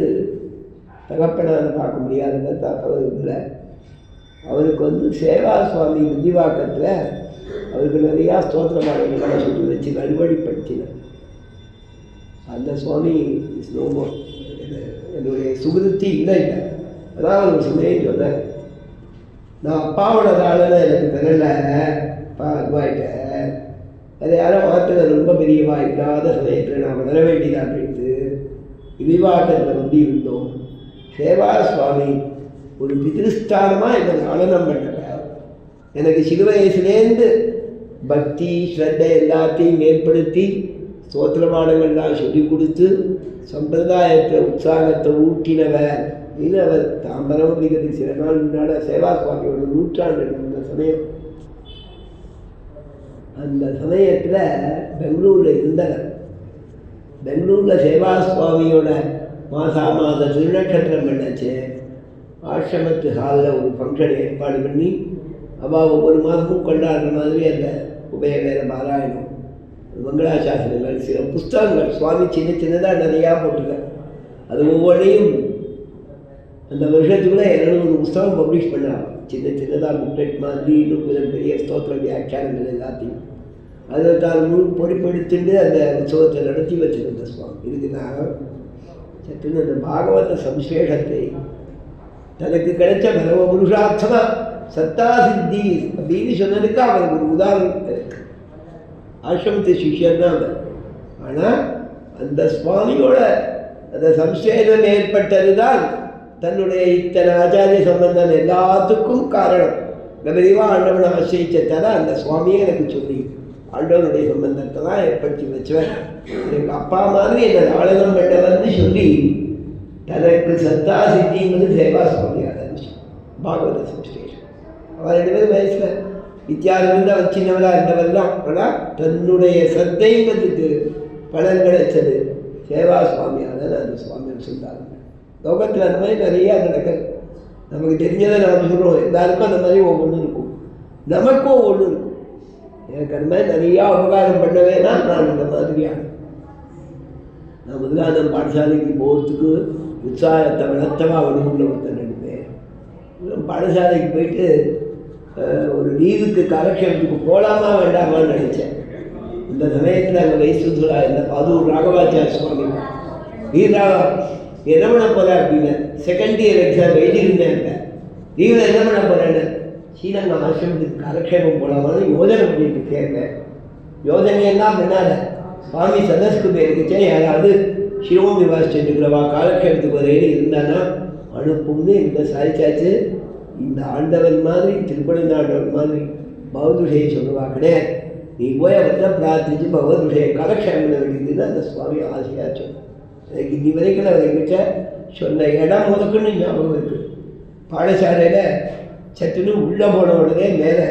தகப்பனான பார்க்க முடியாதவர் தகவல் இல்லை. அவருக்கு சேவா சுவாமி வில்லிவாக்கத்தில் அவருக்கு நிறையா ஸ்தோத்திரமானவர்களாக சொல்லி வச்சு நல்வழிப்படுத்தினார். அந்த சுவாமி ஸ்லோமோ என்னுடைய சுகிருத்தி இல்லை. அதான் ஒரு சமயம் சொன்னேன், நான் அப்பாவோட ஆளுநை எனக்கு தெரியல, அப்பா அதுவாயிட்டேன், அதை யாரும் மாற்றுறது ரொம்ப பெரியவா இல்லாத சமயத்தில் நான் வளர வேண்டியதாக போயிட்டு விரிவாக்கத்தில் இருந்தோம். சேவா சுவாமி ஒரு பிதிருஸ்தானமாக என்னை ஆலனம் பண்ணவர். எனக்கு சிறு வயசுலேருந்து பக்தி ஸ்ரத்தை எல்லாத்தையும் ஏற்படுத்தி ஸ்தோத்திரமானங்கள்லாம் சொல்லிக் கொடுத்து சம்பிரதாயத்தை உற்சாகத்தை ஊட்டினவர். அவர் தாம்பரம் அப்படிங்கிறது சில நாள் முன்னாடி சேவா சுவாமியோட 100 இருந்த சமயம். அந்த சமயத்தில் பெங்களூரில் இருந்தவர். பெங்களூரில் சேவா சுவாமியோட மாத திருநட்சத்திரம் பண்ணாச்சு. ஆசிரமத்து ஹாலில் ஒரு ஃபங்க்ஷன் ஏற்பாடு பண்ணி அவள் ஒவ்வொரு மாதமும் கொண்டாடுற மாதிரி அந்த உபய வேத பாராயணம், மங்களாசாசனங்கள், சில புஸ்தகங்கள் சுவாமி சின்ன சின்னதாக நிறையா போட்டிருக்கார். அது ஒவ்வொன்றையும் அந்த வருஷத்துக்குள்ளே 200 புஸ்தகம் பப்ளிஷ் பண்ணார். சின்ன சின்னதாக புக்லெட் மாதிரி இன்னும் பெரிய ஸ்தோத்திர வியாக்கியானங்கள் எல்லாத்தையும் அதை தான் பொறுப்பெடுத்துட்டு அந்த உற்சவத்தை நடத்தி வச்சிருந்த சுவாமி. இதுக்கு நான் சட்டுன்னு அந்த பாகவத சம்சேஷத்தை தனக்கு கிடைச்ச பரம புருஷார்த்தமா சத்தா சித்தி அப்படின்னு சொன்னதுக்கு அவருக்கு ஒரு உதாரணம் இருக்கு. ஆசிரமத்து சிஷ்யன் தான் அவர். ஆனால் அந்த சுவாமியோட அந்த சம்சேதம் ஏற்பட்டது தான் தன்னுடைய இத்தனை ஆச்சாரிய சம்பந்தம் எல்லாத்துக்கும் காரணம். விரிவாக ஆண்டவனை ஆசிரியச்சதால அந்த சுவாமியே எனக்கு சொல்லி ஆண்டவனுடைய சம்பந்தத்தை தான் ஏற்படுத்தி வச்சுவேன். எனக்கு அப்பா மாதிரி என்னை ஆளுநர் பண்ணவர்னு சொல்லி தனக்கு சத்தா சித்திங்கிறது சேவா சுவாமியாக பாகவத சம்ஸ்டேஷன். அவர் 2 பேரும் வயசில் வித்தியாசம் அவர் சின்னவராக இருந்தவர் தான். ஆனால் தன்னுடைய சத்தைங்கிறதுக்கு பலன் கிடைச்சது சேவா சுவாமியாக தான் அந்த சுவாமின்னு சொல்கிறாங்க. லோகத்தில் அந்த மாதிரி நிறையா நடக்குது. நமக்கு தெரிஞ்சதை நாம் சொல்கிறோம், எல்லாருக்கும் அந்த மாதிரி ஒவ்வொன்றும் இருக்கும், நமக்கும் ஒவ்வொன்றும் இருக்கும். எனக்கு அந்த மாதிரி நிறையா உபகாரம் பண்ணவே தான் நான் இந்த மாதிரியான நான் முதலாவது பாடசாலைக்கு போகிறதுக்கு உற்சாகத்தை வளர்த்தமாக ஒன்று ஒருத்தன் எடுப்பேன். பாடசாலைக்கு போயிட்டு ஒரு லீவுக்கு கலெக்ஷனுக்கு போகலாமா வேண்டாமான்னு நினச்சேன். இந்த சமயத்தில் அங்கே வைசுந்தரா இந்த பாதூர் ராகவாச்சார சுவாமி வீரராவா என்ன பண்ண போகிறேன் அப்படின்னு செகண்ட் இயர் எக்ஸாம் எழுதியிருந்தேன். லீவில் என்ன பண்ண போகிறேன்னு ஸ்ரீரங்க ஆசிரமத்துக்கு கலெக்ஷேபம் போகலாமான்னு யோஜனை பண்ணிட்டு கேட்பேன். யோஜனையெல்லாம் பண்ணாத சுவாமி சதஸ்க்கு போயிருக்குச்சே யாராவது சிரோமி வாசிச்சுருக்கிறவா காலக்ஷேபத்துக்கு ஒரு ஏறி இருந்தானா அனுப்பும்னு இந்த சாதிச்சாச்சு. இந்த ஆண்டவன் மாதிரி திருப்பணந்தாண்டவன் மாதிரி பகவத்ஷையை சொல்லுவா கிடையாது. நீ போய் அவர்கிட்ட பிரார்த்திச்சு பகவத்ஷையை கலெக்ஷேபம் பண்ண வேண்டியதுன்னு அந்த சுவாமி ஆசையாக சொன்னேன். எனக்கு இன்னி வரைக்கும் அவர்கிட்ட சொன்ன இடம் முதக்குன்னு ஞாபகம் இருக்குது. பாடசாலையில் சட்டுன்னு உள்ளே போன உடனே மேலே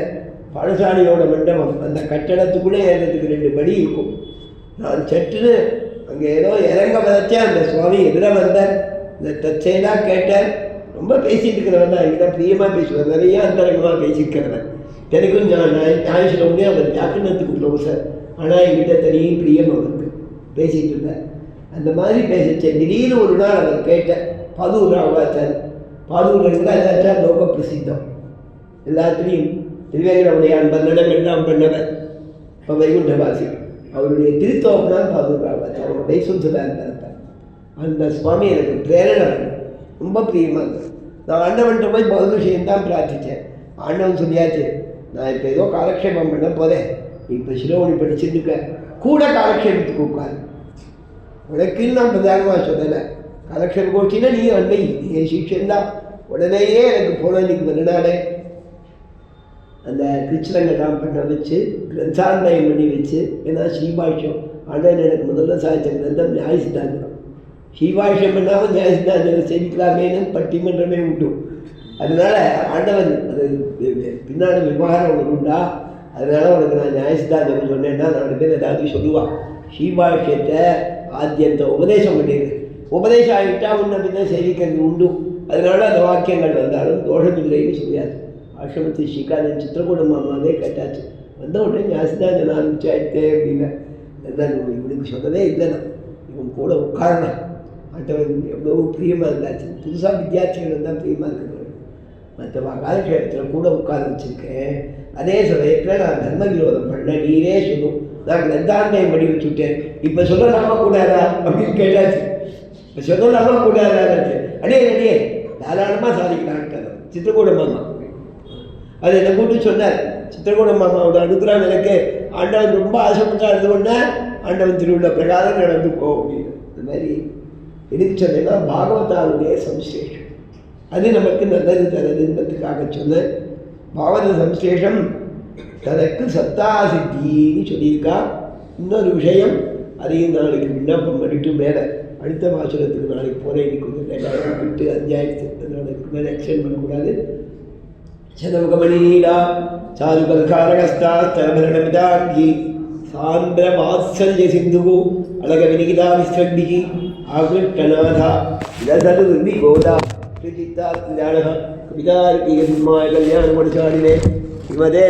பாடசாலையோட மண்டபம் அந்த கட்டடத்துக்குள்ளே ஏறதுக்கு 2 படி இருக்கும். நான் சட்டுன்னு அங்கே ஏதோ இறங்க வச்சேன். அந்த சுவாமி எதிர வந்தார். இந்த தச்சையெல்லாம் கேட்டார். ரொம்ப பேசிகிட்டு இருக்கிறவன் தான், என்கிட்ட பிரியமாக பேசுவார், நிறையா அந்தரங்கமாக பேசியிருக்கிறவன். எனக்கும் நான் சொல்ல முடியும் அவர் டாக்குனத்துக்கு க்ளோஸர். ஆனால் என்கிட்ட தனியும் பிரியம் அவருக்கு பேசிகிட்டு இருந்தேன். அந்த மாதிரி பேசிச்சேன். திடீர்னு ஒரு நாள் அவர் கேட்டேன், பாதூர் ராகவாச்சார். பாதூர் ராகவாச்சார் லோக பிரசித்தம், எல்லாத்துலேயும் திருவேங்கடமுடையான் பன்னடங்கள்லாம் பண்ணவர். இப்போ வைகுண்டவாசி அவருடைய திருத்தோப்பனால் பாதூர் ராகவாச்சார் அவங்க வைசுந்தராக இருந்தார். அந்த சுவாமி எனக்கு பிரேரணை ரொம்ப பிரியமாக இருந்தது. நான் ஆண்டவன்கிட்ட போய் பகவத் விஷயம்தான் பிரார்த்தித்தேன். ஆண்டவன் சொல்லியாச்சு, நான் இப்போ ஏதோ காலக்ஷேபம் பண்ண போதேன், இப்போ சிரோமணி படிச்சுட்டு கூட காலக்ஷேபத்துக்கு உட்காரு. உனக்குன்னு நான் பிரதானமாக சொல்லலை. காலக்ஷேபம் கோஷ்டினா நீ அன்னை என் சிக்ஷன்தான். உடனேயே எனக்கு போன இன்னைக்கு மறுநாளே அந்த கிருஷ்ணங்கள்லாம் பண்ண வச்சு கிரந்தாந்தயம் பண்ணி வச்சு, ஏன்னா ஸ்ரீபாஷ்யம் ஆண்டவன் எனக்கு முதல்ல சாதித்த கிரந்தம் நியாய சித்தாந்தம். ஸ்ரீபாஷ்யம் பண்ணாமல் நியாய சித்தாந்தம் செஞ்சுக்கலாமேனு பட்டிமன்றமே உண்டு. அதனால் ஆண்டவன் அது பின்னாடி விவகாரம் ஒன்று உண்டா, அதனால் உனக்கு நான் நியாய சித்தாந்தம் சொன்னேன்னா 4 பேர் ஏதாவது சொல்லுவான். ஸ்ரீபாஷ்யத்தை ஆத்தியந்த உபதேசம் பண்ணிடுது. உபதேசம் ஆகிட்டா உன்னை பின்ன சேவிக்கிறது உண்டு. அதனால அந்த வாக்கியங்கள் வந்தாலும் தோஷம் இல்லைன்னு சொல்லியாச்சு. ஆசிரமத்தை ஸ்ரீகாந்த சித்திரக்கூட மாமாவே கேட்டாச்சு. வந்த உடனே ஞாசிதான் நான் ஆரம்பிச்சாயிட்டே அப்படின்னா அதுதான் இவனுக்கு சொன்னதே இல்லைன்னா இவன் கூட உட்காரணும் மற்றவன் எவ்வளோ பிரியமாக இருந்தாச்சு. புதுசாக வித்தியார்த்திகள் வந்தால் பிரியமாக இருக்கிறவங்க மற்ற காலக்ஷேபத்தில் கூட உட்கார வச்சுருக்கேன். அதே சமயத்தில் நான் தர்ம விரோதம் பண்ண நீரே சொல்லும் நான் கிரந்தாண்மையை படி வச்சுட்டேன். இப்போ சொல்லலாமா கூடாதா அப்படின்னு கேட்டாச்சு. இப்போ சொல்லலாமா கூடாதாச்சு. அடியே தாராளமாக சாதிக்கலான்ட்டு சித்திரக்கூட மாமா அது என்னை கூட்டு சொன்னார். சித்திரக்கூட மாமாவோட அனுகிரகம் எனக்கு ஆண்டவன் ரொம்ப ஆசைப்பட்டா இருந்தோன்னா ஆண்டவன் திருவிழா பிரகாரம் நடந்து போகும் அப்படின்னு. இந்த மாதிரி எதுக்கு சொன்னேன்னா பாகவதாவுடைய சம்சேஷம் அது நமக்கு நல்லது தரதுன்றதுக்காக சொன்ன பாகவத சம்சேஷம் தனக்கு சத்தா சித்தின்னு சொல்லியிருக்கா. இன்னொரு விஷயம் அதையும் நாளைக்கு விண்ணப்பம் பண்ணிட்டு மேலே அடுத்த வாசகத்துக்கு நாளைக்கு போகிறேன். இன்னைக்கு கொஞ்சம் லேட்டாக விட்டு 5,000 நாளைக்கு மேலே எக்ஸ்டெண்ட் பண்ணக்கூடாது. சதமுகமணீடா சாருகல்காரகஸ்தாஸ்தரபரணமிதாங்கி சாந்திர வாத்சல்ய சிந்துகு அழக வினிகிதா விஸ்ரக்திகி ஆகிருஷ்டநாதா இதசரு விதி கோதா ஸ்ரீசித்தா கல்யாண கவிதார்க்கிக சிம்மாய கல்யாண மனுஷாலினே ஸ்ரீமதே